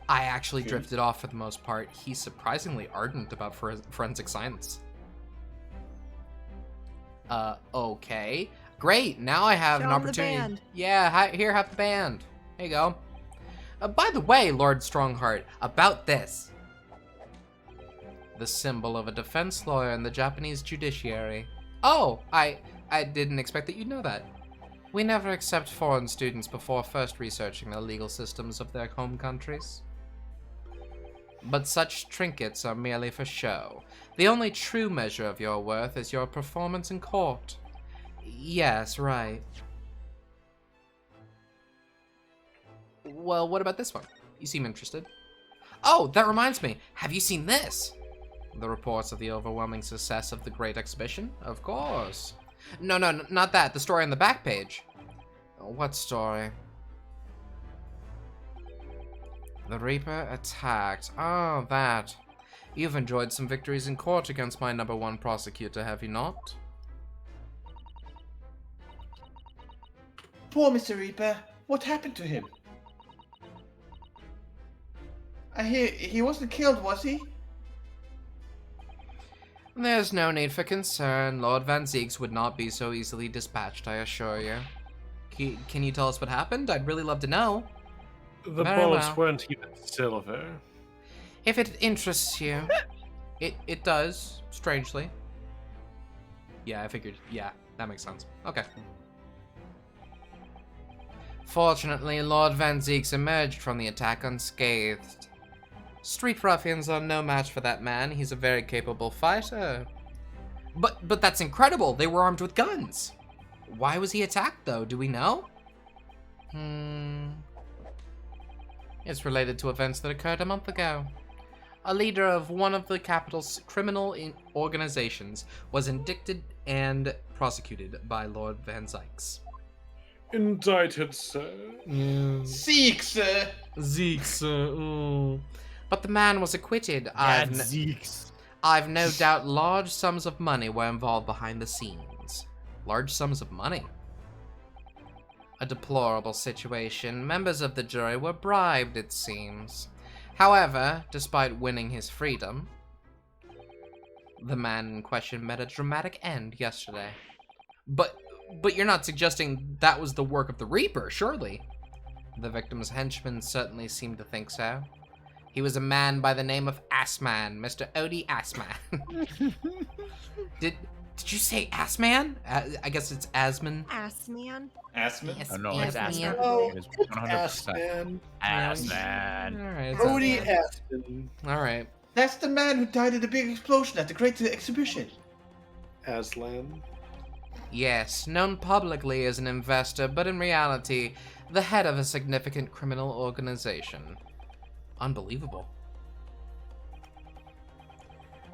[SPEAKER 1] I actually drifted off for the most part. He's surprisingly ardent about forensic science. Okay. Great, now I have
[SPEAKER 2] Show
[SPEAKER 1] an
[SPEAKER 2] him the
[SPEAKER 1] opportunity.
[SPEAKER 2] band.
[SPEAKER 1] Yeah, here, have the band. There you go. By the way, Lord Strongheart, about this. The symbol of a defense lawyer in the Japanese judiciary. Oh, I didn't expect that you'd know that. We never accept foreign students before first researching the legal systems of their home countries. But such trinkets are merely for show. The only true measure of your worth is your performance in court. Yes, right. Well, what about this one? You seem interested. Oh, that reminds me. Have you seen this? The reports of the overwhelming success of the Great Exhibition? Of course. No, not that. The story on the back page. What story? The Reaper attacked. Oh, that. You've enjoyed some victories in court against my #1 prosecutor, have you not?
[SPEAKER 3] Poor Mr. Reaper. What happened to him? I hear he wasn't killed, was he?
[SPEAKER 1] There's no need for concern. Lord Van Zieks would not be so easily dispatched, I assure you. Can you tell us what happened? I'd really love to know.
[SPEAKER 6] The
[SPEAKER 1] Very
[SPEAKER 6] bullets
[SPEAKER 1] well.
[SPEAKER 6] weren't even silver.
[SPEAKER 1] If it interests you. It does, strangely. Yeah, I figured. Yeah, that makes sense. Okay. Fortunately, Lord Van Zieks emerged from the attack unscathed. Street ruffians are no match for that man. He's a very capable fighter. But that's incredible. They were armed with guns. Why was he attacked, though? Do we know? It's related to events that occurred a month ago. A leader of one of the capital's criminal organizations was indicted and prosecuted by Lord Van Zieks.
[SPEAKER 6] Indicted, sir.
[SPEAKER 3] Seek, sir.
[SPEAKER 1] Zieks, But the man was acquitted.
[SPEAKER 4] Zeeks.
[SPEAKER 1] I've no doubt large sums of money were involved behind the scenes. Large sums of money? A deplorable situation. Members of the jury were bribed, it seems. However, despite winning his freedom, the man in question met a dramatic end yesterday. But you're not suggesting that was the work of the Reaper, surely? The victim's henchman certainly seemed to think so. He was a man by the name of Assman, Mr. Odie Assman. Did you say Assman? I guess it's Asman.
[SPEAKER 2] Assman.
[SPEAKER 3] Assman?
[SPEAKER 1] Yes,
[SPEAKER 4] Oh, no, it's
[SPEAKER 1] Assman.
[SPEAKER 4] Asman.
[SPEAKER 8] Oh,
[SPEAKER 4] It is
[SPEAKER 8] it's
[SPEAKER 4] 100%.
[SPEAKER 8] Assman.
[SPEAKER 4] Assman.
[SPEAKER 1] Alright, it's
[SPEAKER 8] Cody
[SPEAKER 1] Assman.
[SPEAKER 8] Asman.
[SPEAKER 1] Alright.
[SPEAKER 3] That's the man who died in the big explosion at the Great Exhibition.
[SPEAKER 8] Aslan.
[SPEAKER 1] Yes, known publicly as an investor, but in reality, the head of a significant criminal organization. Unbelievable.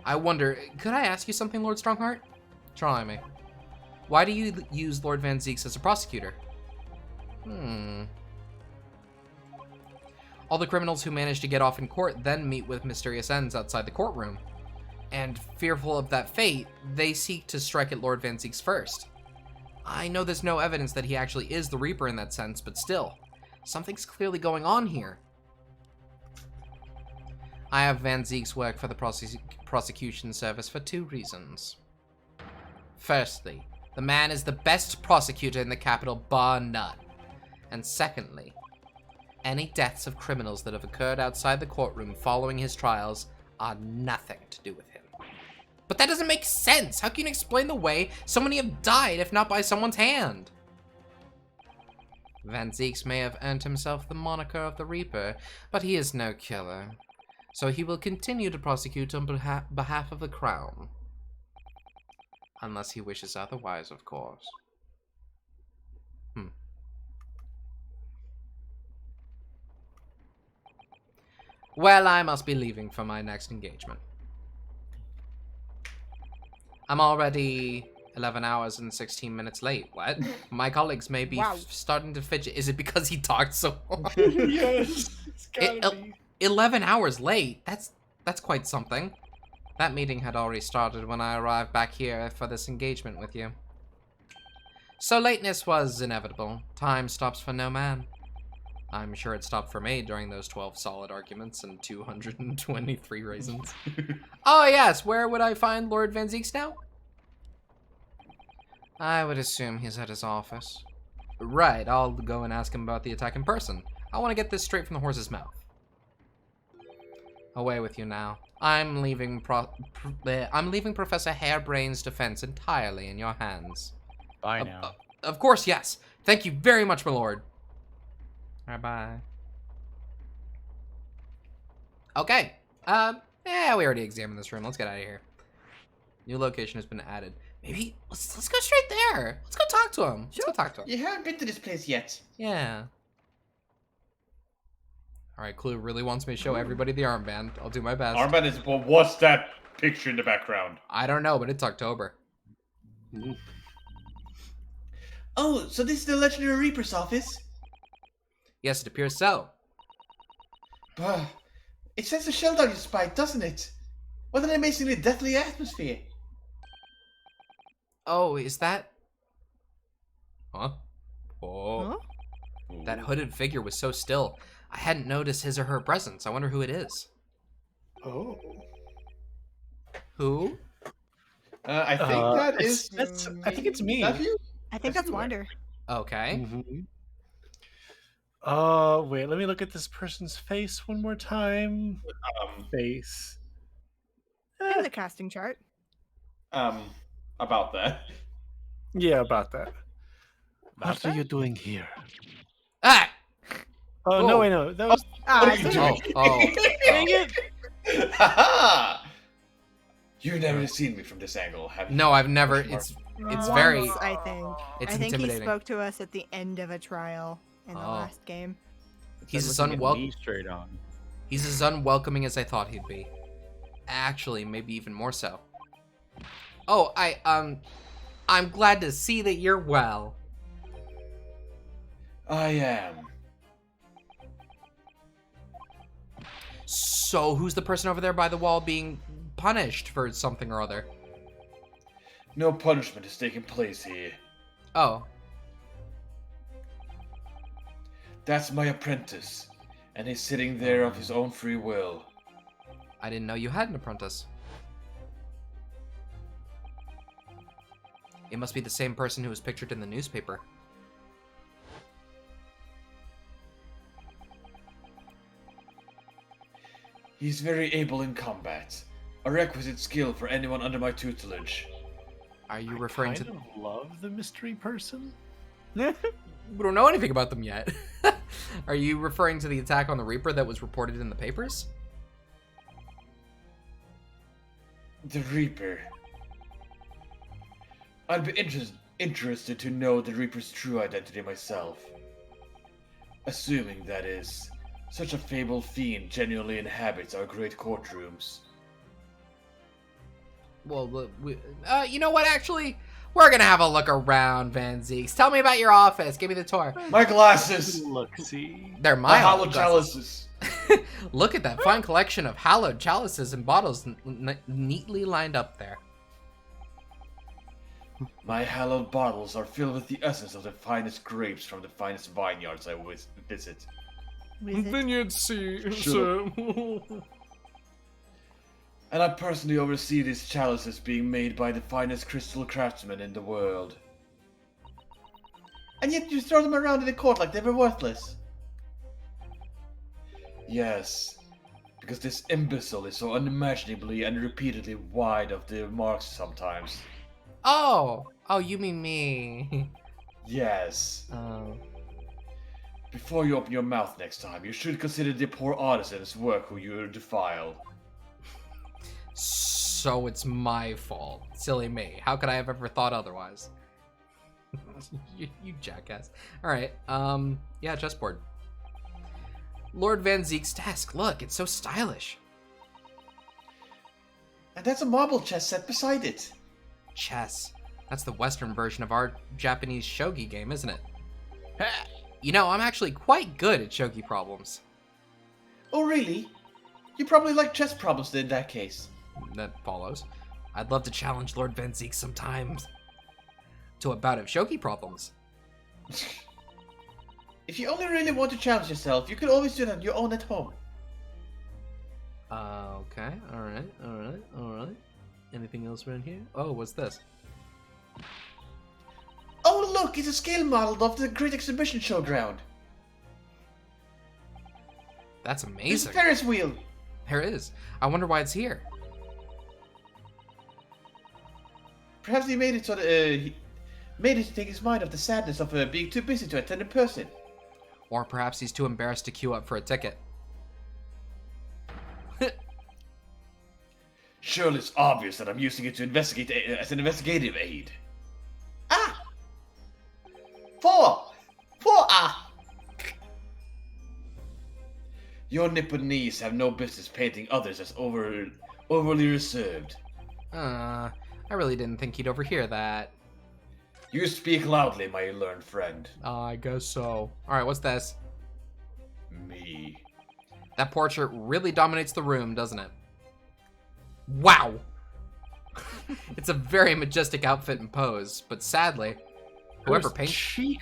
[SPEAKER 1] I wonder, could I ask you something, Lord Strongheart? Try me. Why do you use Lord Van Zieks as a prosecutor? All the criminals who manage to get off in court then meet with mysterious ends outside the courtroom. And fearful of that fate, they seek to strike at Lord Van Zieks first. I know there's no evidence that he actually is the Reaper in that sense, but still, something's clearly going on here. I have Van Zieks work for the prosecution service for 2 reasons. Firstly, the man is the best prosecutor in the capital, bar none. And secondly, any deaths of criminals that have occurred outside the courtroom following his trials are nothing to do with him. But that doesn't make sense! How can you explain the way so many have died if not by someone's hand? Van Zieks may have earned himself the moniker of the Reaper, but he is no killer. So he will continue to prosecute on behalf of the Crown. Unless he wishes otherwise, of course. Well, I must be leaving for my next engagement. I'm already 11 hours and 16 minutes late. What? My colleagues may be starting to fidget. Is it because he talked so long?
[SPEAKER 8] Yes, it's gotta be.
[SPEAKER 1] 11 hours late? That's quite something. That meeting had already started when I arrived back here for this engagement with you. So lateness was inevitable. Time stops for no man. I'm sure it stopped for me during those 12 solid arguments and 223 raisins. Oh yes, where would I find Lord Van Zieks now? I would assume he's at his office. Right, I'll go and ask him about the attack in person. I want to get this straight from the horse's mouth. Away with you now. I'm leaving Professor Hairbrain's defense entirely in your hands.
[SPEAKER 4] Bye now.
[SPEAKER 1] Of course, yes. Thank you very much, my lord. Bye-bye. Okay. Yeah, we already examined this room. Let's get out of here. New location has been added. Maybe let's go straight there. Let's go talk to him. Let's go talk to him.
[SPEAKER 3] You haven't been to this place yet.
[SPEAKER 1] Yeah. All right, Clue really wants me to show everybody the armband. I'll do my best.
[SPEAKER 5] Armband is. Well, what's that picture in the background?
[SPEAKER 1] I don't know, but it's October.
[SPEAKER 3] Oh, so this is the legendary Reaper's office?
[SPEAKER 1] Yes, it appears so.
[SPEAKER 3] Bah, it sends a shell down your spine, doesn't it? What an amazingly deathly atmosphere.
[SPEAKER 1] Oh, is that... Huh? Oh.
[SPEAKER 2] Huh?
[SPEAKER 1] That hooded figure was so still. I hadn't noticed his or her presence. I wonder who it is.
[SPEAKER 8] Oh.
[SPEAKER 1] Who?
[SPEAKER 3] I think that is.
[SPEAKER 8] I think it's me.
[SPEAKER 3] Nephew?
[SPEAKER 2] I think that's Wonder.
[SPEAKER 1] Okay.
[SPEAKER 8] Wait, let me look at this person's face one more time. Face.
[SPEAKER 2] In the casting chart.
[SPEAKER 5] About that.
[SPEAKER 8] Yeah, about that. What are you doing here?
[SPEAKER 1] Ah!
[SPEAKER 8] Oh, no, wait, no. That was...
[SPEAKER 3] What are you doing?
[SPEAKER 8] Dang it!
[SPEAKER 3] Ha! You've never seen me from this angle, have you?
[SPEAKER 1] No, I've never. It's very.
[SPEAKER 2] Once, I think.
[SPEAKER 1] It's
[SPEAKER 2] I think he
[SPEAKER 1] intimidating.
[SPEAKER 2] spoke to us at the end of a trial in the last game.
[SPEAKER 1] He's as
[SPEAKER 4] Looking at
[SPEAKER 1] unwelcome.
[SPEAKER 4] me straight on.
[SPEAKER 1] He's as unwelcoming as I thought he'd be. Actually, maybe even more so. Oh, I'm glad to see that you're well.
[SPEAKER 5] I am.
[SPEAKER 1] So, who's the person over there by the wall being punished for something or other?
[SPEAKER 5] No punishment is taking place here.
[SPEAKER 1] Oh.
[SPEAKER 5] That's my apprentice, and he's sitting there of his own free will.
[SPEAKER 1] I didn't know you had an apprentice. It must be the same person who was pictured in the newspaper.
[SPEAKER 5] He's very able in combat, a requisite skill for anyone under my tutelage.
[SPEAKER 1] Are you referring
[SPEAKER 8] kind
[SPEAKER 1] to...
[SPEAKER 8] of love the mystery person.
[SPEAKER 1] We don't know anything about them yet. Are you referring to the attack on the Reaper that was reported in the papers?
[SPEAKER 5] The Reaper. I'd be interested to know the Reaper's true identity myself. Assuming, that is, such a fabled fiend genuinely inhabits our great courtrooms.
[SPEAKER 1] Well, you know what, actually? We're gonna have a look around, Van Zeeks. Tell me about your office. Give me the tour.
[SPEAKER 5] My glasses!
[SPEAKER 8] Look, see.
[SPEAKER 1] They're
[SPEAKER 5] My
[SPEAKER 1] my
[SPEAKER 5] hallowed
[SPEAKER 1] glasses.
[SPEAKER 5] chalices!
[SPEAKER 1] Look at that fine collection of hallowed chalices and bottles neatly lined up there.
[SPEAKER 5] My hallowed bottles are filled with the essence of the finest grapes from the finest vineyards I visit.
[SPEAKER 1] Vineyard C,
[SPEAKER 5] Sure. And I personally oversee these chalices being made by the finest crystal craftsmen in the world.
[SPEAKER 3] And yet you throw them around in the court like they were worthless.
[SPEAKER 5] Yes, because this imbecile is so unimaginably and repeatedly wide of the marks sometimes.
[SPEAKER 1] Oh, you mean me?
[SPEAKER 5] Yes.
[SPEAKER 1] Oh.
[SPEAKER 5] Before you open your mouth next time, you should consider the poor artisan's work who you defile.
[SPEAKER 1] So it's my fault. Silly me. How could I have ever thought otherwise? you jackass. Alright, yeah, chessboard. Lord Van Zeek's desk. Look, it's so stylish.
[SPEAKER 3] And that's a marble chess set beside it.
[SPEAKER 1] Chess. That's the Western version of our Japanese shogi game, isn't it? You know, I'm actually quite good at shogi problems.
[SPEAKER 3] Oh, really? You probably like chess problems in that case.
[SPEAKER 1] That follows. I'd love to challenge Lord Van Zeek sometimes to a bout of shogi problems.
[SPEAKER 3] If you only really want to challenge yourself, you could always do it on your own at home.
[SPEAKER 1] Okay, alright. Anything else around here? Oh, what's this?
[SPEAKER 3] Oh, look, it's a scale model of the Great Exhibition Showground.
[SPEAKER 1] That's
[SPEAKER 3] There's a
[SPEAKER 1] amazing.
[SPEAKER 3] Ferris wheel.
[SPEAKER 1] There is. I wonder why it's here.
[SPEAKER 3] Perhaps he made it so that he made it to take his mind off the sadness of being too busy to attend in person.
[SPEAKER 1] Or perhaps he's too embarrassed to queue up for a ticket.
[SPEAKER 5] Surely it's obvious that I'm using it to investigate as an investigative aid.
[SPEAKER 3] Ah! Four! Ah!
[SPEAKER 5] Your Nipponese have no business painting others as overly reserved.
[SPEAKER 1] I really didn't think he'd overhear that.
[SPEAKER 5] You speak loudly, my learned friend.
[SPEAKER 1] I guess so. Alright, what's this?
[SPEAKER 5] Me.
[SPEAKER 1] That portrait really dominates the room, doesn't it? Wow! It's a very majestic outfit and pose, but sadly, whoever painted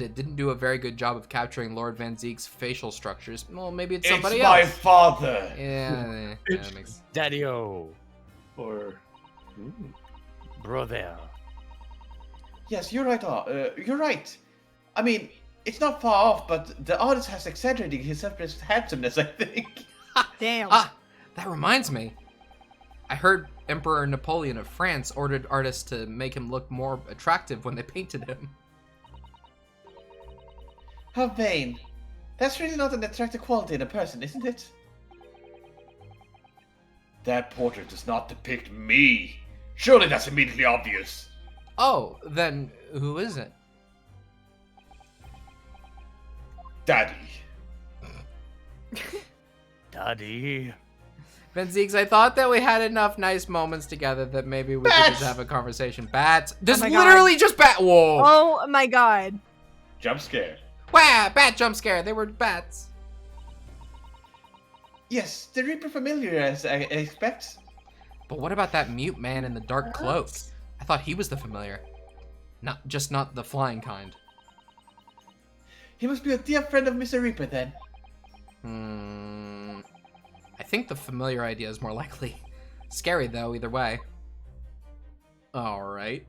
[SPEAKER 1] it didn't do a very good job of capturing Lord Van Zeek's facial structures. Well, maybe it's somebody else.
[SPEAKER 5] It's my father!
[SPEAKER 1] Yeah, that makes...
[SPEAKER 4] Daddy-o.
[SPEAKER 8] Or
[SPEAKER 4] Brother.
[SPEAKER 3] Yes, you're right. You're right. I mean, it's not far off, but the artist has exaggerated his handsomeness, I think.
[SPEAKER 2] Damn.
[SPEAKER 1] That reminds me. I heard Emperor Napoleon of France ordered artists to make him look more attractive when they painted him.
[SPEAKER 3] How vain. That's really not an attractive quality in a person, isn't it?
[SPEAKER 5] That portrait does not depict me. Surely that's immediately obvious.
[SPEAKER 1] Oh, then who is it?
[SPEAKER 5] Daddy.
[SPEAKER 4] Daddy.
[SPEAKER 1] Van Zeeks, I thought that we had enough nice moments together that maybe we could just have a conversation. Bats. This
[SPEAKER 2] my
[SPEAKER 1] literally just bat. Whoa.
[SPEAKER 2] Oh my god.
[SPEAKER 5] Jump scare.
[SPEAKER 1] Wow, bat jump scare. They were bats.
[SPEAKER 3] Yes, the Reaper familiar, as I expect.
[SPEAKER 1] But what about that mute man in the dark cloak? I thought he was the familiar. Not the flying kind.
[SPEAKER 3] He must be a dear friend of Mr. Reaper, then.
[SPEAKER 1] I think the familiar idea is more likely. Scary, though, either way. Alright.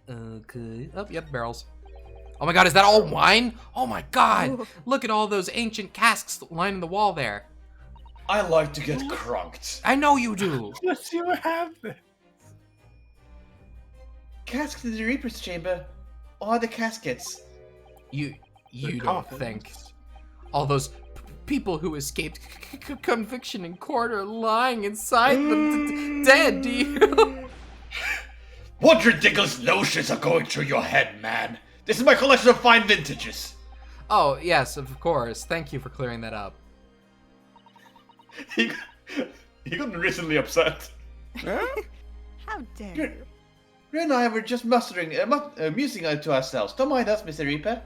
[SPEAKER 1] Okay. Oh, yep, barrels. Oh my god, is that all wine? Oh my god!
[SPEAKER 2] Ooh.
[SPEAKER 1] Look at all those ancient casks lining the wall there.
[SPEAKER 5] I like to get crunked.
[SPEAKER 1] I know you do.
[SPEAKER 8] Let's see what happens.
[SPEAKER 3] Casks in the Reaper's chamber. Or the caskets.
[SPEAKER 1] You
[SPEAKER 8] The
[SPEAKER 1] don't
[SPEAKER 8] coffins.
[SPEAKER 1] think all those people who escaped conviction in court are lying inside them dead, do you?
[SPEAKER 5] What ridiculous notions are going through your head, man? This is my collection of fine vintages.
[SPEAKER 1] Oh, yes, of course. Thank you for clearing that up.
[SPEAKER 5] He got recently upset.
[SPEAKER 2] How dare you?
[SPEAKER 3] Ren and I were just musing to ourselves. Don't mind us, Mr. Reaper.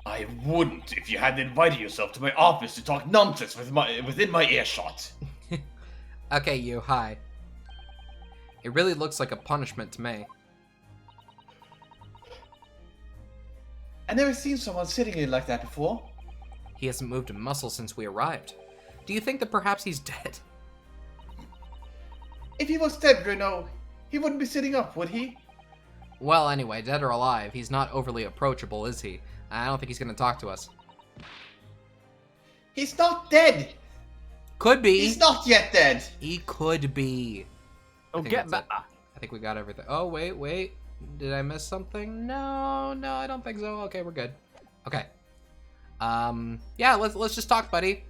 [SPEAKER 5] I wouldn't if you hadn't invited yourself to my office to talk nonsense within my earshot.
[SPEAKER 1] Okay, you, hi. It really looks like a punishment to me.
[SPEAKER 3] I never seen someone sitting here like that before.
[SPEAKER 1] He hasn't moved a muscle since we arrived. Do you think that perhaps he's dead?
[SPEAKER 3] If he was dead, Bruno, he wouldn't be sitting up, would he?
[SPEAKER 1] Well, anyway, dead or alive, he's not overly approachable, is he? I don't think he's gonna talk to us.
[SPEAKER 3] He's not dead.
[SPEAKER 1] Could be.
[SPEAKER 3] He's not yet dead.
[SPEAKER 1] He could be.
[SPEAKER 4] Oh,
[SPEAKER 1] think
[SPEAKER 4] get
[SPEAKER 1] that's
[SPEAKER 4] back.
[SPEAKER 1] I think we got everything. Oh, wait. Did I miss something? No, I don't think so. Okay, we're good. Okay. Yeah, let's just talk, buddy.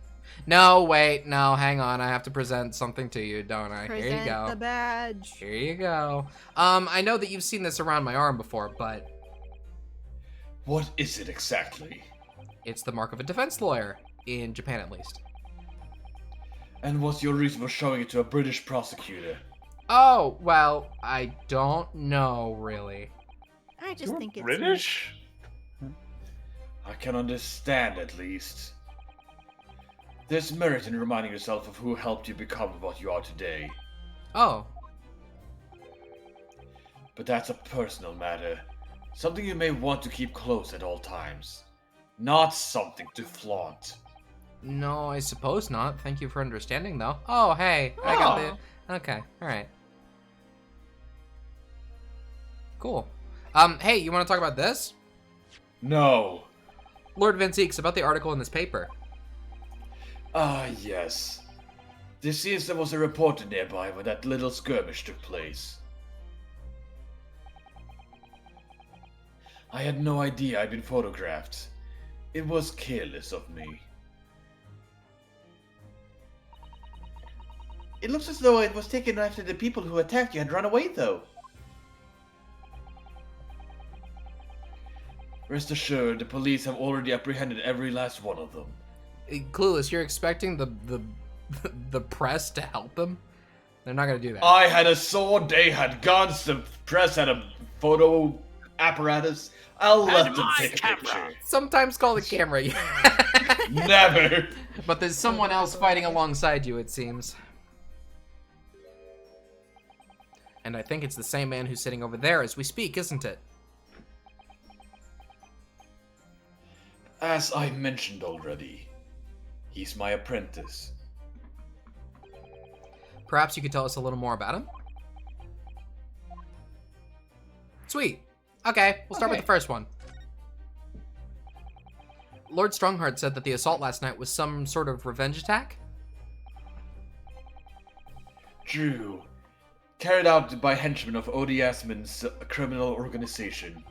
[SPEAKER 1] No, wait, no, hang on. I have to present something to you, don't I? Here you
[SPEAKER 2] Present
[SPEAKER 1] go.
[SPEAKER 2] the badge.
[SPEAKER 1] Here you go. I know that you've seen this around my arm before, but
[SPEAKER 5] What is it exactly?
[SPEAKER 1] it's the mark of a defense lawyer, in Japan at least.
[SPEAKER 5] And what's your reason for showing it to a British prosecutor?
[SPEAKER 1] Oh, well, I don't know, really.
[SPEAKER 2] I just think it's
[SPEAKER 8] British?
[SPEAKER 5] I can understand, at least. There's merit in reminding yourself of who helped you become what you are today.
[SPEAKER 1] Oh,
[SPEAKER 5] But that's a personal matter. Something you may want to keep close at all times. Not something to flaunt.
[SPEAKER 1] no, I suppose not. Thank you for understanding, though. Oh, hey, I got the... Okay, alright. Cool. Hey, you want to talk about this?
[SPEAKER 5] No.
[SPEAKER 1] Lord Van Zeeks, about the article in this paper.
[SPEAKER 5] Ah, yes. There seems there was a reporter nearby when that little skirmish took place. I had no idea I'd been photographed. It was careless of me.
[SPEAKER 3] It looks as though it was taken after the people who attacked you had run away, though.
[SPEAKER 5] Rest assured, the police have already apprehended every last one of them.
[SPEAKER 1] Clueless, you're expecting the press to help them? They're not gonna do that.
[SPEAKER 5] I had a sword, they had guns, the press had a photo apparatus. I'll let them take a picture.
[SPEAKER 1] Sometimes call the camera.
[SPEAKER 5] Never.
[SPEAKER 1] But there's someone else fighting alongside you, it seems. And I think it's the same man who's sitting over there as we speak, isn't it?
[SPEAKER 5] As I mentioned already, he's my apprentice.
[SPEAKER 1] Perhaps you could tell us a little more about him? Sweet. Okay, we'll start with the first one. Lord Strongheart said that the assault last night was some sort of revenge attack?
[SPEAKER 5] True. Carried out by henchmen of Odie Asman's criminal organization.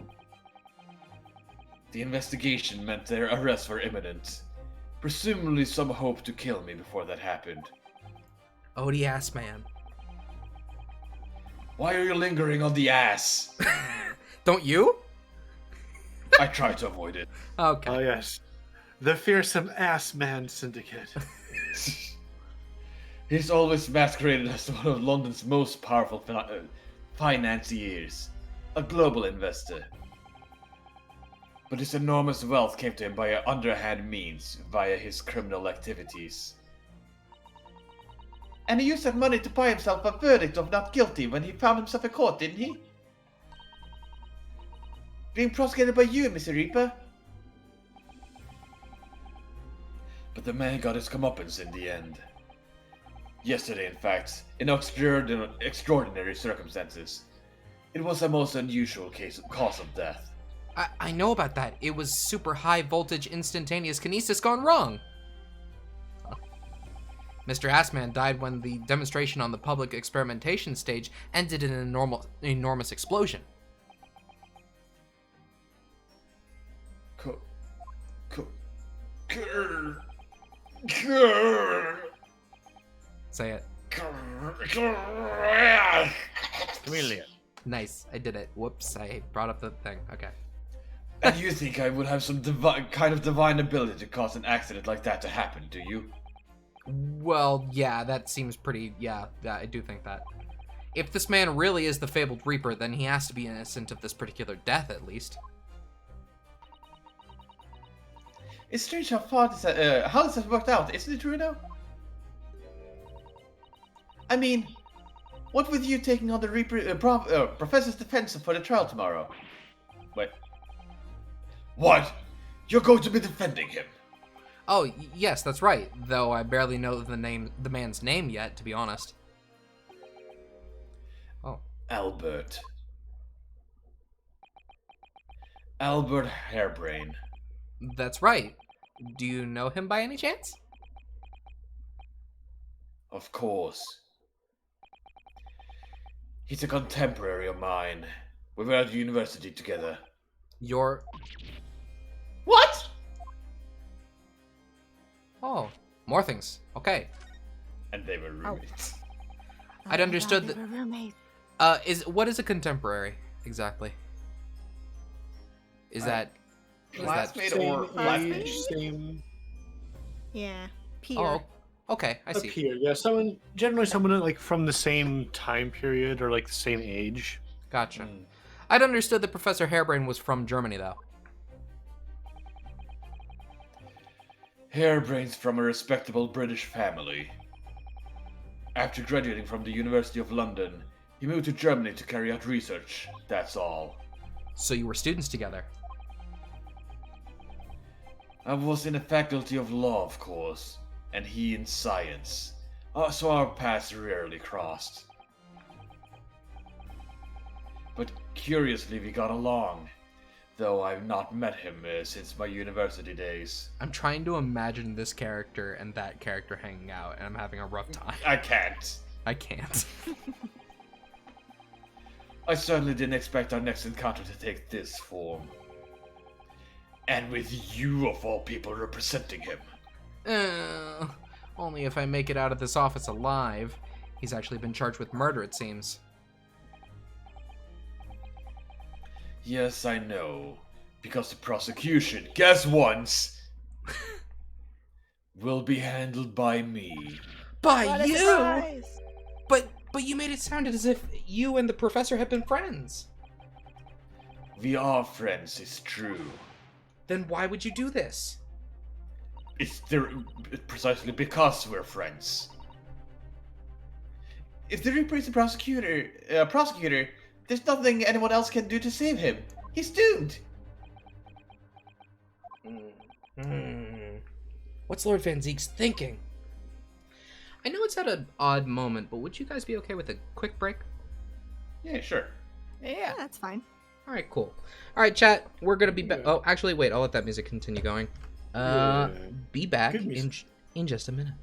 [SPEAKER 5] The investigation meant their arrests were imminent. Presumably some hope to kill me before that happened.
[SPEAKER 1] Odie ass man.
[SPEAKER 5] Why are you lingering on the ass?
[SPEAKER 1] Don't you?
[SPEAKER 5] I try to avoid it.
[SPEAKER 1] Okay.
[SPEAKER 8] Oh, yes. The fearsome ass man syndicate.
[SPEAKER 5] He's always masqueraded as one of London's most powerful financiers, a global investor. But his enormous wealth came to him by underhand means, via his criminal activities.
[SPEAKER 3] And he used that money to buy himself a verdict of not guilty when he found himself in court, didn't he? Being prosecuted by you, Mr. Reaper.
[SPEAKER 5] But the man got his comeuppance in the end. Yesterday, in fact, in extraordinary circumstances. It was a most unusual cause of death.
[SPEAKER 1] I know about that. It was super high voltage instantaneous kinesis gone wrong. Mr. Assman died when the demonstration on the public experimentation stage ended in an enormous explosion. Say it.
[SPEAKER 8] Chameleon.
[SPEAKER 1] Nice, I did it. Whoops, I brought up the thing. Okay.
[SPEAKER 5] And you think I would have some kind of divine ability to cause an accident like that to happen, do you?
[SPEAKER 1] Well, yeah, that seems pretty... Yeah, I do think that. If this man really is the fabled Reaper, then he has to be innocent of this particular death, at least.
[SPEAKER 3] It's strange how this has worked out, isn't it, Runo? I mean, what with you taking on the Reaper, Professor's defense for the trial tomorrow?
[SPEAKER 5] Wait. What? You're going to be defending him?
[SPEAKER 1] Oh, yes, that's right. Though I barely know the man's name yet, to be honest. Oh.
[SPEAKER 5] Albert. Albert Hairbrain.
[SPEAKER 1] That's right. Do you know him by any chance?
[SPEAKER 5] Of course. He's a contemporary of mine. We were at university together.
[SPEAKER 1] You're...
[SPEAKER 3] What?
[SPEAKER 1] Oh, more things. Okay.
[SPEAKER 5] And they were roommates.
[SPEAKER 1] I'd understood that...
[SPEAKER 2] They were roommates.
[SPEAKER 1] What is a contemporary, exactly? Is that...
[SPEAKER 3] Classmate
[SPEAKER 8] Same
[SPEAKER 3] or classmate?
[SPEAKER 8] age, same
[SPEAKER 2] Yeah, peer.
[SPEAKER 1] Oh, okay, I
[SPEAKER 8] a
[SPEAKER 1] see.
[SPEAKER 8] peer. Yeah, generally someone like from the same time period or like the same age.
[SPEAKER 1] Gotcha. I'd understood that Professor Hairbrain was from Germany, though.
[SPEAKER 5] Hairbrain's from a respectable British family. After graduating from the University of London, he moved to Germany to carry out research, that's all.
[SPEAKER 1] So you were students together?
[SPEAKER 5] I was in the Faculty of Law, of course, and he in Science, so our paths rarely crossed. But curiously we got along, though I've not met him since my university days.
[SPEAKER 1] I'm trying to imagine this character and that character hanging out, and I'm having a rough time.
[SPEAKER 5] I can't.
[SPEAKER 1] I can't.
[SPEAKER 5] I certainly didn't expect our next encounter to take this form. And with you, of all people, representing him.
[SPEAKER 1] Only if I make it out of this office alive. He's actually been charged with murder, it seems.
[SPEAKER 5] Yes, I know. Because the prosecution, guess once, will be handled by me.
[SPEAKER 1] By
[SPEAKER 2] What a
[SPEAKER 1] you?
[SPEAKER 2] surprise.
[SPEAKER 1] But you made it sound as if you and the professor have been friends.
[SPEAKER 5] We are friends, it's true.
[SPEAKER 1] Then why would you do this?
[SPEAKER 5] It's precisely because we're friends.
[SPEAKER 3] If the Reaper is a prosecutor, there's nothing anyone else can do to save him. He's doomed.
[SPEAKER 1] What's Lord Van Zeek's thinking? I know it's at an odd moment, but would you guys be okay with a quick break?
[SPEAKER 5] Yeah, sure.
[SPEAKER 2] Yeah, that's fine.
[SPEAKER 1] All right, cool. All right, chat. We're gonna be back. Oh, actually, wait. I'll let that music continue going. Be back
[SPEAKER 8] Good music.
[SPEAKER 1] in just a minute.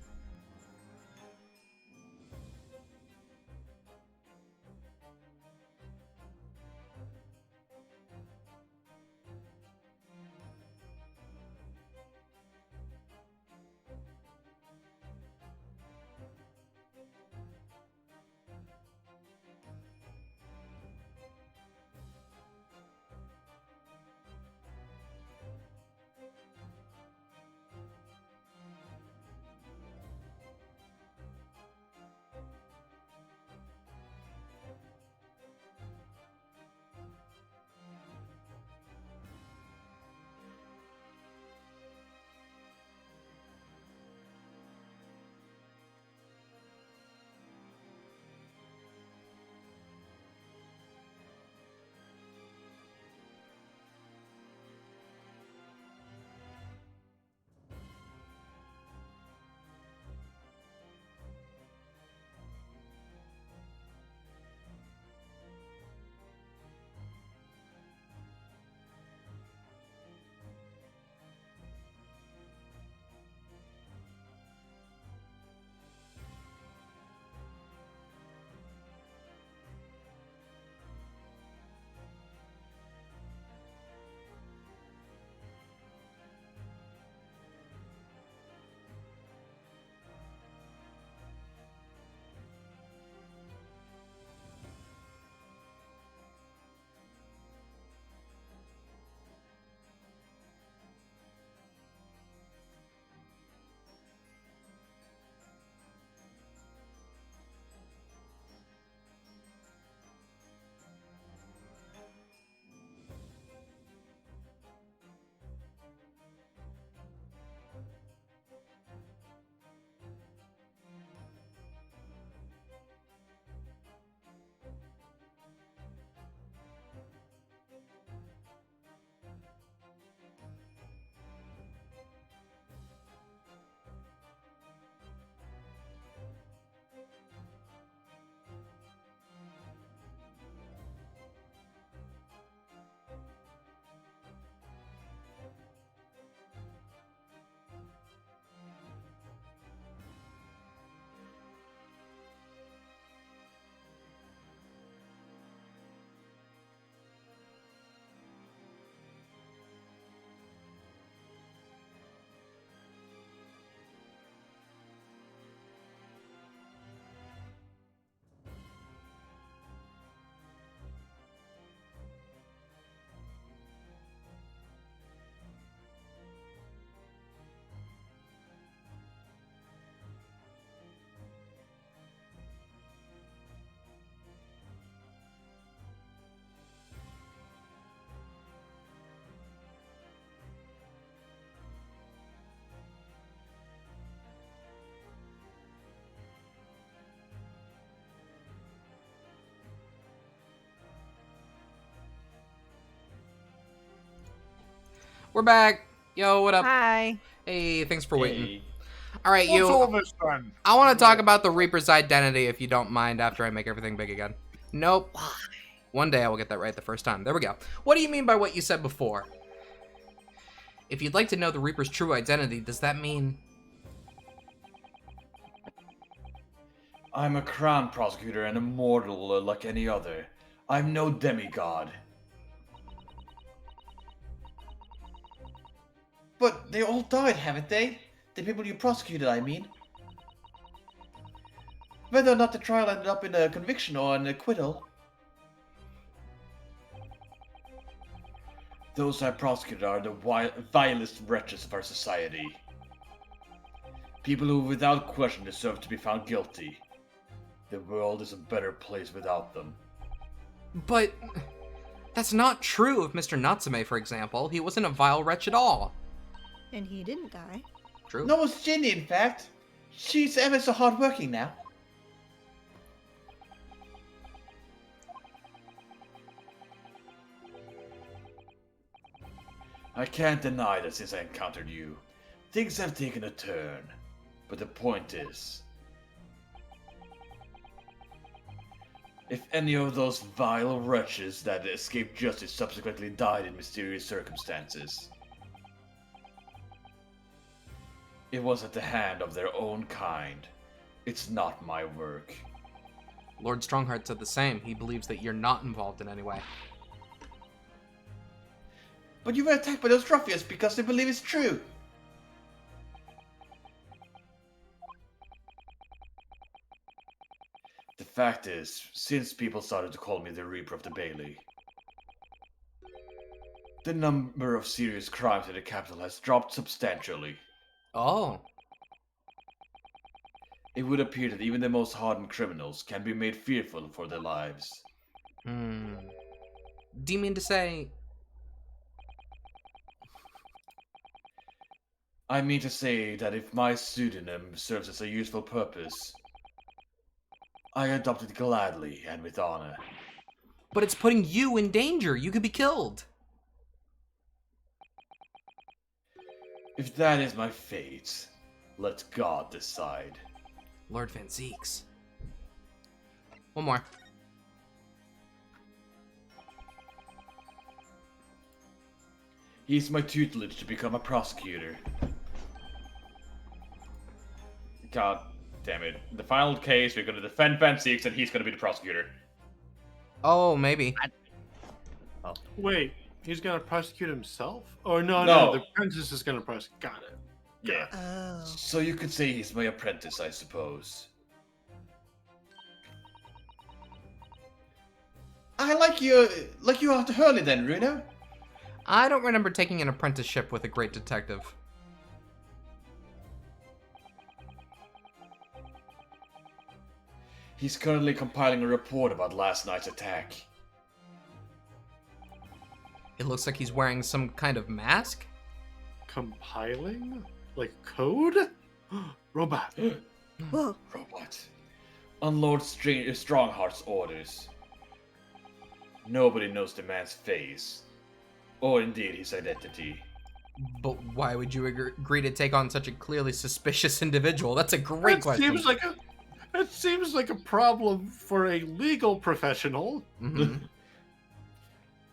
[SPEAKER 1] We're back. Yo, what up?
[SPEAKER 2] Hi.
[SPEAKER 1] Hey, thanks for waiting.
[SPEAKER 5] Hey.
[SPEAKER 1] All right,
[SPEAKER 8] What's
[SPEAKER 1] you.
[SPEAKER 8] all this then?
[SPEAKER 1] I want to talk about the Reaper's identity, if you don't mind, after I make everything big again. Nope. One day I will get that right the first time. There we go. What do you mean by what you said before? If you'd like to know the Reaper's true identity, does that mean...
[SPEAKER 5] I'm a crown prosecutor and a mortal like any other. I'm no demigod. But they all died, haven't they? The people you prosecuted, I mean. Whether or not the trial ended up in a conviction or an acquittal. Those I prosecuted are the vilest wretches of our society. People who without question deserve to be found guilty. The world is a better place without them.
[SPEAKER 1] But... that's not true of Mr. Natsume, for example. He wasn't a vile wretch at all.
[SPEAKER 2] And he didn't die.
[SPEAKER 1] True.
[SPEAKER 3] No, it's Ginny, in fact. She's ever so hardworking now.
[SPEAKER 5] I can't deny that since I encountered you, things have taken a turn. But the point is, if any of those vile wretches that escaped justice subsequently died in mysterious circumstances, it was at the hand of their own kind. It's not my work.
[SPEAKER 1] Lord Strongheart said the same. He believes that you're not involved in any way.
[SPEAKER 3] But you were attacked by those ruffians because they believe it's true.
[SPEAKER 5] The fact is, since people started to call me the Reaper of the Bailey, the number of serious crimes in the capital has dropped substantially.
[SPEAKER 1] Oh.
[SPEAKER 5] It would appear that even the most hardened criminals can be made fearful for their lives.
[SPEAKER 1] Do you mean to say...
[SPEAKER 5] I mean to say that if my pseudonym serves as a useful purpose, I adopt it gladly and with honor.
[SPEAKER 1] But it's putting you in danger. You could be killed.
[SPEAKER 5] If that is my fate, let God decide.
[SPEAKER 1] Lord Van Zeeks. One more.
[SPEAKER 5] He's my tutelage to become a prosecutor. God damn it. The final case, we're going to defend Van Zeeks and he's going to be the prosecutor.
[SPEAKER 1] Oh, maybe.
[SPEAKER 8] Wait, he's gonna prosecute himself? Oh no,
[SPEAKER 5] No.
[SPEAKER 8] the princess is gonna prosecute. Got it.
[SPEAKER 5] Yeah.
[SPEAKER 2] Oh.
[SPEAKER 5] So you could say he's my apprentice, I suppose.
[SPEAKER 3] I like you after Hurley then, Runo.
[SPEAKER 1] I don't remember taking an apprenticeship with a great detective.
[SPEAKER 5] He's currently compiling a report about last night's attack.
[SPEAKER 1] It looks like he's wearing some kind of mask?
[SPEAKER 8] Compiling? Like code? Robot.
[SPEAKER 2] Whoa.
[SPEAKER 5] Robot. On Lord Strongheart's orders. Nobody knows the man's face. Or indeed his identity.
[SPEAKER 1] But why would you agree to take on such a clearly suspicious individual? That's a great question.
[SPEAKER 8] It seems like a problem for a legal professional.
[SPEAKER 1] Mm-hmm.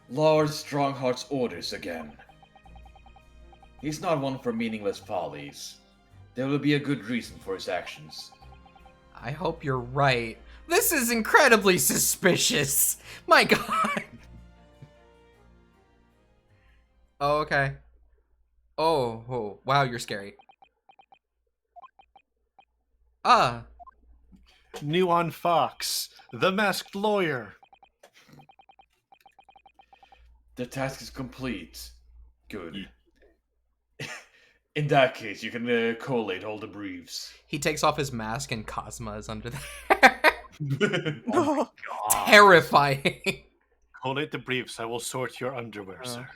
[SPEAKER 5] Lord Strongheart's orders again. He's not one for meaningless follies. There will be a good reason for his actions.
[SPEAKER 1] I hope you're right. This is incredibly suspicious. My god. Oh, okay. Oh, wow, you're scary.
[SPEAKER 8] New on Fox, the masked lawyer.
[SPEAKER 5] The task is complete. Good. In that case, you can collate all the briefs.
[SPEAKER 1] He takes off his mask and Cosma is under there.
[SPEAKER 2] Oh.
[SPEAKER 1] Terrifying.
[SPEAKER 8] Collate the briefs. I will sort your underwear, sir.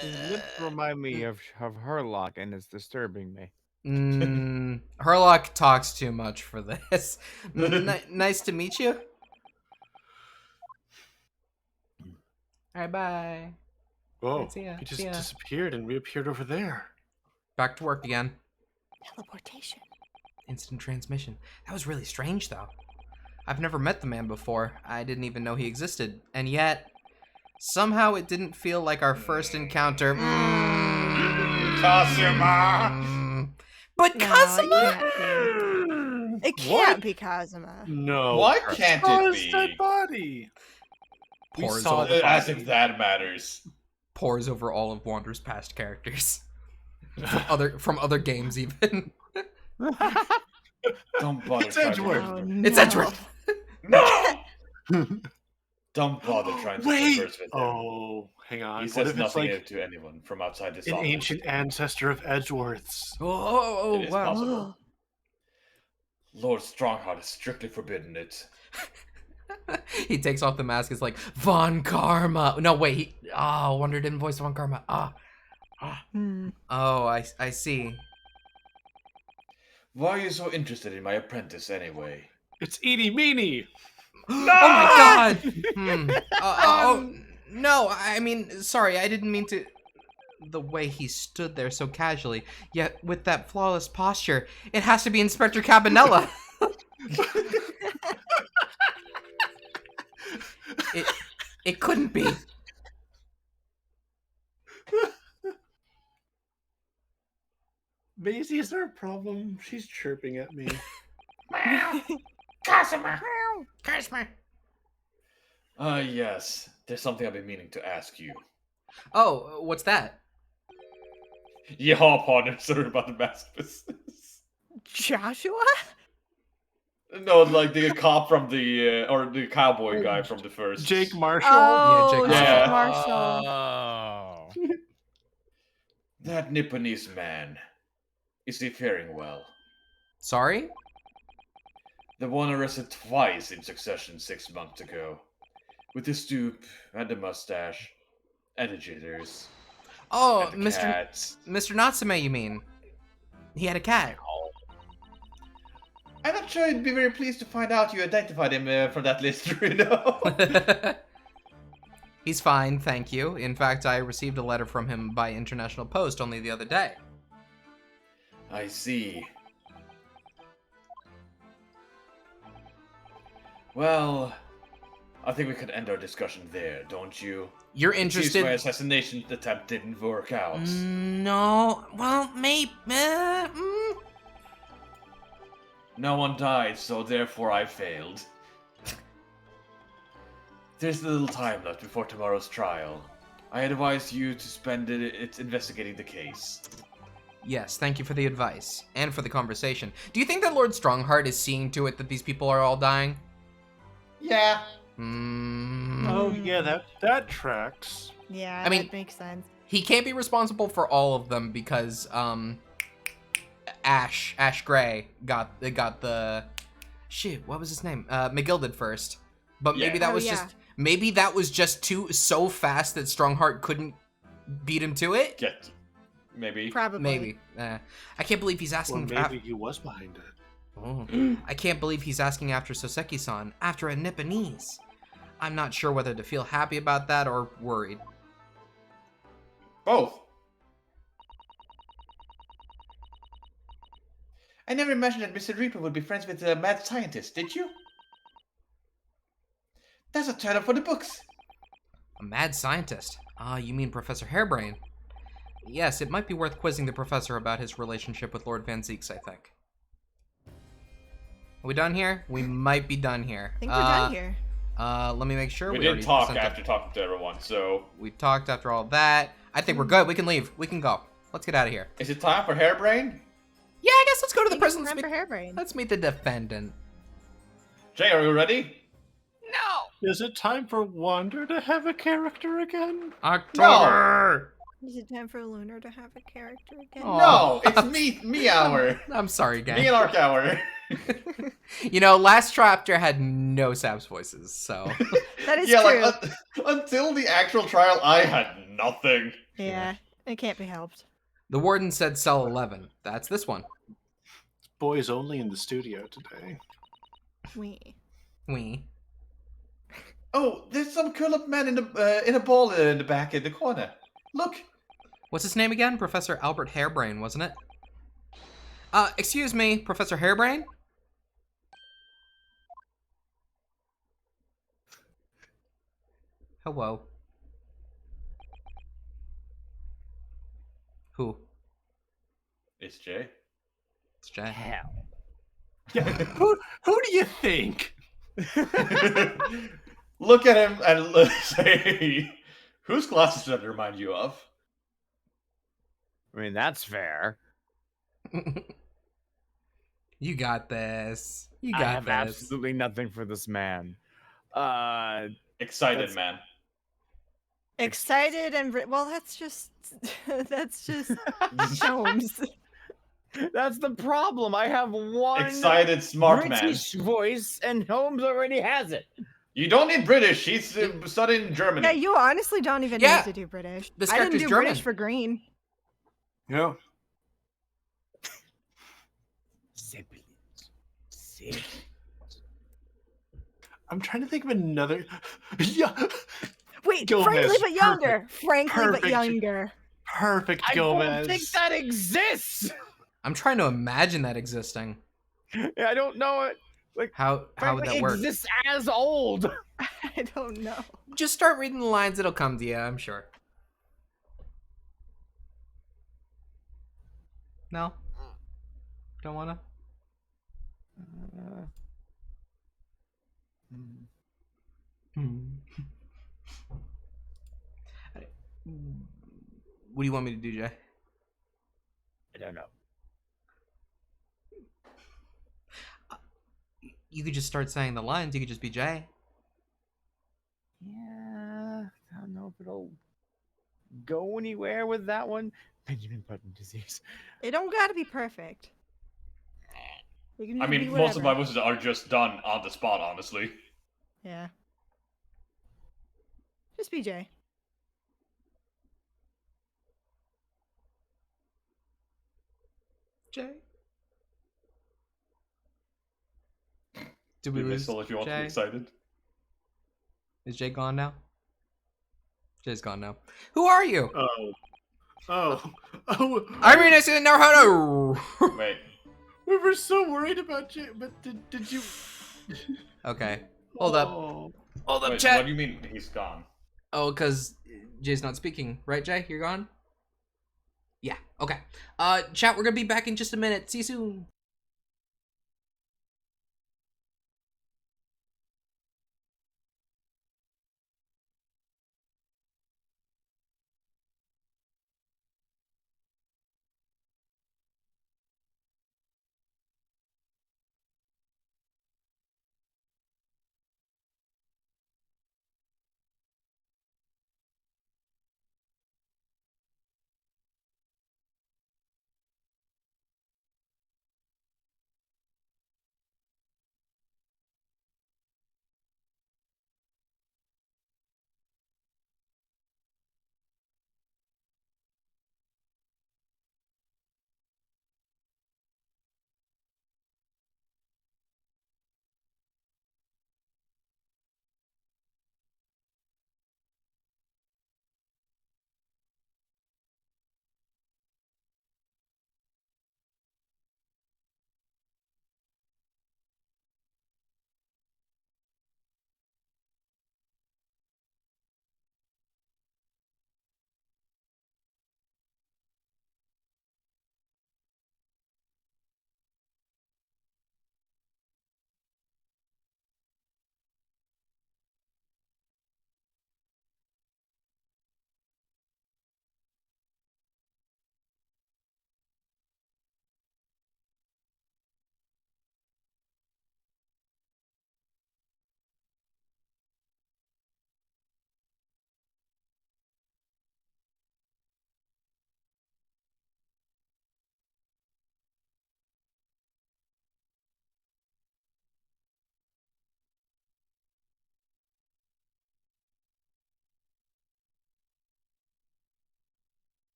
[SPEAKER 12] His lips remind me of Herlock, and it's disturbing me.
[SPEAKER 1] Herlock talks too much for this. Nice to meet you. Alright, bye.
[SPEAKER 6] Whoa,
[SPEAKER 1] See ya,
[SPEAKER 6] he just
[SPEAKER 1] see ya.
[SPEAKER 6] disappeared and reappeared over there.
[SPEAKER 1] Back to work again.
[SPEAKER 2] Teleportation.
[SPEAKER 1] Instant transmission. That was really strange, though. I've never met the man before. I didn't even know he existed. And yet, somehow it didn't feel like our first encounter.
[SPEAKER 5] Kazuma!
[SPEAKER 1] But
[SPEAKER 2] No,
[SPEAKER 1] Kazuma!
[SPEAKER 2] It can't be Kazuma.
[SPEAKER 6] No.
[SPEAKER 5] Why can't
[SPEAKER 6] Saw
[SPEAKER 5] it
[SPEAKER 6] his
[SPEAKER 5] be?
[SPEAKER 6] dead body. We
[SPEAKER 1] Pours
[SPEAKER 6] saw
[SPEAKER 1] over,
[SPEAKER 6] the
[SPEAKER 5] As
[SPEAKER 6] body.
[SPEAKER 5] if that matters.
[SPEAKER 1] pours over all of Wander's past characters. From other games, even.
[SPEAKER 5] Don't bother
[SPEAKER 6] It's
[SPEAKER 5] trying
[SPEAKER 6] Edgeworth.
[SPEAKER 5] to...
[SPEAKER 2] Oh,
[SPEAKER 1] It's
[SPEAKER 2] no.
[SPEAKER 1] Edgeworth!
[SPEAKER 5] No! Don't bother trying to
[SPEAKER 6] Wait.
[SPEAKER 5] converse with him.
[SPEAKER 6] Oh, hang on.
[SPEAKER 5] He
[SPEAKER 6] What
[SPEAKER 5] says
[SPEAKER 6] if it's
[SPEAKER 5] nothing
[SPEAKER 6] like
[SPEAKER 5] to anyone from outside this
[SPEAKER 6] an
[SPEAKER 5] office.
[SPEAKER 6] ancient ancestor of Edgeworth's?
[SPEAKER 1] Oh,
[SPEAKER 5] It is
[SPEAKER 1] wow.
[SPEAKER 5] possible. Lord Strongheart has strictly forbidden it.
[SPEAKER 1] He takes off the mask. It's like, Von Karma. No, wait. Wonder didn't voice Von Karma. Oh, I see.
[SPEAKER 5] Why are you so interested in my apprentice anyway?
[SPEAKER 6] It's Edie Meanie.
[SPEAKER 1] Oh my god! No, I mean, sorry, I didn't mean to... The way he stood there so casually, yet with that flawless posture, it has to be Inspector Cabanella. It couldn't be.
[SPEAKER 6] Maisie, is there a problem? She's chirping at me.
[SPEAKER 1] Cosima!
[SPEAKER 5] Yes. There's something I've been meaning to ask you.
[SPEAKER 1] Oh, what's that?
[SPEAKER 5] Yeah, partner, sorry about the mask business.
[SPEAKER 2] Joshua?
[SPEAKER 5] No, like the cop from the, or the cowboy guy from the first.
[SPEAKER 6] Jake Marshall?
[SPEAKER 2] Oh,
[SPEAKER 1] Jake
[SPEAKER 2] Jake
[SPEAKER 1] Marshall.
[SPEAKER 2] Marshall.
[SPEAKER 4] Oh.
[SPEAKER 5] That Nipponese man. Is he faring well?
[SPEAKER 1] Sorry?
[SPEAKER 5] The one arrested twice in succession 6 months ago. With the stoop, and the mustache, and the jitters,
[SPEAKER 1] Oh,
[SPEAKER 5] and the
[SPEAKER 1] Mr.
[SPEAKER 5] cats.
[SPEAKER 1] Mr. Natsume, you mean? He had a cat.
[SPEAKER 5] I'm not sure I'd be very pleased to find out you identified him from that list, Runo.
[SPEAKER 1] He's fine, thank you. In fact, I received a letter from him by international post only the other day.
[SPEAKER 5] I see. Well, I think we could end our discussion there, don't you?
[SPEAKER 1] You're
[SPEAKER 5] It seems
[SPEAKER 1] interested?
[SPEAKER 5] my assassination attempt didn't work out.
[SPEAKER 1] No. Well, maybe.
[SPEAKER 5] No one died, so therefore I failed. There's little time left before tomorrow's trial. I advise you to spend it investigating the case.
[SPEAKER 1] Yes, thank you for the advice and for the conversation. Do you think that Lord Strongheart is seeing to it that these people are all dying?
[SPEAKER 5] Yeah.
[SPEAKER 6] Oh, yeah, that tracks.
[SPEAKER 2] Yeah,
[SPEAKER 1] I mean-
[SPEAKER 2] that makes sense.
[SPEAKER 1] He can't be responsible for all of them because Ash Gray got the shit. What was his name? McGill did first, but maybe
[SPEAKER 5] Yeah.
[SPEAKER 1] that was just so fast that Strongheart couldn't beat him to it.
[SPEAKER 5] Maybe.
[SPEAKER 2] Probably.
[SPEAKER 1] Maybe. I can't believe he's
[SPEAKER 6] Or
[SPEAKER 1] asking.
[SPEAKER 6] maybe he was behind it.
[SPEAKER 1] Oh. I can't believe he's asking after Soseki-san after a Nipponese. I'm not sure whether to feel happy about that or worried.
[SPEAKER 5] Both. I never imagined that Mr. Reaper would be friends with a mad scientist, did you? That's a turn up for the books.
[SPEAKER 1] A mad scientist? You mean Professor Hairbrain? Yes, it might be worth quizzing the professor about his relationship with Lord Van Zeeks, I think. Are we done here? We might be done here.
[SPEAKER 2] I think we're done here.
[SPEAKER 1] Let me make sure.
[SPEAKER 5] We
[SPEAKER 1] already
[SPEAKER 5] did talk
[SPEAKER 1] sent
[SPEAKER 5] after talking to everyone, so...
[SPEAKER 1] We talked after all that. I think we're good. We can leave. We can go. Let's get out of here.
[SPEAKER 5] Is it time for Hairbrain?
[SPEAKER 1] Yeah, I guess let's go to the
[SPEAKER 2] I think it's
[SPEAKER 1] prison.
[SPEAKER 2] time for Hairbrain.
[SPEAKER 1] Let's meet the defendant.
[SPEAKER 5] Jay, are you ready?
[SPEAKER 6] Is it time for Wander to have a character again?
[SPEAKER 1] October!
[SPEAKER 2] Is it time for Lunar to have a character again?
[SPEAKER 1] Oh.
[SPEAKER 5] No, it's me hour.
[SPEAKER 1] I'm sorry, gang.
[SPEAKER 5] Me and Arc hour.
[SPEAKER 1] You know, last chapter had no Saps voices, so...
[SPEAKER 2] That is
[SPEAKER 5] Yeah,
[SPEAKER 2] true.
[SPEAKER 5] like, until the actual trial, I had nothing.
[SPEAKER 2] Yeah, it can't be helped.
[SPEAKER 1] The warden said cell 11. That's this one.
[SPEAKER 6] Boys only in the studio today.
[SPEAKER 2] We.
[SPEAKER 5] Oh, there's some curl-up man in a ball in the back in the corner.
[SPEAKER 3] Look!
[SPEAKER 1] What's his name again? Professor Albert Hairbrain, wasn't it? Excuse me, Professor Hairbrain? Hello. Who?
[SPEAKER 5] It's Jay.
[SPEAKER 1] It's Jay.
[SPEAKER 4] Hell.
[SPEAKER 6] Yeah, who do you think?
[SPEAKER 5] Look at him and say, whose glasses does that remind you of?
[SPEAKER 12] I mean, that's fair.
[SPEAKER 1] You got this. You
[SPEAKER 12] I
[SPEAKER 1] got
[SPEAKER 12] have
[SPEAKER 1] this.
[SPEAKER 12] absolutely nothing for this man.
[SPEAKER 5] Excited man.
[SPEAKER 2] Excited and well, that's just Sholmes.
[SPEAKER 12] That's the problem. I have one
[SPEAKER 5] Excited smart
[SPEAKER 12] British voice, and Holmes already has it.
[SPEAKER 5] You don't need British. He's studying Germany.
[SPEAKER 2] Yeah, you honestly don't even
[SPEAKER 1] Yeah.
[SPEAKER 2] need to do British.
[SPEAKER 1] This
[SPEAKER 2] I didn't
[SPEAKER 1] character's
[SPEAKER 2] do
[SPEAKER 1] German.
[SPEAKER 2] British for Green.
[SPEAKER 6] Yeah.
[SPEAKER 12] Sibilance. Sibilance.
[SPEAKER 6] I'm trying to think of another. Yeah.
[SPEAKER 2] Wait,
[SPEAKER 6] Gomez,
[SPEAKER 2] frankly but younger.
[SPEAKER 6] perfect.
[SPEAKER 2] Frankly but
[SPEAKER 6] Perfect.
[SPEAKER 2] younger.
[SPEAKER 6] Perfect
[SPEAKER 12] I
[SPEAKER 6] Gomez.
[SPEAKER 12] don't think that exists.
[SPEAKER 1] I'm trying to imagine that existing.
[SPEAKER 12] I don't know it. Like,
[SPEAKER 1] How would
[SPEAKER 12] frankly,
[SPEAKER 1] that work?
[SPEAKER 12] exists as old.
[SPEAKER 2] I don't know.
[SPEAKER 1] Just start reading the lines, it'll come to you, I'm sure. No? Don't wanna? What do you want me to do, Jay?
[SPEAKER 12] I don't know.
[SPEAKER 1] You could just start saying the lines, you could just be Jay.
[SPEAKER 12] Yeah, I don't know if it'll go anywhere with that one. Benjamin Button disease.
[SPEAKER 2] It don't gotta be perfect. You can
[SPEAKER 5] I
[SPEAKER 2] just
[SPEAKER 5] mean,
[SPEAKER 2] be
[SPEAKER 5] most of my
[SPEAKER 2] whatever.
[SPEAKER 5] voices are just done on the spot, honestly.
[SPEAKER 2] Yeah. Just be Jay.
[SPEAKER 1] Jay? Did we
[SPEAKER 5] Do
[SPEAKER 1] lose
[SPEAKER 5] Missile if you want to be
[SPEAKER 1] Jay?
[SPEAKER 5] excited.
[SPEAKER 1] Is Jay gone now? Jay's gone now. Who are you?
[SPEAKER 6] Oh.
[SPEAKER 1] I mean, I didn't know how to.
[SPEAKER 5] Wait.
[SPEAKER 6] We were so worried about you, but did you?
[SPEAKER 1] Okay. Hold up.
[SPEAKER 6] Oh.
[SPEAKER 1] Hold up,
[SPEAKER 5] Wait,
[SPEAKER 1] chat.
[SPEAKER 5] what do you mean he's gone?
[SPEAKER 1] Oh, because Jay's not speaking. Right, Jay? You're gone? Yeah. Okay. Chat, we're going to be back in just a minute. See you soon.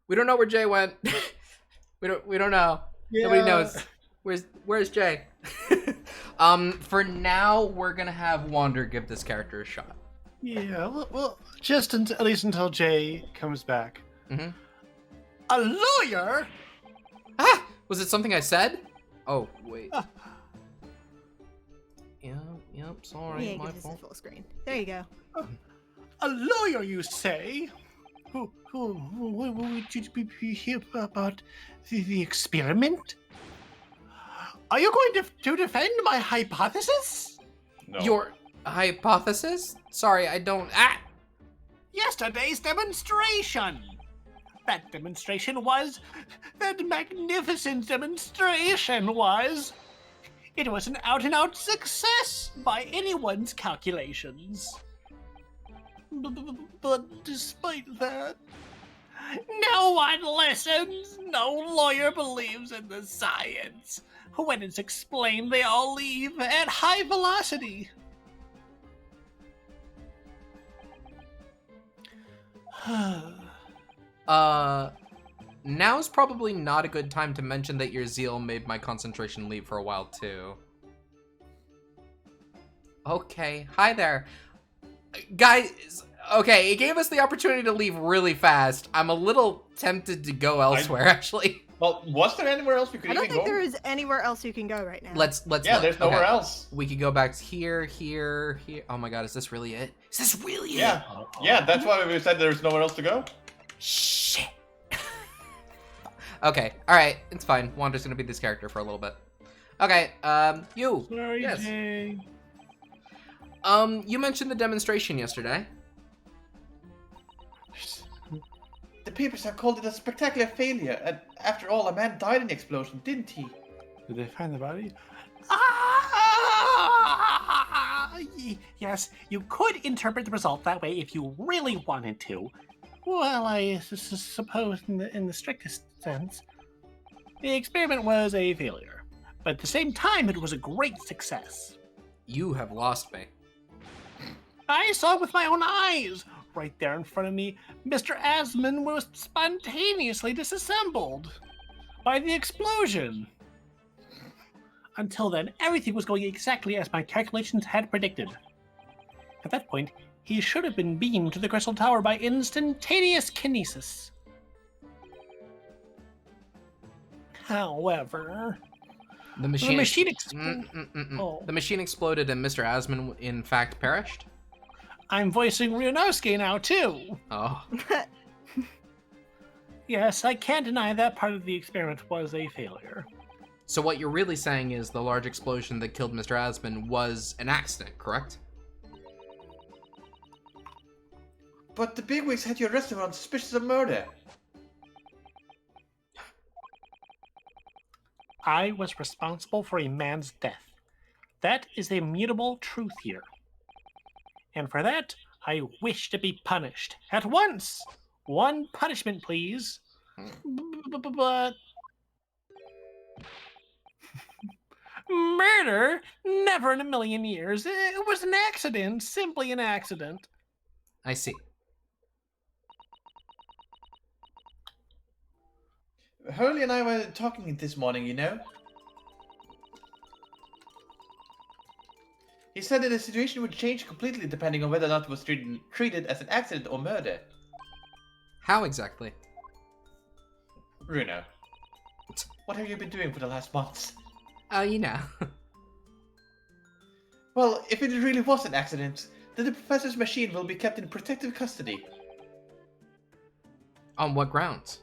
[SPEAKER 1] We don't know where Jay went. we don't know.
[SPEAKER 6] Yeah.
[SPEAKER 1] Nobody knows. Where's Jay? For now, we're gonna have Wander give this character a shot.
[SPEAKER 8] Yeah, well just at least until Jay comes back.
[SPEAKER 1] Mm-hmm.
[SPEAKER 8] A lawyer?
[SPEAKER 1] Ah! Was it something I said? Oh, wait. Yep, sorry,
[SPEAKER 2] Yeah,
[SPEAKER 1] my
[SPEAKER 2] give us a
[SPEAKER 1] fault.
[SPEAKER 2] full screen. There you go.
[SPEAKER 8] A lawyer, you say? Who would you be here about the experiment? Are you going to defend my hypothesis?
[SPEAKER 5] No.
[SPEAKER 1] Your hypothesis? Sorry, I don't... Ah!
[SPEAKER 8] Yesterday's demonstration! That magnificent demonstration was... It was an out-and-out success by anyone's calculations. But despite that, no one listens. No lawyer believes in the science. When it's explained, they all leave at high velocity.
[SPEAKER 1] Now's probably not a good time to mention that your zeal made my concentration leave for a while, too. Okay, hi there. Guys, okay, it gave us the opportunity to leave really fast. I'm a little tempted to go elsewhere, actually.
[SPEAKER 5] Well, was there anywhere else we could
[SPEAKER 2] I don't
[SPEAKER 5] even
[SPEAKER 2] think
[SPEAKER 5] go?
[SPEAKER 2] there is anywhere else you can go right now.
[SPEAKER 1] Let's
[SPEAKER 5] Yeah, there's nowhere
[SPEAKER 1] okay.
[SPEAKER 5] else.
[SPEAKER 1] We could go back here. Oh my god, is this really it? Is this really it?
[SPEAKER 5] Yeah, that's why we said there's nowhere else to go.
[SPEAKER 1] Shit. Okay, alright, it's fine. Wander's gonna be this character for a little bit. Okay, you.
[SPEAKER 8] Sorry,
[SPEAKER 1] Yes.
[SPEAKER 8] Jay.
[SPEAKER 1] You mentioned the demonstration yesterday.
[SPEAKER 3] The papers have called it a spectacular failure, and after all, a man died in the explosion, didn't he?
[SPEAKER 8] Did they find the body? Yes, you could interpret the result that way if you really wanted to. Well, I suppose in the strictest sense, the experiment was a failure. But at the same time, it was a great success.
[SPEAKER 1] You have lost me.
[SPEAKER 8] I saw it with my own eyes. Right there in front of me, Mr. Asman was spontaneously disassembled by the explosion. Until then, everything was going exactly as my calculations had predicted. At that point, he should have been beamed to the Crystal Tower by instantaneous kinesis. However,
[SPEAKER 1] The machine
[SPEAKER 8] Oh.
[SPEAKER 1] The machine exploded and Mr. Asman in fact perished?
[SPEAKER 8] I'm voicing Ryunosuke now too.
[SPEAKER 1] Oh.
[SPEAKER 8] Yes, I can't deny that part of the experiment was a failure.
[SPEAKER 1] So what you're really saying is the large explosion that killed Mr. Asman was an accident, correct?
[SPEAKER 3] But the bigwigs had you arrested on suspicion of murder.
[SPEAKER 8] I was responsible for a man's death. That is the immutable truth here. And for that, I wish to be punished. At once! One punishment, please. But... Murder? Never in a million years. It was an accident. Simply an accident.
[SPEAKER 1] I see.
[SPEAKER 3] Hurley and I were talking this morning, you know. He said that the situation would change completely depending on whether or not it was treated as an accident or murder.
[SPEAKER 1] How exactly?
[SPEAKER 3] Runo, what have you been doing for the last months?
[SPEAKER 1] You know.
[SPEAKER 3] Well, if it really was an accident, then the professor's machine will be kept in protective custody.
[SPEAKER 1] On what grounds?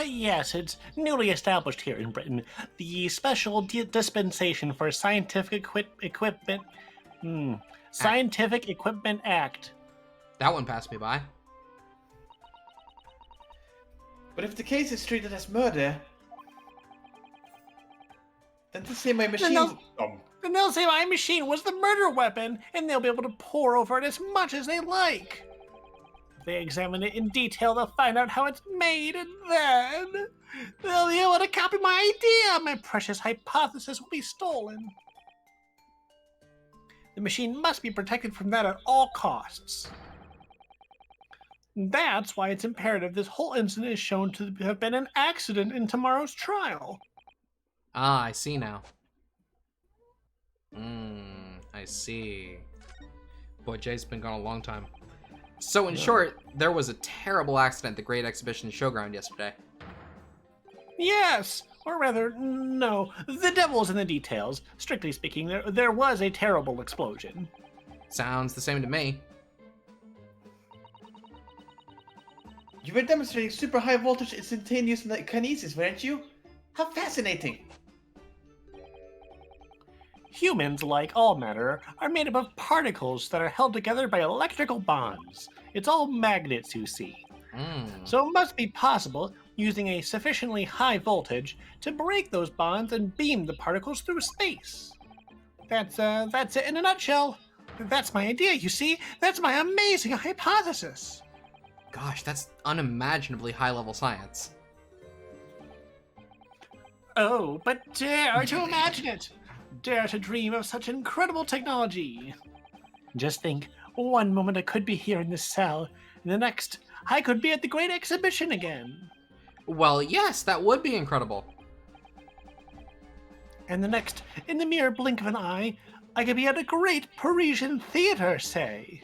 [SPEAKER 8] Yes, it's newly established here in Britain. The Special Dispensation for Scientific Equipment... Scientific Equipment Act.
[SPEAKER 1] That one passed me by.
[SPEAKER 3] But if the case is treated as murder, then to say my machine...
[SPEAKER 8] Then they'll say my machine was the murder weapon, and they'll be able to pour over it as much as they like. If they examine it in detail, they'll find out how it's made, and then they'll be able to copy my idea. My precious hypothesis will be stolen. The machine must be protected from that at all costs. That's why it's imperative this whole incident is shown to have been an accident in tomorrow's trial.
[SPEAKER 1] Ah, I see now. I see. Boy, Jay's been gone a long time. So in short, there was a terrible accident at the Great Exhibition Showground yesterday.
[SPEAKER 8] Yes, or rather, no. The devil's in the details. Strictly speaking, there was a terrible explosion.
[SPEAKER 1] Sounds the same to me.
[SPEAKER 3] You were demonstrating super high voltage instantaneous kinesis, weren't you? How fascinating!
[SPEAKER 8] Humans, like all matter, are made up of particles that are held together by electrical bonds. It's all magnets, you see. So it must be possible, using a sufficiently high voltage, to break those bonds and beam the particles through space. That's it in a nutshell. That's my idea, you see? That's my amazing hypothesis.
[SPEAKER 1] Gosh, that's unimaginably high-level science.
[SPEAKER 8] Oh, but dare to imagine it! Dare to dream of such incredible technology! Just think, one moment I could be here in this cell, and the next, I could be at the Great Exhibition again.
[SPEAKER 1] Well, yes, that would be incredible.
[SPEAKER 8] And the next, in the mere blink of an eye, I could be at a great Parisian theater, say.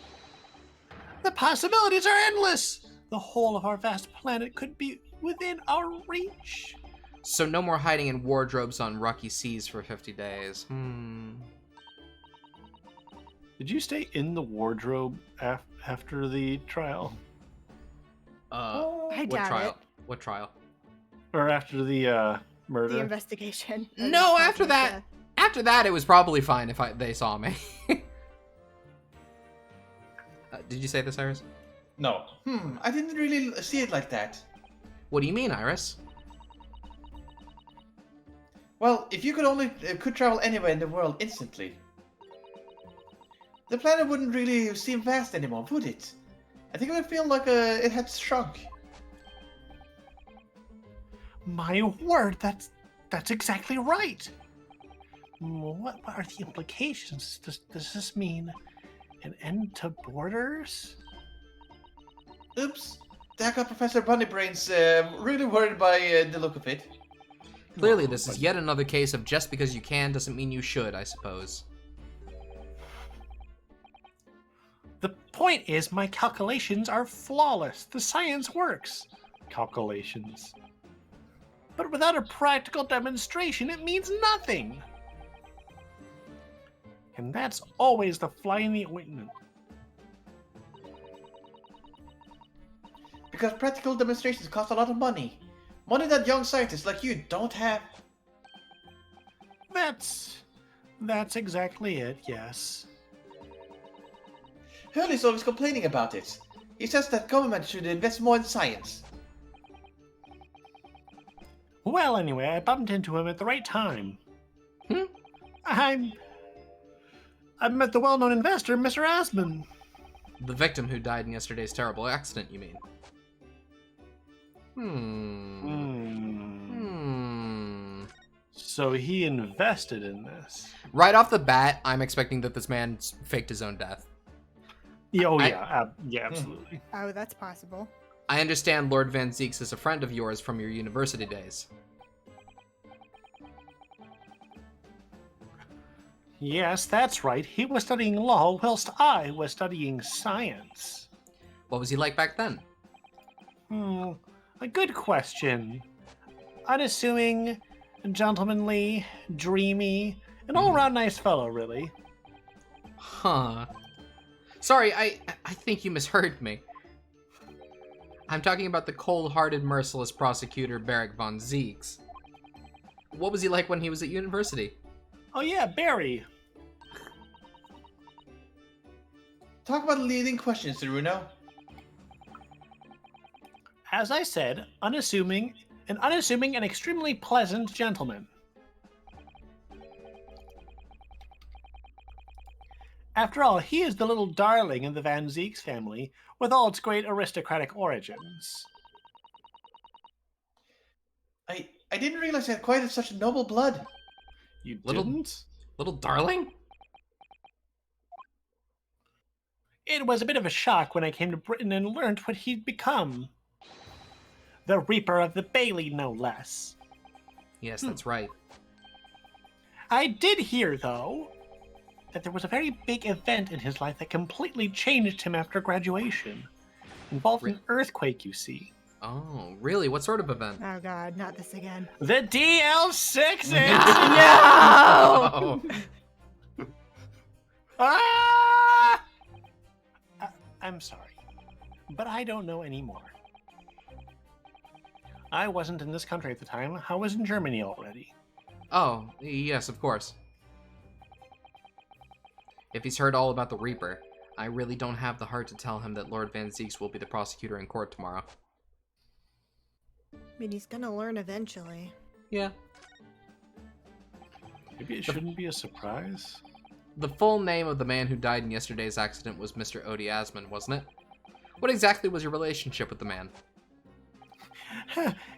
[SPEAKER 8] The possibilities are endless! The whole of our vast planet could be within our reach.
[SPEAKER 1] So no more hiding in wardrobes on rocky seas for 50 days.
[SPEAKER 8] Did you stay in the wardrobe after the trial?
[SPEAKER 2] I
[SPEAKER 1] What
[SPEAKER 2] doubt
[SPEAKER 1] trial?
[SPEAKER 2] it.
[SPEAKER 1] What trial?
[SPEAKER 8] Or after the murder?
[SPEAKER 2] The investigation.
[SPEAKER 1] No, after that. After that, it was probably fine if they saw me. Did you say this, Iris?
[SPEAKER 3] No. I didn't really see it like that.
[SPEAKER 1] What do you mean, Iris?
[SPEAKER 3] Well, if you could travel anywhere in the world instantly, the planet wouldn't really seem vast anymore, would it? I think it would feel like it had shrunk.
[SPEAKER 8] My word, that's exactly right. What are the implications? Does this mean an end to borders?
[SPEAKER 3] Oops. That got Professor Bunnybrains really worried by the look of it.
[SPEAKER 1] Clearly, this is yet another case of just because you can doesn't mean you should, I suppose.
[SPEAKER 8] The point is, my calculations are flawless. The science works. Calculations. But without a practical demonstration, it means nothing. And that's always the fly in the ointment.
[SPEAKER 3] Because practical demonstrations cost a lot of money. Money that young scientists like you don't have.
[SPEAKER 8] That's exactly it, yes.
[SPEAKER 3] Hurley's always complaining about it. He says that government should invest more in science.
[SPEAKER 8] Well, anyway, I bumped into him at the right time. I met the well-known investor, Mr. Asman.
[SPEAKER 1] The victim who died in yesterday's terrible accident, you mean?
[SPEAKER 8] So he invested in this.
[SPEAKER 1] Right off the bat, I'm expecting that this man faked his own death.
[SPEAKER 8] Yeah, yeah, absolutely.
[SPEAKER 2] Oh, that's possible.
[SPEAKER 1] I understand Lord Van Zeeks is a friend of yours from your university days.
[SPEAKER 8] Yes, that's right. He was studying law whilst I was studying science.
[SPEAKER 1] What was he like back then?
[SPEAKER 8] A good question. Unassuming, gentlemanly, dreamy, an all-around nice fellow, really.
[SPEAKER 1] Huh. Sorry, I think you misheard me. I'm talking about the cold-hearted, merciless prosecutor Barrick von Zeeks. What was he like when he was at university?
[SPEAKER 8] Oh yeah, Barry.
[SPEAKER 3] Talk about the leading questions, Ceruno.
[SPEAKER 8] As I said, unassuming and extremely pleasant gentleman. After all, he is the little darling of the Van Zeeks family, with all its great aristocratic origins.
[SPEAKER 3] I didn't realize he had quite such noble blood.
[SPEAKER 8] You
[SPEAKER 1] Little-
[SPEAKER 8] didn't?
[SPEAKER 1] Little darling?
[SPEAKER 8] It was a bit of a shock when I came to Britain and learned what he'd become. The Reaper of the Bailey, no less.
[SPEAKER 1] Yes, that's right.
[SPEAKER 8] I did hear, though, that there was a very big event in his life that completely changed him after graduation. Involved an earthquake, you see.
[SPEAKER 1] Oh, really? What sort of event?
[SPEAKER 2] Oh god, not this again.
[SPEAKER 8] The DL6
[SPEAKER 1] No!
[SPEAKER 8] Ah! I'm sorry, but I don't know anymore. I wasn't in this country at the time. I was in Germany already.
[SPEAKER 1] Oh, yes, of course. If he's heard all about the Reaper, I really don't have the heart to tell him that Lord Van Zieks will be the prosecutor in court tomorrow.
[SPEAKER 2] I mean, he's gonna learn eventually.
[SPEAKER 1] Yeah.
[SPEAKER 8] Maybe it shouldn't be a surprise.
[SPEAKER 1] The full name of the man who died in yesterday's accident was Mr. Odie Asman, wasn't it? What exactly was your relationship with the man?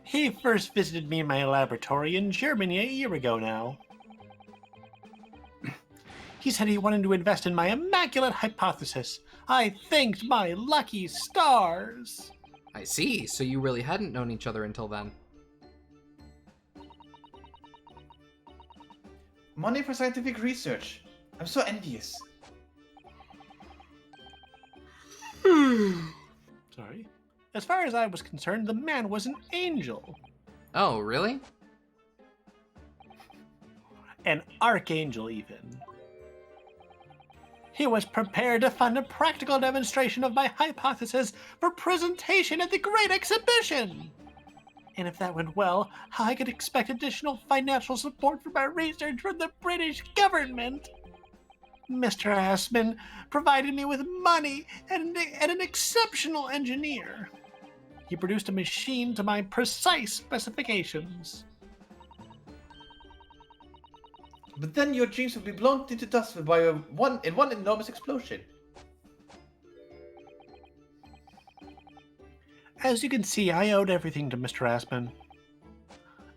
[SPEAKER 8] He first visited me in my laboratory in Germany a year ago now. He said he wanted to invest in my immaculate hypothesis. I thanked my lucky stars.
[SPEAKER 1] I see, so you really hadn't known each other until then.
[SPEAKER 3] Money for scientific research. I'm so envious.
[SPEAKER 8] Sorry. As far as I was concerned, the man was an angel.
[SPEAKER 1] Oh, really?
[SPEAKER 8] An archangel, even. He was prepared to fund a practical demonstration of my hypothesis for presentation at the Great Exhibition. And if that went well, I could expect additional financial support for my research from the British government. Mr. Asman provided me with money and an exceptional engineer. He produced a machine to my precise specifications.
[SPEAKER 3] But then your dreams will be blown into dust by one enormous explosion.
[SPEAKER 8] As you can see, I owed everything to Mr. Asman.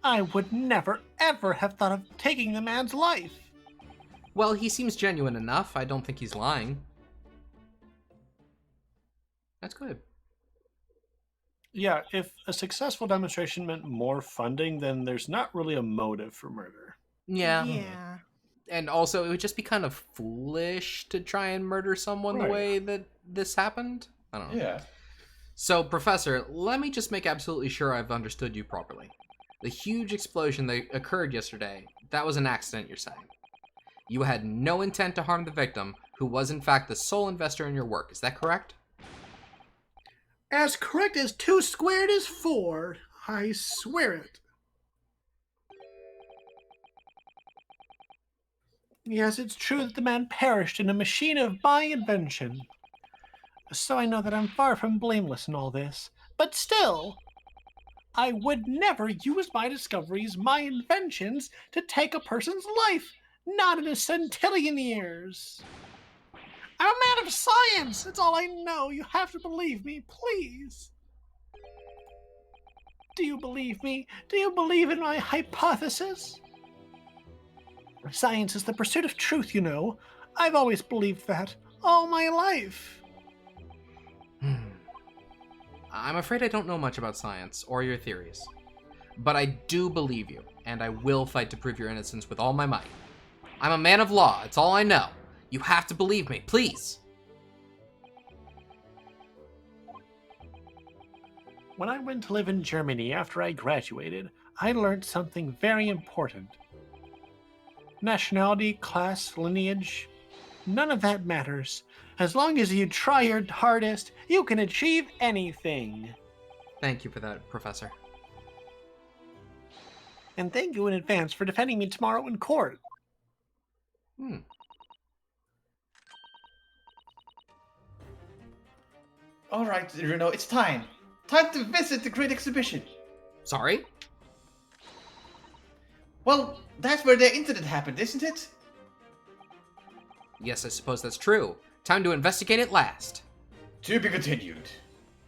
[SPEAKER 8] I would never, ever have thought of taking the man's life.
[SPEAKER 1] Well, he seems genuine enough. I don't think he's lying. That's good.
[SPEAKER 8] Yeah, if a successful demonstration meant more funding, then there's not really a motive for murder.
[SPEAKER 1] Yeah.
[SPEAKER 2] Yeah.
[SPEAKER 1] And also, it would just be kind of foolish to try and murder someone the way that this happened. I don't know.
[SPEAKER 3] Yeah.
[SPEAKER 1] So, Professor, let me just make absolutely sure I've understood you properly. The huge explosion that occurred yesterday, that was an accident, you're saying. You had no intent to harm the victim, who was in fact the sole investor in your work. Is that correct?
[SPEAKER 8] As correct as 2 squared is 4. I swear it. Yes, it's true that the man perished in a machine of my invention. So I know that I'm far from blameless in all this. But still, I would never use my discoveries, my inventions, to take a person's life. Not in a centillion years. I'm a man of science. That's all I know. You have to believe me, please. Do you believe me? Do you believe in my hypothesis? Science is the pursuit of truth, you know. I've always believed that. All my life.
[SPEAKER 1] I'm afraid I don't know much about science or your theories. But I do believe you, and I will fight to prove your innocence with all my might. I'm a man of law. It's all I know. You have to believe me, please.
[SPEAKER 8] When I went to live in Germany after I graduated, I learned something very important. Nationality, class, lineage, none of that matters. As long as you try your hardest, you can achieve anything.
[SPEAKER 1] Thank you for that, Professor.
[SPEAKER 8] And thank you in advance for defending me tomorrow in court.
[SPEAKER 3] All right, Runo, it's time. Time to visit the Great Exhibition.
[SPEAKER 1] Sorry?
[SPEAKER 3] Well, that's where the incident happened, isn't it?
[SPEAKER 1] Yes, I suppose that's true. Time to investigate it last.
[SPEAKER 5] To be continued.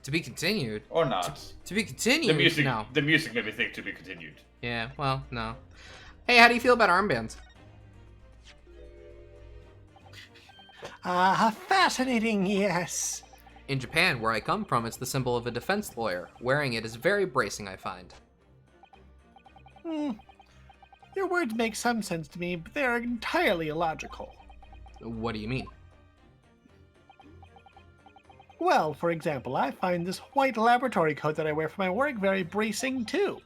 [SPEAKER 1] To be continued?
[SPEAKER 5] Or not.
[SPEAKER 1] To be continued? No.
[SPEAKER 5] The music made me think to be continued.
[SPEAKER 1] Yeah, well, no. Hey, how do you feel about armbands?
[SPEAKER 8] Fascinating, yes.
[SPEAKER 1] In Japan, where I come from, it's the symbol of a defense lawyer. Wearing it is very bracing, I find.
[SPEAKER 8] Your words make some sense to me, but they are entirely illogical.
[SPEAKER 1] What do you mean?
[SPEAKER 8] Well, for example, I find this white laboratory coat that I wear for my work very bracing, too.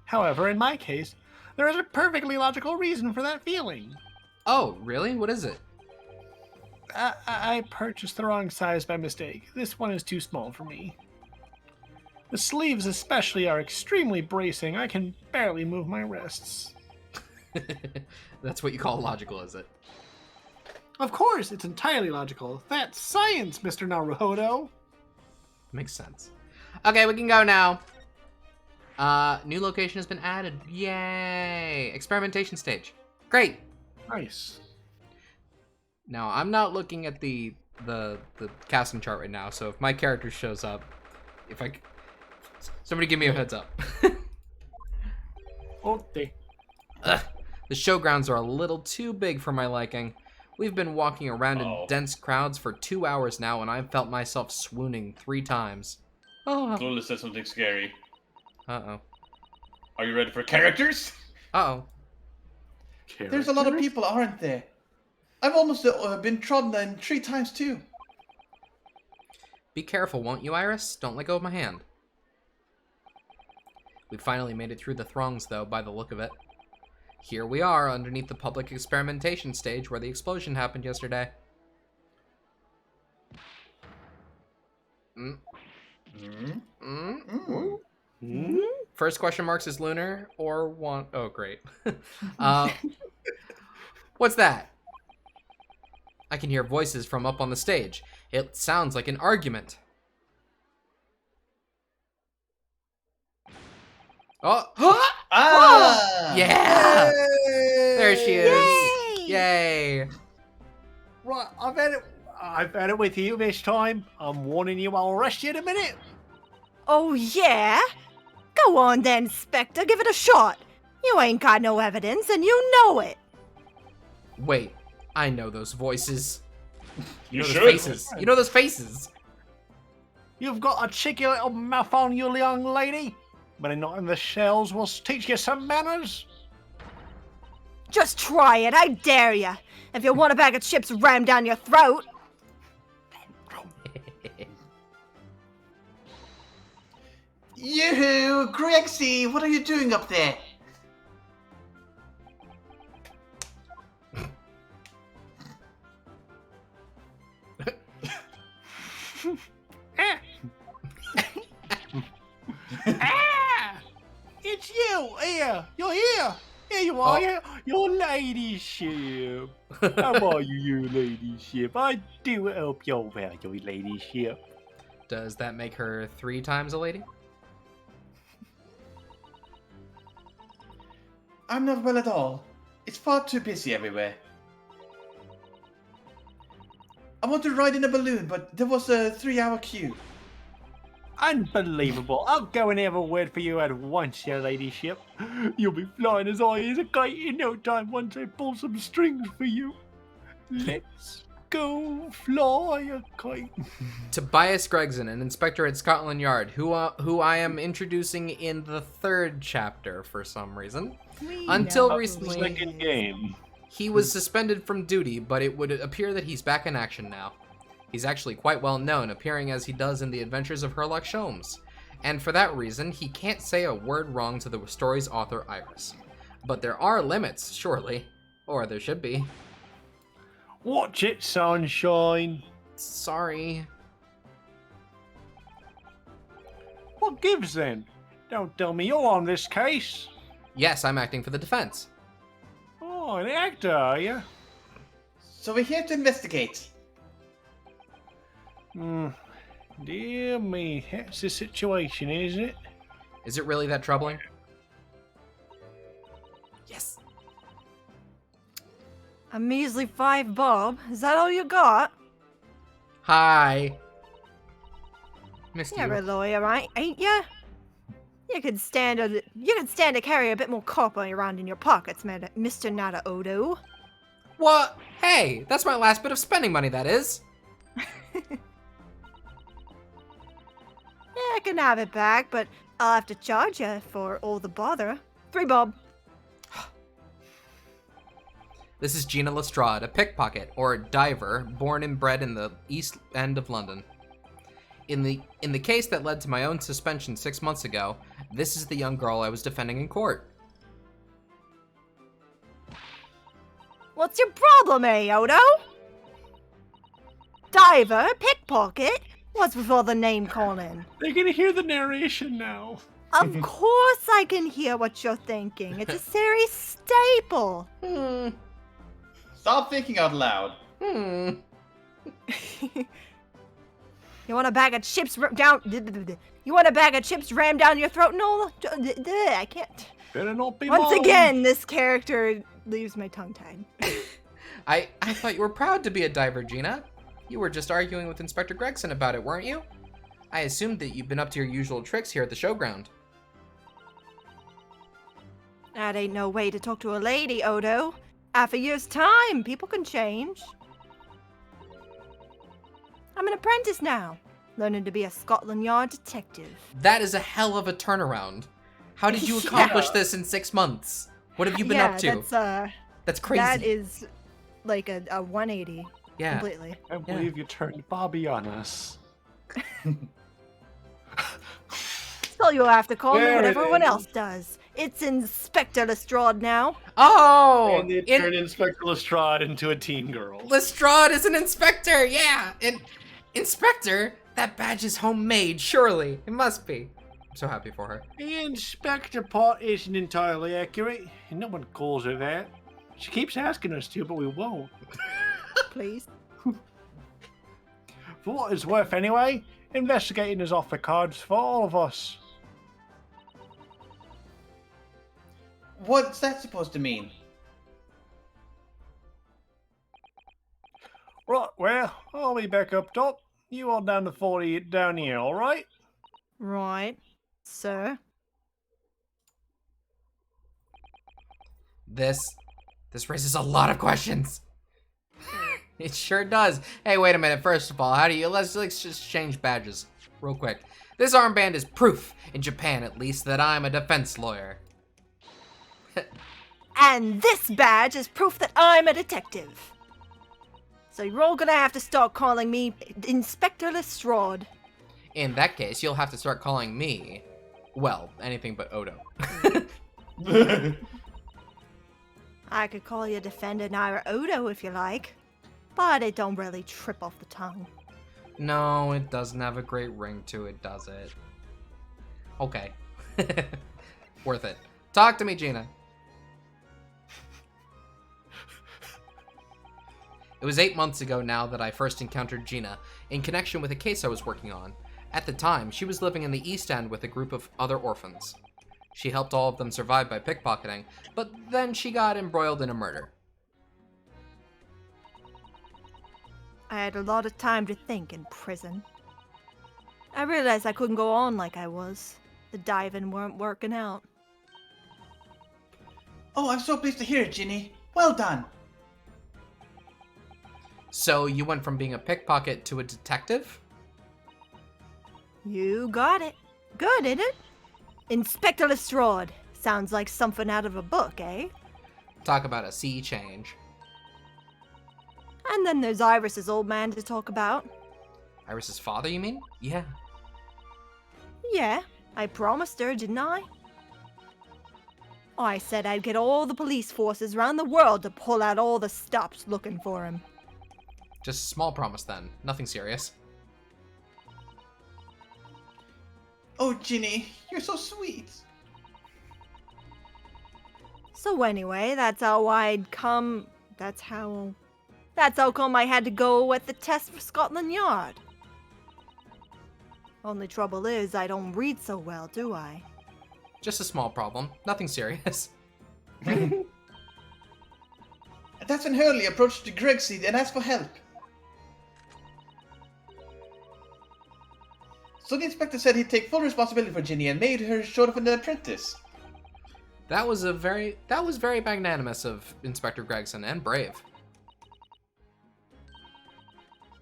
[SPEAKER 8] However, in my case, there is a perfectly logical reason for that feeling.
[SPEAKER 1] Oh, really? What is it?
[SPEAKER 8] I purchased the wrong size by mistake. This one is too small for me. The sleeves especially are extremely bracing. I can barely move my wrists.
[SPEAKER 1] That's what you call logical, is it?
[SPEAKER 8] Of course, it's entirely logical. That's science, Mr. Naruhodo.
[SPEAKER 1] Makes sense. Okay, we can go now. New location has been added. Yay! Experimentation stage. Great.
[SPEAKER 8] Nice.
[SPEAKER 1] Now, I'm not looking at the casting chart right now, so if my character shows up, somebody give me a heads up.
[SPEAKER 8] Okay.
[SPEAKER 1] Ugh, the showgrounds are a little too big for my liking. We've been walking around in dense crowds for 2 hours now, and I've felt myself swooning 3 times. Oh.
[SPEAKER 5] Lola said something scary.
[SPEAKER 1] Uh-oh.
[SPEAKER 5] Are you ready for characters?
[SPEAKER 1] Uh-oh.
[SPEAKER 3] There's a lot of people, aren't there? I've almost been trodden on 3 times too.
[SPEAKER 1] Be careful, won't you, Iris? Don't let go of my hand. We finally made it through the throngs, though, by the look of it. Here we are, underneath the public experimentation stage where the explosion happened yesterday. First question marks is lunar or want... Oh, great. What's that? I can hear voices from up on the stage. It sounds like an argument. Oh!
[SPEAKER 3] Ah!
[SPEAKER 1] Yeah!
[SPEAKER 3] Yay!
[SPEAKER 1] There she is. Yay!
[SPEAKER 8] Right, I've had it with you this time. I'm warning you, I'll arrest you in a minute.
[SPEAKER 2] Oh, yeah? Go on then, Spectre, give it a shot. You ain't got no evidence, and you know it.
[SPEAKER 1] Wait, I know those voices.
[SPEAKER 5] You
[SPEAKER 1] know
[SPEAKER 5] should.
[SPEAKER 1] those faces. You know those faces.
[SPEAKER 8] You've got a cheeky little mouth on you, young lady. But not in the shells will teach you some manners.
[SPEAKER 2] Just try it, I dare ya. If you want a bag of chips rammed down your throat.
[SPEAKER 3] Yoo-hoo! Grexy, what are you doing up there?
[SPEAKER 8] Ah! It's you! Here! You're here! Here you are! Your ladyship! How are you, your ladyship? I do help you well, your ladyship.
[SPEAKER 1] Does that make her 3 times a lady?
[SPEAKER 3] I'm not well at all. It's far too busy everywhere. I want to ride in a balloon, but there was a 3-hour queue.
[SPEAKER 8] Unbelievable. I'll go and have a word for you at once, your ladyship. You'll be flying as high as a kite in no time once I pull some strings for you. Let's go fly a kite.
[SPEAKER 1] Tobias Gregson, an inspector at Scotland Yard, who I am introducing in the 3rd chapter for some reason. Until recently,
[SPEAKER 8] Second game.
[SPEAKER 1] He was suspended from duty, but it would appear that he's back in action now. He's actually quite well known, appearing as he does in the Adventures of Herlock Sholmes. And for that reason, he can't say a word wrong to the story's author, Iris. But there are limits, surely. Or there should be.
[SPEAKER 8] Watch it, sunshine.
[SPEAKER 1] Sorry.
[SPEAKER 8] What gives then? Don't tell me you're on this case.
[SPEAKER 1] Yes, I'm acting for the defense.
[SPEAKER 8] Oh, an actor, are you?
[SPEAKER 3] So we're here to investigate.
[SPEAKER 8] Dear me, that's the situation, isn't it?
[SPEAKER 1] Is it really that troubling? Yes.
[SPEAKER 2] A measly 5 bob? Is that all you got?
[SPEAKER 1] Hi. Missed
[SPEAKER 2] You're a
[SPEAKER 1] you.
[SPEAKER 2] lawyer, ain't ya? You could stand to carry a bit more copper around in your pockets, Mr. Nada Odo.
[SPEAKER 1] What? Hey, that's my last bit of spending money, that is.
[SPEAKER 2] Yeah, I can have it back, but I'll have to charge you for all the bother. 3 bob.
[SPEAKER 1] This is Gina Lestrade, a pickpocket, or a diver, born and bred in the East End of London. In the case that led to my own suspension 6 months ago, this is the young girl I was defending in court.
[SPEAKER 2] What's your problem, Odo? Diver? Pickpocket? What's with all the name calling?
[SPEAKER 8] They're gonna hear the narration now.
[SPEAKER 2] Of course I can hear what you're thinking. It's a series staple.
[SPEAKER 3] Stop thinking out loud.
[SPEAKER 2] You want a bag of chips down? You want a bag of chips rammed down your throat, Nola? I can't.
[SPEAKER 8] Better not be
[SPEAKER 2] Once
[SPEAKER 8] long.
[SPEAKER 2] again, this character leaves my tongue tied.
[SPEAKER 1] I thought you were proud to be a diver, Gina. You were just arguing with Inspector Gregson about it, weren't you? I assumed that you've been up to your usual tricks here at the showground.
[SPEAKER 2] That ain't no way to talk to a lady, Odo. Half a year's time, people can change. I'm an apprentice now, learning to be a Scotland Yard detective.
[SPEAKER 1] That is a hell of a turnaround. How did you accomplish this in 6 months? What have you been up to?
[SPEAKER 2] That's
[SPEAKER 1] crazy.
[SPEAKER 2] That is like a 180.
[SPEAKER 1] Yeah.
[SPEAKER 2] Completely.
[SPEAKER 6] I believe you turned Bobby on us.
[SPEAKER 2] So you'll have to call me
[SPEAKER 6] There
[SPEAKER 2] what
[SPEAKER 6] it
[SPEAKER 2] everyone
[SPEAKER 6] is.
[SPEAKER 2] else does. It's Inspector Lestrade now.
[SPEAKER 1] Oh!
[SPEAKER 8] And they turned Inspector Lestrade into a teen girl.
[SPEAKER 1] Lestrade is an inspector, yeah! Inspector? That badge is homemade, surely. It must be. I'm so happy for her.
[SPEAKER 8] The inspector part isn't entirely accurate, and no one calls her that. She keeps asking us to, but we won't.
[SPEAKER 2] Please.
[SPEAKER 8] For what it's worth anyway, investigating is off the cards for all of us.
[SPEAKER 3] What's that supposed to mean?
[SPEAKER 8] Right, well, I'll be back up top. You all down to 40 down here, alright?
[SPEAKER 2] Right, sir.
[SPEAKER 1] This raises a lot of questions. It sure does. Hey, wait a minute. First of all, let's just change badges real quick. This armband is proof, in Japan at least, that I'm a defense lawyer.
[SPEAKER 2] And this badge is proof that I'm a detective. So you're all gonna have to start calling me Inspector Lestrade.
[SPEAKER 1] In that case, you'll have to start calling me, well, anything but Odo.
[SPEAKER 2] I could call you Defender Naira Odo if you like, but it don't really trip off the tongue.
[SPEAKER 1] No, it doesn't have a great ring to it, does it? Okay. Worth it. Talk to me, Gina. It was 8 months ago now that I first encountered Gina, in connection with a case I was working on. At the time, she was living in the East End with a group of other orphans. She helped all of them survive by pickpocketing, but then she got embroiled in a murder.
[SPEAKER 2] I had a lot of time to think in prison. I realized I couldn't go on like I was. The diving weren't working out.
[SPEAKER 3] Oh, I'm so pleased to hear it, Ginny. Well done.
[SPEAKER 1] So you went from being a pickpocket to a detective?
[SPEAKER 2] You got it. Good, isn't it? Inspector Lestrade. Sounds like something out of a book, eh?
[SPEAKER 1] Talk about a sea change.
[SPEAKER 2] And then there's Iris's old man to talk about.
[SPEAKER 1] Iris's father, you mean? Yeah.
[SPEAKER 2] Yeah, I promised her, didn't I? I said I'd get all the police forces around the world to pull out all the stops looking for him.
[SPEAKER 1] Just a small promise then. Nothing serious.
[SPEAKER 3] Oh, Ginny, you're so sweet.
[SPEAKER 2] So anyway, that's how come I had to go at the test for Scotland Yard. Only trouble is, I don't read so well, do I?
[SPEAKER 1] Just a small problem. Nothing serious.
[SPEAKER 3] That's when Hurley approached Gregseed and asked for help. So the inspector said he'd take full responsibility for Ginny and made her sort of an apprentice.
[SPEAKER 1] That was very magnanimous of Inspector Gregson, and brave.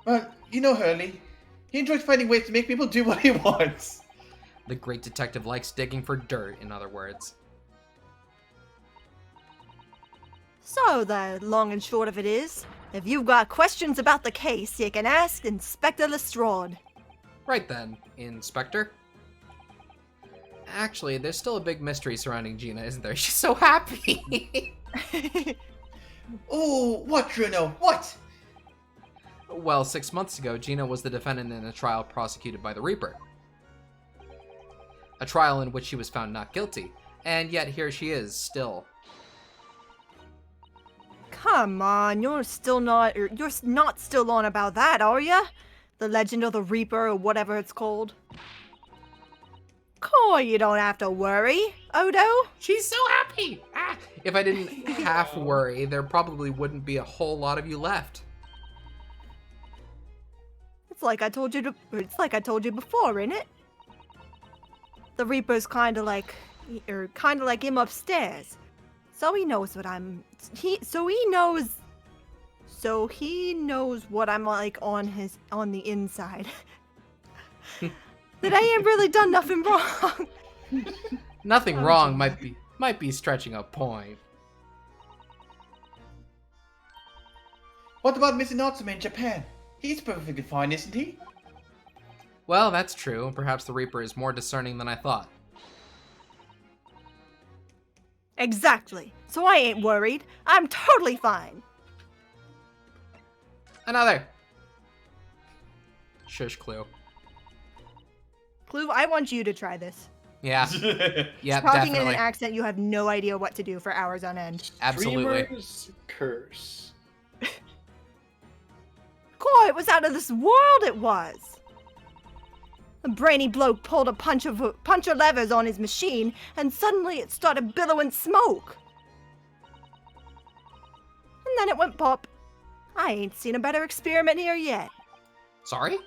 [SPEAKER 3] Well, you know Hurley. He enjoys finding ways to make people do what he wants.
[SPEAKER 1] The great detective likes digging for dirt, in other words.
[SPEAKER 2] So, the long and short of it is, if you've got questions about the case, you can ask Inspector Lestrade.
[SPEAKER 1] Right then, Inspector. Actually, there's still a big mystery surrounding Gina, isn't there? She's so happy!
[SPEAKER 3] Oh, what, Bruno? What?
[SPEAKER 1] Well, 6 months ago, Gina was the defendant in a trial prosecuted by the Reaper. A trial in which she was found not guilty, and yet here she is, still.
[SPEAKER 2] Come on, you're not still on about that, are ya? The Legend of the Reaper, or whatever it's called. Coy, you don't have to worry, Odo.
[SPEAKER 1] She's so happy! Ah, if I didn't half worry, there probably wouldn't be a whole lot of you left.
[SPEAKER 2] It's like I told you before, innit? The Reaper's kinda like him upstairs. So he knows what I'm he knows what I'm like on the inside. That I ain't really done nothing wrong.
[SPEAKER 1] Nothing wrong might be stretching a point.
[SPEAKER 3] What about Mr. Natsume in Japan? He's perfectly fine, isn't he?
[SPEAKER 1] Well, that's true. Perhaps the Reaper is more discerning than I thought.
[SPEAKER 2] Exactly. So I ain't worried. I'm totally fine.
[SPEAKER 1] Another! Shush, Clue.
[SPEAKER 2] Clue, I want you to try this.
[SPEAKER 1] Yeah. Yeah,
[SPEAKER 2] Talking in an
[SPEAKER 1] definitely.
[SPEAKER 2] accent you have no idea what to do for hours on end.
[SPEAKER 1] Absolutely.
[SPEAKER 6] Dreamer's curse.
[SPEAKER 2] Coy, it was out of this world, it was. The brainy bloke pulled a punch of levers on his machine, and suddenly it started billowing smoke. And then it went pop. I ain't seen a better experiment here yet.
[SPEAKER 1] Sorry?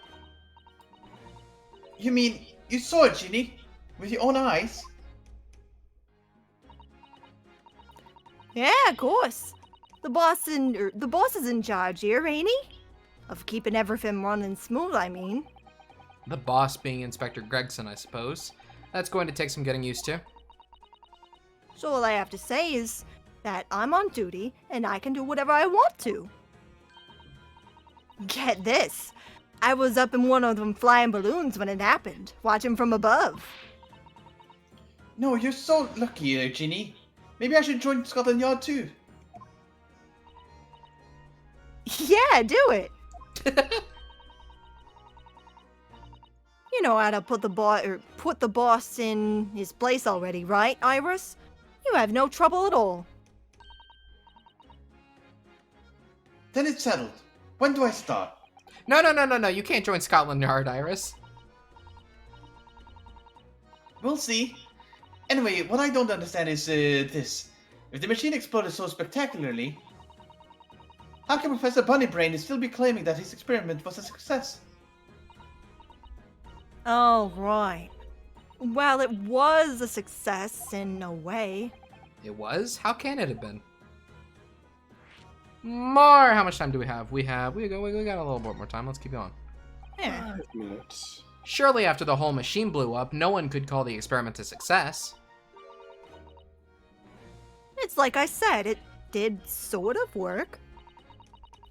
[SPEAKER 3] You mean, you saw it, Ginny? With your own eyes?
[SPEAKER 2] Yeah, of course. The boss is in charge here, ain't he? Of keeping everything running smooth, I mean.
[SPEAKER 1] The boss being Inspector Gregson, I suppose. That's going to take some getting used to.
[SPEAKER 2] So all I have to say is that I'm on duty, and I can do whatever I want to. Get this. I was up in one of them flying balloons when it happened, watching from above.
[SPEAKER 3] No, you're so lucky, Ginny. Maybe I should join Scotland Yard too.
[SPEAKER 2] Yeah, do it. You know how to put the boss in his place already, right, Iris? You have no trouble at all.
[SPEAKER 3] Then it's settled. When do I start?
[SPEAKER 1] No. You can't join Scotland Yard, Iris.
[SPEAKER 3] We'll see. Anyway, what I don't understand is this. If the machine exploded so spectacularly, how can Professor Bunnybrain still be claiming that his experiment was a success?
[SPEAKER 2] Oh, right. Well, it was a success in a way.
[SPEAKER 1] It was? How can it have been? More! How much time do we have? We got a little bit more time. Let's keep going.
[SPEAKER 2] Yeah.
[SPEAKER 6] 5 minutes.
[SPEAKER 1] Surely after the whole machine blew up, no one could call the experiment a success.
[SPEAKER 2] It's like I said, it did sort of work.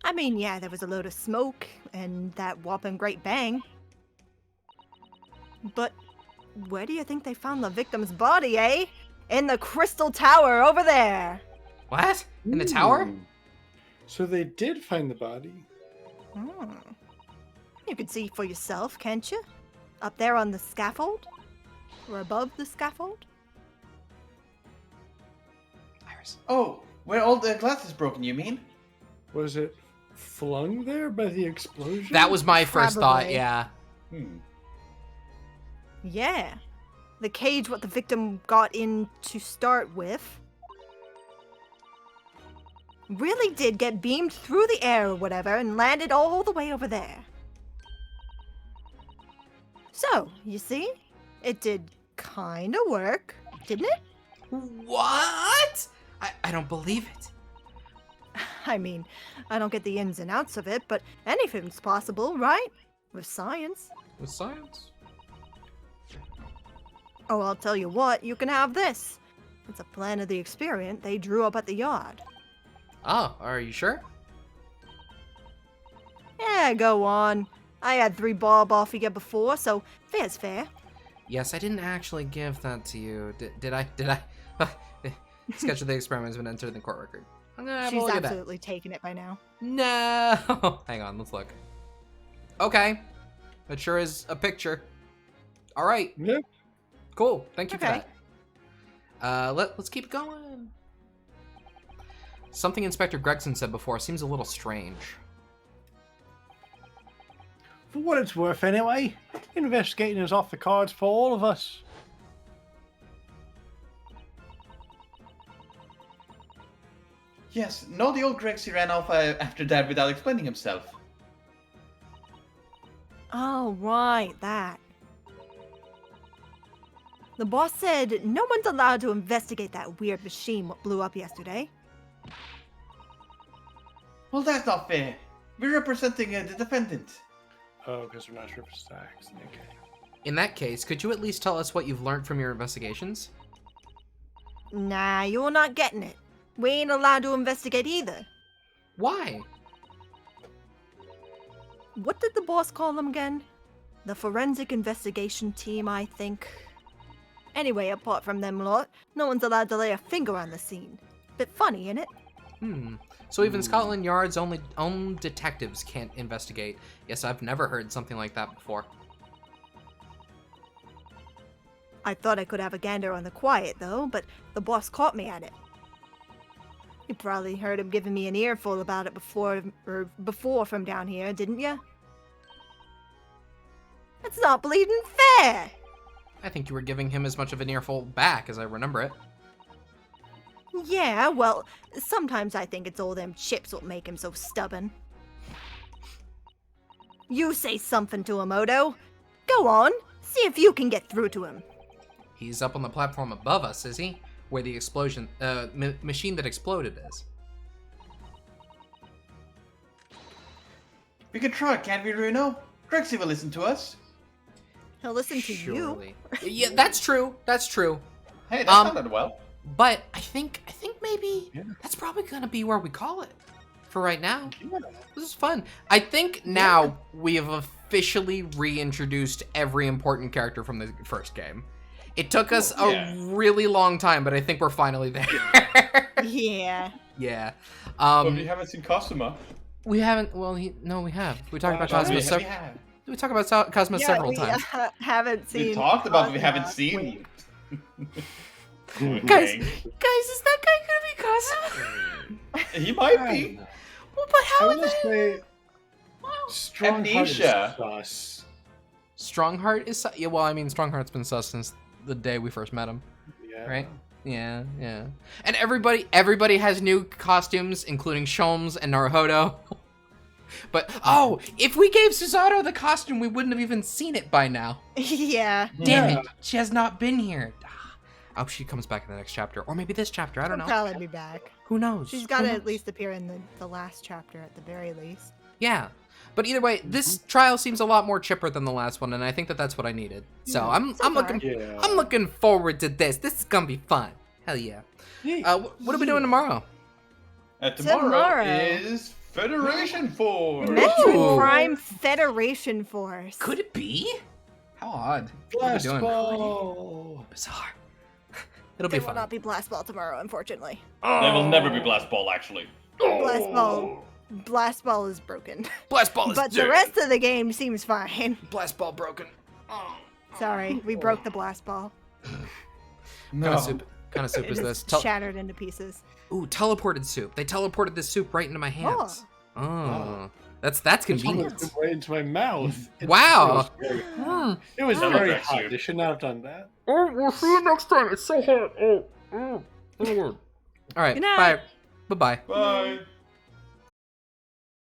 [SPEAKER 2] I mean, yeah, there was a load of smoke and that whopping great bang. But where do you think they found the victim's body, eh? In the Crystal Tower over there.
[SPEAKER 1] What? In the tower?
[SPEAKER 6] Ooh. So they did find the body.
[SPEAKER 2] Hmm. You can see for yourself, can't you? Up there on the scaffold? Or above the scaffold?
[SPEAKER 1] Iris.
[SPEAKER 3] Oh, where all the glass is broken, you mean?
[SPEAKER 6] Was it flung there by the explosion?
[SPEAKER 1] That was my first thought,
[SPEAKER 2] Probably.
[SPEAKER 1] yeah.
[SPEAKER 2] Yeah. The cage what the victim got in to start with really did get beamed through the air or whatever and landed all the way over there. So, you see? It did kinda work, didn't it?
[SPEAKER 1] What? I don't believe it.
[SPEAKER 2] I mean, I don't get the ins and outs of it, but anything's possible, right? With science.
[SPEAKER 1] With science?
[SPEAKER 2] Oh, I'll tell you what, you can have this. It's a plan of the experiment they drew up at the yard.
[SPEAKER 1] Oh, are you sure?
[SPEAKER 2] Yeah, go on. I had 3 bob off you before, so fair's fair.
[SPEAKER 1] Yes, I didn't actually give that to you. Did I? Sketch of the experiment has been entered in the court record. I'm gonna have a
[SPEAKER 2] She's
[SPEAKER 1] look at that.
[SPEAKER 2] absolutely taken it by now.
[SPEAKER 1] No! Hang on, let's look. Okay. That sure is a picture. Alright.
[SPEAKER 8] Yeah.
[SPEAKER 1] Cool. Thank you for
[SPEAKER 2] Okay.
[SPEAKER 1] that. Let's keep going. Something Inspector Gregson said before seems a little strange.
[SPEAKER 8] For what it's worth, anyway, investigating is off the cards for all of us.
[SPEAKER 3] Yes, no, the old Grexy ran off after that without explaining himself.
[SPEAKER 2] Oh, right, that. The boss said no one's allowed to investigate that weird machine what blew up yesterday.
[SPEAKER 3] Well, that's not fair. We're representing the defendant.
[SPEAKER 8] Oh, because we're not sure if it's taxed. Okay.
[SPEAKER 1] In that case, could you at least tell us what you've learned from your investigations?
[SPEAKER 2] Nah, you're not getting it. We ain't allowed to investigate either.
[SPEAKER 1] Why?
[SPEAKER 2] What did the boss call them again? The forensic investigation team, I think. Anyway, apart from them lot, no one's allowed to lay a finger on the scene. Bit funny, innit?
[SPEAKER 1] So even Scotland Yard's own detectives can't investigate. Yes, I've never heard something like that before.
[SPEAKER 2] I thought I could have a gander on the quiet, though, but the boss caught me at it. You probably heard him giving me an earful about it before from down here, didn't you? It's not bleeding fair!
[SPEAKER 1] I think you were giving him as much of an earful back as I remember it.
[SPEAKER 2] Yeah, well, sometimes I think it's all them chips what make him so stubborn. You say something to him, Odo. Go on, see if you can get through to him.
[SPEAKER 1] He's up on the platform above us, is he? Where the explosion, machine that exploded is.
[SPEAKER 3] We can try, can't we, Runo? Grexy will listen to us.
[SPEAKER 2] He'll listen to you.
[SPEAKER 1] Surely. Yeah, that's true. That's true.
[SPEAKER 3] Hey, that sounded well.
[SPEAKER 1] But I think maybe that's probably gonna be where we call it for right now.
[SPEAKER 8] Yeah.
[SPEAKER 1] This is fun. I think now we have officially reintroduced every important character from the first game. It took us a really long time, but I think we're finally there.
[SPEAKER 2] Yeah.
[SPEAKER 1] Yeah.
[SPEAKER 3] But we haven't seen Cosima.
[SPEAKER 1] We haven't. Well, no, we have. We talked about Cosmos. We talked about Cosmos several times.
[SPEAKER 2] Haven't seen.
[SPEAKER 3] We talked about we haven't seen.
[SPEAKER 1] Guys, is that guy gonna be Cosmo?
[SPEAKER 3] He might be.
[SPEAKER 1] Well, but how
[SPEAKER 8] I
[SPEAKER 1] is
[SPEAKER 8] will
[SPEAKER 1] that?
[SPEAKER 8] say,
[SPEAKER 3] Amnesia.
[SPEAKER 8] Strongheart is sus.
[SPEAKER 1] Strongheart is yeah. Well, I mean, Strongheart's been sus since the day we first met him,
[SPEAKER 8] Yeah.
[SPEAKER 1] right? Yeah, yeah. And everybody has new costumes, including Sholmes and Naruhodo. But if we gave Susato the costume, we wouldn't have even seen it by now.
[SPEAKER 2] Yeah.
[SPEAKER 1] Damn it, she has not been here. I hope she comes back in the next chapter, or maybe this chapter. I don't know.
[SPEAKER 2] She'll probably be back.
[SPEAKER 1] Who knows?
[SPEAKER 2] She's got
[SPEAKER 1] Who
[SPEAKER 2] to
[SPEAKER 1] knows?
[SPEAKER 2] at least appear in the last chapter at the very least.
[SPEAKER 1] Yeah, but either way, this trial seems a lot more chipper than the last one, and I think that's what I needed. So I'm looking forward to this. This is gonna be fun. Hell yeah. What are we doing tomorrow?
[SPEAKER 3] Tomorrow is Federation Force.
[SPEAKER 2] Metroid Prime Federation Force.
[SPEAKER 1] Could it be? How odd.
[SPEAKER 8] Blast
[SPEAKER 1] What are we doing?
[SPEAKER 8] ball.
[SPEAKER 1] Bizarre. It'll
[SPEAKER 2] There
[SPEAKER 1] be
[SPEAKER 2] will
[SPEAKER 1] fun.
[SPEAKER 2] not be Blast Ball tomorrow, unfortunately.
[SPEAKER 3] There will never be Blast Ball, actually.
[SPEAKER 2] Blast Ball is broken.
[SPEAKER 1] Blast Ball is
[SPEAKER 2] But
[SPEAKER 1] dead.
[SPEAKER 2] the rest of the game seems fine.
[SPEAKER 1] Blast Ball broken.
[SPEAKER 2] Sorry, we broke the Blast Ball.
[SPEAKER 3] No.
[SPEAKER 1] Kind of soup
[SPEAKER 2] It
[SPEAKER 1] is
[SPEAKER 2] is
[SPEAKER 1] this?
[SPEAKER 2] shattered into pieces.
[SPEAKER 1] Ooh, teleported soup. They teleported this soup right into my hands. Oh. That's convenient.
[SPEAKER 8] It's right into my mouth.
[SPEAKER 1] Wow.
[SPEAKER 8] It was
[SPEAKER 3] Oh.
[SPEAKER 8] very
[SPEAKER 3] Okay,
[SPEAKER 8] hot.
[SPEAKER 3] soup.
[SPEAKER 8] They should not have done that.
[SPEAKER 1] Oh, we'll see you next time. It's so hot. All right.
[SPEAKER 2] Good night.
[SPEAKER 1] Bye. Bye-bye.
[SPEAKER 3] Bye.